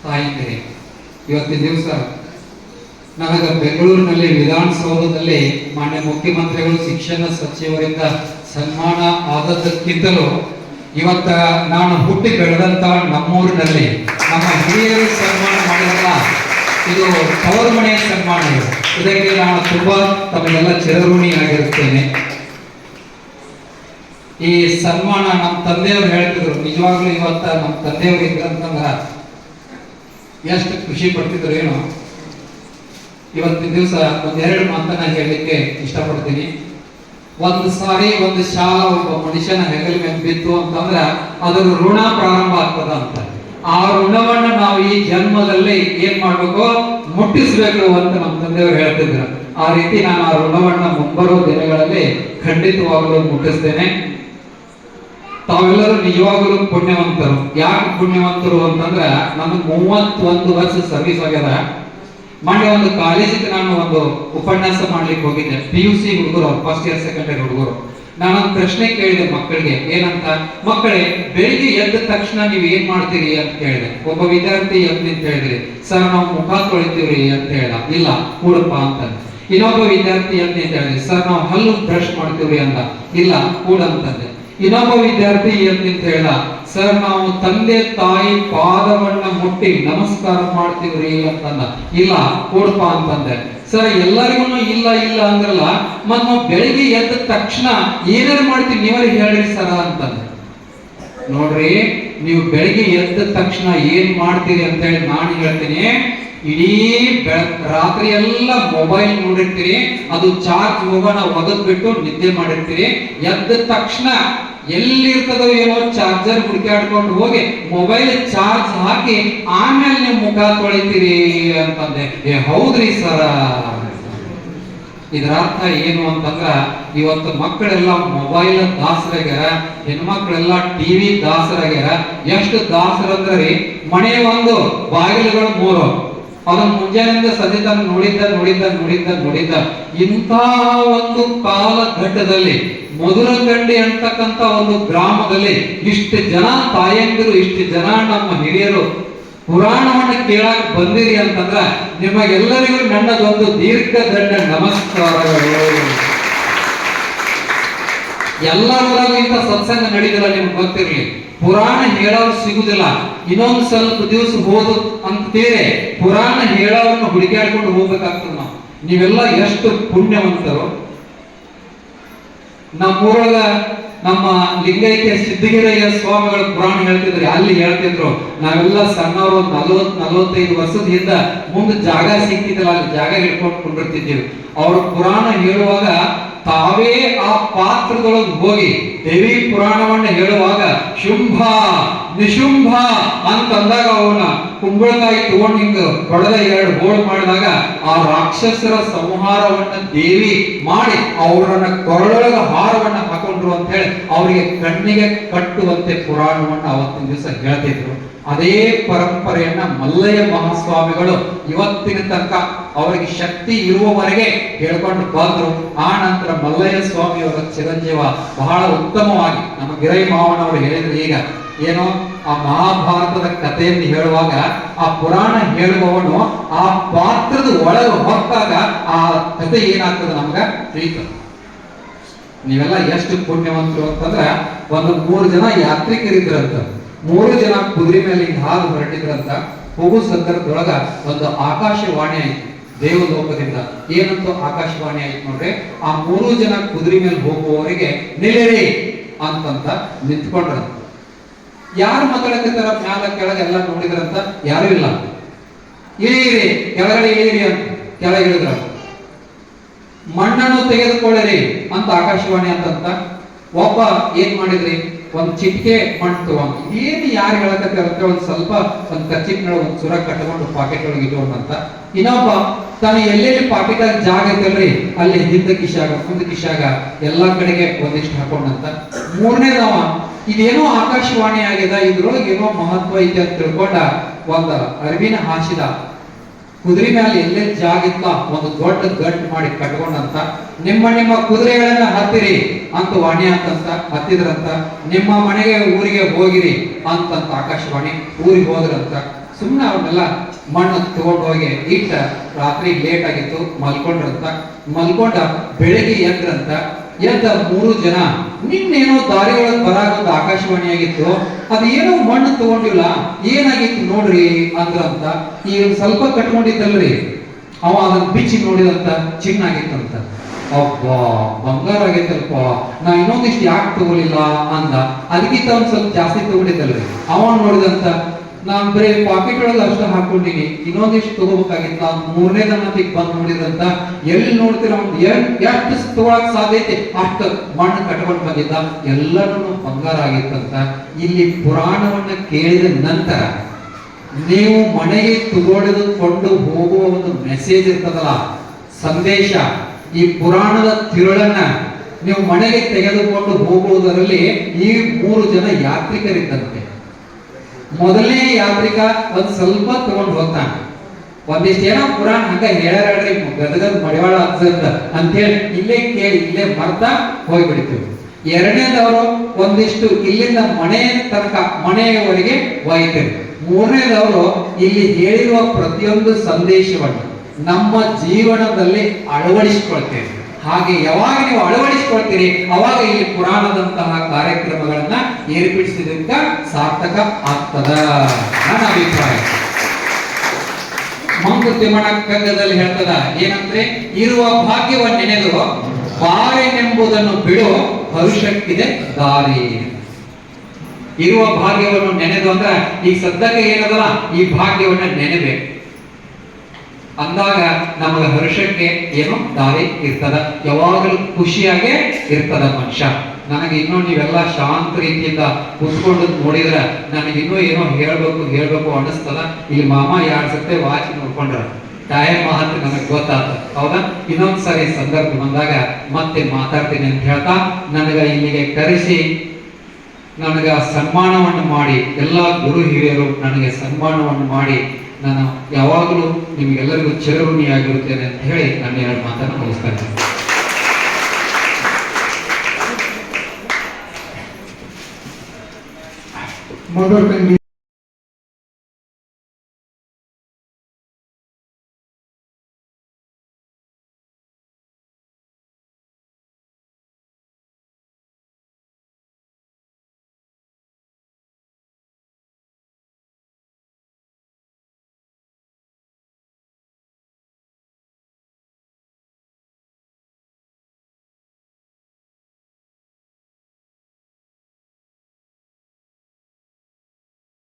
ತಾಯಂದಿರೇ, ಇವತ್ತಿನ ದಿವಸ ನನಗೆ ಬೆಂಗಳೂರಿನಲ್ಲಿ ವಿಧಾನಸೌಧದಲ್ಲಿ ಮಾನ್ಯ ಮುಖ್ಯಮಂತ್ರಿಗಳು ಶಿಕ್ಷಣ ಸಚಿವರಿಂದ ಸನ್ಮಾನ ಆದದ್ದಕ್ಕಿಂತಲೂ ಇವತ್ತ ನಾನು ಹುಟ್ಟಿ ಬೆಳೆದಂತ ನಮ್ಮೂರಿನಲ್ಲಿ ನಮ್ಮ ಹಿರಿಯರು ಸನ್ಮಾನ ಮಾಡಿದಲ್ಲ, ಇದು ತವರು ಮನೆಯ ಸನ್ಮಾನ. ಇದಕ್ಕೆ ನಾನು ತುಂಬಾ ತಮಗೆಲ್ಲ ಚಿರಋಣಿಯಾಗಿರುತ್ತೇನೆ. ಈ ಸನ್ಮಾನ ನಮ್ಮ ತಂದೆಯವರು ಹೇಳ್ತಿದ್ರು, ನಿಜವಾಗ್ಲೂ ಇವತ್ತ ನಮ್ಮ ತಂದೆಯವರು ಇದ್ರಂತಂದ್ರ ಎಷ್ಟು ಖುಷಿ ಪಡ್ತಿದ್ರು ಏನೋ. ಇವತ್ತಿನ ದಿವಸ ಒಂದೆರಡು ಮಾತನ್ನ ಹೇಳಲಿಕ್ಕೆ ಇಷ್ಟಪಡ್ತೀನಿ. ಒಂದು ಸಾರಿ ಒಂದು ಶಾಲ ಒಬ್ಬ ಮನುಷ್ಯನ ಹೆಗಲ ಮೇಲೆ ಬಿತ್ತು ಅಂತಂದ್ರ ಅದರ ಋಣ ಪ್ರಾರಂಭ ಆಗ್ತದ ಅಂತ. ಆ ಋಣವನ್ನ ನಾವು ಈ ಜನ್ಮದಲ್ಲಿ ಏನ್ ಮಾಡ್ಬೇಕು, ಮುಟ್ಟಿಸ್ಬೇಕು ಅಂತ ನಮ್ಮ ತಂದೆಯವರು ಹೇಳ್ತಿದ್ರು. ಆ ರೀತಿ ನಾನು ಆ ಋಣವನ್ನ ಮುಂಬರುವ ದಿನಗಳಲ್ಲಿ ಖಂಡಿತವಾಗಲೂ ಮುಟ್ಟಿಸ್ತೇನೆ. ತಾವೆಲ್ಲರೂ ನಿಜವಾಗಲೂ ಪುಣ್ಯವಂತರು. ಯಾಕೆ ಪುಣ್ಯವಂತರು ಅಂತಂದ್ರ ನಮಗೆ 31 ವರ್ಷ ಸರ್ವಿಸ್ ಆಗ್ಯದ. ಮೊನ್ನೆ ಒಂದು ಕಾಲೇಜಿಗೆ ನಾನು ಒಂದು ಉಪನ್ಯಾಸ ಮಾಡ್ಲಿಕ್ಕೆ ಹೋಗಿದ್ದೆ. PUC ಹುಡುಗರು, ಫಸ್ಟ್ ಇಯರ್ ಸೆಕೆಂಡ್ ಇಯರ್ ಹುಡುಗರು. ನಾನೊಂದು ಪ್ರಶ್ನೆ ಕೇಳಿದೆ ಮಕ್ಕಳಿಗೆ, ಏನಂತ, ಮಕ್ಕಳೇ ಬೆಳಿಗ್ಗೆ ಎದ್ದ ತಕ್ಷಣ ನೀವು ಏನ್ ಮಾಡ್ತೀರಿ ಅಂತ ಕೇಳಿದೆ. ಒಬ್ಬ ವಿದ್ಯಾರ್ಥಿ ಎದ್ದು ನಿಂತ ಹೇಳಿದ್ರಿ, ಸರ್ ನಾವು ಮುಖ ತೊಳಿತೀವ್ರಿ ಅಂತ ಹೇಳ್ದ. ಇಲ್ಲ, ಕೂಡಪ್ಪ ಅಂತ. ಇನ್ನೊಬ್ಬ ವಿದ್ಯಾರ್ಥಿ ಎದ್ದು ನಿಂತ ಹೇಳಿದ್ರಿ, ಸರ್ ನಾವು ಹಲ್ಲು ಬ್ರಷ್ ಮಾಡ್ತೀವ್ರಿ ಅಂದ. ಇಲ್ಲ, ಕೂಡ ಅಂತಂದೆ. ಇನ್ನೊಬ್ಬ ವಿದ್ಯಾರ್ಥಿ ಎದ್ದು ನಿಂತ ಹೇಳ್ದ, ಸರ್ ನಾವು ತಂದೆ ತಾಯಿ ಪಾದವನ್ನ ಮುಟ್ಟಿ ನಮಸ್ಕಾರ ಮಾಡ್ತೀವ್ರಿ ಅಂತಂದ. ಇಲ್ಲ, ಕೂಡಪ್ಪ ಅಂತಂದೆ. ಸರ್ ಎಲ್ಲರಿಗೂ ಇಲ್ಲ ಇಲ್ಲ ಅಂದ್ರಲ್ಲ, ಮತ್ ನಾವು ಬೆಳಿಗ್ಗೆ ಎದ್ದ ತಕ್ಷಣ ಏನಾರು ಮಾಡ್ತೀವಿ ನೀವೇ ಹೇಳ್ರಿ ಸರ ಅಂತಂದೆ. ನೋಡ್ರಿ, ನೀವು ಬೆಳಿಗ್ಗೆ ಎದ್ದ ತಕ್ಷಣ ಏನ್ ಮಾಡ್ತೀರಿ ಅಂತ ಹೇಳಿ ನಾನು ಹೇಳ್ತೀನಿ. ಇಡೀ ರಾತ್ರಿ ಎಲ್ಲ ಮೊಬೈಲ್ ನೋಡಿರ್ತೀರಿ, ಅದು ಚಾರ್ಜ್ ಹೋಗೋಣ ಒಗದ್ ಬಿಟ್ಟು ನಿದ್ದೆ ಮಾಡಿರ್ತೀರಿ. ಎದ್ದ ತಕ್ಷಣ ಎಲ್ಲಿರ್ತದೋ ಏನೋ ಚಾರ್ಜರ್ ಹುಡುಕಾಡ್ಕೊಂಡು ಹೋಗಿ ಮೊಬೈಲ್ ಚಾರ್ಜ್ ಹಾಕಿ ಆಮೇಲೆ ನೀವು ಮುಖ ತೊಳಿತೀರಿ ಅಂತಂದೆ. ಹೌದ್ರಿ ಸರ. ಇದರ ಅರ್ಥ ಏನು ಅಂತಂದ್ರ ಇವತ್ತು ಮಕ್ಕಳೆಲ್ಲ ಮೊಬೈಲ್ ದಾಸರಾಗ್ಯಾರ, ಹೆಣ್ಮಕ್ಳೆಲ್ಲ ಟಿವಿ ದಾಸರಾಗ್ಯಾರ. ಎಷ್ಟು ದಾಸರಂದ್ರಿ, ಮನೆ ಒಂದು ಬಾಗಿಲುಗಳು 3, ಅದನ್ನ ಮುಂಜಾನೆಯಿಂದ ಸಂಜೆ ತನಕ ನೋಡಿದ್ದ ಇಂತಹ ಒಂದು ಕಾಲಘಟ್ಟದಲ್ಲಿ ಮಧುರಗಂಡಿ ಅಂತಕ್ಕಂಥ ಒಂದು ಗ್ರಾಮದಲ್ಲಿ ಇಷ್ಟು ಜನ ತಾಯಂದಿರು, ಇಷ್ಟು ಜನ ನಮ್ಮ ಹಿರಿಯರು ಪುರಾಣವನ್ನು ಕೇಳಾಕ ಬಂದಿರಿ ಅಂತಂದ್ರ ನಿಮಗೆಲ್ಲರಿಗೂ ನನ್ನದೊಂದು ದೀರ್ಘ ದಂಡ ನಮಸ್ಕಾರಗಳು. ಎಲ್ಲರೂ ಇಂಥ ಸತ್ಸಂಗ ನಡೀದಿಲ್ಲ, ನಿಮ್ಗೆ ಗೊತ್ತಿರ್ಲಿ. ಪುರಾಣ ಹೇಳೋರು ಸಿಗುದಿಲ್ಲ. ಇನ್ನೊಂದು ಸ್ವಲ್ಪ ದಿವಸ ಹೋದು ಅಂತೀರಿ ಪುರಾಣ ಹೇಳೋರನ್ನ ಹುಡುಕಾಡ್ಕೊಂಡು ಹೋಗ್ಬೇಕಾಗ್ತದೆ. ನೀವೆಲ್ಲ ಎಷ್ಟು ಪುಣ್ಯವಂತರು. ನಮ್ಮೂರೊಳಗ ನಮ್ಮ ಲಿಂಗೈಕ್ಯ ಸಿದ್ಧಗಿರಿಯ ಸ್ವಾಮಿಗಳ ಪುರಾಣ ಹೇಳ್ತಿದ್ರು. ಅಲ್ಲಿ ಹೇಳ್ತಿದ್ರು, ನಾವೆಲ್ಲ ಸಣ್ಣವರು 40-45 ವರ್ಷದ ಹಿಂದ ಮುಂದೆ ಜಾಗ ಸಿಕ್ತಿದ್ದಲ್ಲ, ಅಲ್ಲಿ ಜಾಗ ಹಿಡ್ಕೊಂಡು ಕುಂಡಿರ್ತಿದ್ದೀವಿ. ಅವ್ರ ಪುರಾಣ ಹೇಳುವಾಗ ತಾವೇ ಆ ಪಾತ್ರದೊಳಗೆ ಹೋಗಿ ದೇವಿ ಪುರಾಣವನ್ನ ಹೇಳುವಾಗ ಶುಂಭ ನಿಶುಂಭ ಅಂತಂದಾಗ ಅವನ ಕುಂಬಳಕಾಯಿ ತಗೊಂಡು ಹಿಂಗ ಹೊಡೆದ 2 ಗೋಳು ಮಾಡಿದಾಗ ಆ ರಾಕ್ಷಸರ ಸಂಹಾರವನ್ನ ದೇವಿ ಮಾಡಿ ಅವರನ್ನ ಕೊರಳೊಳಗ ಹಾರವನ್ನ ಹಾಕೊಂಡ್ರು ಅಂತ ಹೇಳಿ ಅವರಿಗೆ ಕಣ್ಣಿಗೆ ಕಟ್ಟುವಂತೆ ಪುರಾಣವನ್ನ ಅವತ್ತಿನ ದಿವಸ ಹೇಳ್ತಿದ್ರು. ಅದೇ ಪರಂಪರೆಯನ್ನ ಮಲ್ಲಯ್ಯ ಮಹಾಸ್ವಾಮಿಗಳು ಇವತ್ತಿನ ತನಕ ಅವರಿಗೆ ಶಕ್ತಿ ಇರುವವರೆಗೆ ಹೇಳ್ಕೊಂಡು ಬಂದ್ರು. ಆ ನಂತರ ಮಲ್ಲಯ್ಯ ಸ್ವಾಮಿಯವರ ಚಿರಂಜೀವ ಬಹಳ ಉತ್ತಮವಾಗಿ ನಮ್ಮ ಗಿರೈ ಮಾವನವರು ಹೇಳಿದ್ರು. ಈಗ ಏನೋ ಆ ಮಹಾಭಾರತದ ಕಥೆಯನ್ನು ಹೇಳುವಾಗ ಆ ಪುರಾಣ ಹೇಳುವವನು ಆ ಪಾತ್ರದ ಒಳಗೆ ಹೊಕ್ಕಾಗ ಆ ಕಥೆ ಏನಾಗ್ತದೆ ನಮ್ಗ ತಿಳಿತದೆ. ನೀವೆಲ್ಲ ಎಷ್ಟು ಪುಣ್ಯವಂತರು ಅಂತಂದ್ರ, ಒಂದು 3 ಜನ ಯಾತ್ರಿಕರಿದ್ರಂತ. 3 ಜನ ಕುದುರೆ ಮೇಲೆ ಹಾದು ಹೊರಟಿದ್ರಂತ. ಹೋಗೋ ಸಂದರ್ಭದೊಳಗ ಒಂದು ಆಕಾಶವಾಣಿ ಆಯ್ತು ದೇವಲೋಕದಿಂದ. ಏನಂತೂ ಆಕಾಶವಾಣಿ ಆಯ್ತು ನೋಡ್ರಿ, ಆ 3 ಜನ ಕುದುರೆ ಮೇಲೆ ಹೋಗುವವರಿಗೆ ನಿಲ್ಲಿರಿ ಅಂತಂತ ನಿಂತ್ಕೊಂಡ್ರಂತ. ಯಾರು ಮಾತಾಡಕತ್ತಾರ ಮ್ಯಾಲ ಕೆಳಗೆ ಎಲ್ಲ ನೋಡಿದ್ರಂತ, ಯಾರು ಇಲ್ಲ. ಇಳಿಯಿರಿ, ಕೆಳಗಡೆ ಇಳಿಯಿರಿ ಅಂತ ಕೆಳಗಿಳಿದ್ರ. ಮಣ್ಣನ್ನು ತೆಗೆದುಕೊಳ್ಳಿರಿ ಅಂತ ಆಕಾಶವಾಣಿ ಅಂತಂತ. ಒಬ್ಬ ಏನ್ ಮಾಡಿದ್ರಿ, ಒಂದ್ ಚಿಟಿಕೆ ಮಣ್ಣು ತಗೊಂಡು ಏನು ಯಾರು ಹೇಳಕತ್ತ ಒಂದ್ ಸ್ವಲ್ಪ ಒಂದ್ ಕಚ್ಚಿನ ಒಂದ್ ಸುರ ಕಟ್ಕೊಂಡು ಪಾಕೆಟ್ ಒಳಗೆ ಇಟ್ಟುಕೊಂಡಂತ. ಇನ್ನೊಬ್ಬ ತಾನು ಎಲ್ಲೆಲ್ಲಿ ಪಾಕೆಟ್ ಆಗಿ ಜಾಗ ಐತಲ್ರಿ ಅಲ್ಲಿ ಹಿಂದ ಕಿಶಾಗ ಮುಂದ ಕಿಶಾಗ ಎಲ್ಲಾ ಕಡೆಗೆ ಒಂದಿಷ್ಟು ಹಾಕೊಂಡಂತ. 3ನೇದವ ಇದೇನೋ ಆಕಾಶವಾಣಿ ಆಗಿದೆ, ಇದ್ರೊಳಗೆ ಏನೋ ಮಹತ್ವ ಐತೆ ಅಂತ ತಿಳ್ಕೊಂಡ ಒಂದ ಅರಿವಿನ ಹಾಸಿದ ಕುದುರೆ ಮೇಲೆ ಎಲ್ಲೇ ಜಾಗ ಇತ್ತ ಒಂದು ದೊಡ್ಡ ಗಂಟು ಮಾಡಿ ಕಟ್ಕೊಂಡಂತ. ನಿಮ್ಮ ಕುದುರೆಗಳನ್ನ ಹತ್ತಿರಿ ಅಂತ ವಾಣಿ ಅಂತಂತ ಹತ್ತಿದ್ರಂತ. ನಿಮ್ಮ ಮನೆಗೆ ಊರಿಗೆ ಹೋಗಿರಿ ಅಂತಂತ ಆಕಾಶವಾಣಿ ಊರಿಗೆ ಹೋದ್ರಂತ. ಸುಮ್ಮನೆ ಅವ್ರನ್ನೆಲ್ಲ ಮಣ್ಣು ತಗೊಂಡು ಹೋಗಿ ಇಟ್ಟ. ರಾತ್ರಿ ಲೇಟ್ ಆಗಿತ್ತು, ಮಲ್ಕೊಂಡ್ರಂತ. ಮಲ್ಕೊಂಡ ಬೆಳಗ್ಗೆ ಎದ್ರಂತ. ಎದ್ದ 3 ಜನ ನಿನ್ನೇನೋ ದಾರಿ ಒಳಗೆ ಬರಾಗ ಒಂದು ಆಕಾಶವಾಣಿ ಆಗಿತ್ತು, ಅದು ಏನೋ ಮಣ್ಣು ತಗೊಂಡಿಲ್ಲ, ಏನಾಗಿತ್ತು ನೋಡ್ರಿ ಅಂದ್ರಂತ. ಈಗ ಸ್ವಲ್ಪ ಕಟ್ಕೊಂಡಿದ್ದಲ್ರಿ ಅವ ಅದನ್ನ ಬಿಚ್ಚಿ ನೋಡಿದಂತ ಚಿನ್ನ ಆಗಿತ್ತಂತ. ಅಬ್ಬಾ ಬಂಗಾರ ಆಗೈತಲ್ಪ, ನಾ ಇನ್ನೊಂದಿಷ್ಟು ಯಾಕೆ ತಗೊಳಿಲ್ಲ ಅಂದ. ಅದಕ್ಕಿಂತ ಒಂದ್ ಸ್ವಲ್ಪ ಜಾಸ್ತಿ ತಗೊಂಡಿದ್ದಲ್ರಿ. ಅವ ನೋಡಿದಂತ, ನಾನ್ ಬರೀ ಪಾಕೆಟ್ ಒಳಗೆ ಅಷ್ಟ ಹಾಕೊಂಡಿನಿ, ಇನ್ನೊಂದಿಷ್ಟು ತಗೋಬೇಕಾಗಿತ್ತ. 3ನೇದನ್ನತಿಗೆ ಬಂದ್ ನೋಡಿದಂತ. ಎಲ್ಲಿ ನೋಡ್ತೀರ ಅವ್ನು ಎಷ್ಟು ತಗೊಳಕ್ ಸಾಧ್ಯ ಐತಿ ಅಷ್ಟು ಮಣ್ಣು ಕಟ್ಕೊಂಡು ಬಂದಿದ್ದ. ಎಲ್ಲರೂ ಬಂಗಾರ ಆಗಿತ್ತಂತ. ಇಲ್ಲಿ ಪುರಾಣವನ್ನ ಕೇಳಿದ ನಂತರ ನೀವು ಮನೆಗೆ ತಗೊಂಡುಕೊಂಡು ಹೋಗುವ ಒಂದು ಮೆಸೇಜ್ ಇರ್ತದಲ್ಲ, ಸಂದೇಶ, ಈ ಪುರಾಣದ ತಿರುಳನ್ನ ನೀವು ಮನೆಗೆ ತೆಗೆದುಕೊಂಡು ಹೋಗುವುದರಲ್ಲಿ ಈ 3 ಜನ ಯಾತ್ರಿಕರಿದ್ದಂತೆ. ಮೊದಲನೇ ಯಾತ್ರಿಕ ಒಂದ್ ಸ್ವಲ್ಪ ತಗೊಂಡು ಹೋಗ್ತಾನೆ. ಒಂದಿಷ್ಟು ಏನೋ ಪುರಾಣ ಹಂಗ ಹೇಳ್ಯಾರ್ರಿ ಗದಗದ ಮಡಿವಾಳ ಅಂತ ಹೇಳಿ ಇಲ್ಲೇ ಕೇಳಿ ಇಲ್ಲೇ ಮರ್ತಾ ಹೋಗ್ಬಿಡ್ತೀವಿ. 2ನೇದವರು ಒಂದಿಷ್ಟು ಇಲ್ಲಿಂದ ಮನೆ ತನಕ ಮನೆಯವರೆಗೆ ಒಯ್ತೇವೆ. 3ನೇದವರು ಇಲ್ಲಿ ಹೇಳಿರುವ ಪ್ರತಿಯೊಂದು ಸಂದೇಶವನ್ನು ನಮ್ಮ ಜೀವನದಲ್ಲಿ ಅಳವಡಿಸಿಕೊಳ್ತೇವೆ. ಹಾಗೆ ಯಾವಾಗ ನೀವು ಅಳವಡಿಸಿಕೊಳ್ತೀರಿ ಅವಾಗ ಇಲ್ಲಿ ಪುರಾಣದಂತಹ ಕಾರ್ಯಕ್ರಮಗಳನ್ನ ಏರ್ಪಡಿಸಿದ್ರಿಂದ ಸಾರ್ಥಕ ಆಗ್ತದ ನನ್ನ ಅಭಿಪ್ರಾಯ. ಮಂಕುತಿಮ್ಮನ ಕಗ್ಗದಲ್ಲಿ ಹೇಳ್ತದ ಏನಂದ್ರೆ, ಇರುವ ಭಾಗ್ಯವನ್ನು ನೆನೆದು ಬಾರೆನೆಂಬುದನ್ನು ಬಿಡು ಭವಿಷ್ಯಕ್ಕಿದೆ ದಾರಿ. ಇರುವ ಭಾಗ್ಯವನ್ನು ನೆನೆದು ಅಂದ್ರೆ ಈ ಸದ್ಯಕ್ಕೆ ಏನದಲ್ಲ ಈ ಭಾಗ್ಯವನ್ನ ನೆನೆಬೇಕು ಅಂದಾಗ ನಮಗ ಹರ್ಷಕ್ಕೆ ಏನೋ ದಾರಿ ಇರ್ತದ. ಯಾವಾಗಲೂ ಖುಷಿಯಾಗೆ ಇರ್ತದ ಮನುಷ್ಯ. ನನಗೆ ಇನ್ನೂ ನೀವೆಲ್ಲ ಶಾಂತ ರೀತಿಯಿಂದ ಕುತ್ಕೊಂಡು ನೋಡಿದ್ರೆ ನನಗೆ ಇನ್ನೂ ಏನೋ ಹೇಳ್ಬೇಕು ಅನ್ನಿಸ್ತದ. ಇಲ್ಲಿ ಮಾಮ 2 ಸತಿ ವಾಚ್ ನೋಡ್ಕೊಂಡ್ರ ಟೈಮ್ ಮಹತ್ವ ನನಗೆ ಗೊತ್ತಾಗ್ತದೆ. ಹೌದಾ? ಇನ್ನೊಂದ್ಸರಿ ಸಂದರ್ಭ ಬಂದಾಗ ಮತ್ತೆ ಮಾತಾಡ್ತೀನಿ ಅಂತ ಹೇಳ್ತಾ ನನಗೆ ಇಲ್ಲಿಗೆ ಕರೆಸಿ ನನಗೆ ಸನ್ಮಾನವನ್ನು ಮಾಡಿ, ಎಲ್ಲ ಗುರು ಹಿರಿಯರು ನನಗೆ ಸನ್ಮಾನವನ್ನು ಮಾಡಿ ನಾನು ಯಾವಾಗಲೂ ನಿಮಗೆಲ್ಲರಿಗೂ ಚಿರಋಣಿಯಾಗಿರುತ್ತೇನೆ ಅಂತ ಹೇಳಿ ನಾನು 2 ಮಾತನ್ನು ಮುಗಿಸ್ತಾ ಇದ್ದೀನಿ. ಮಧುರ್ ಕಂಡಿ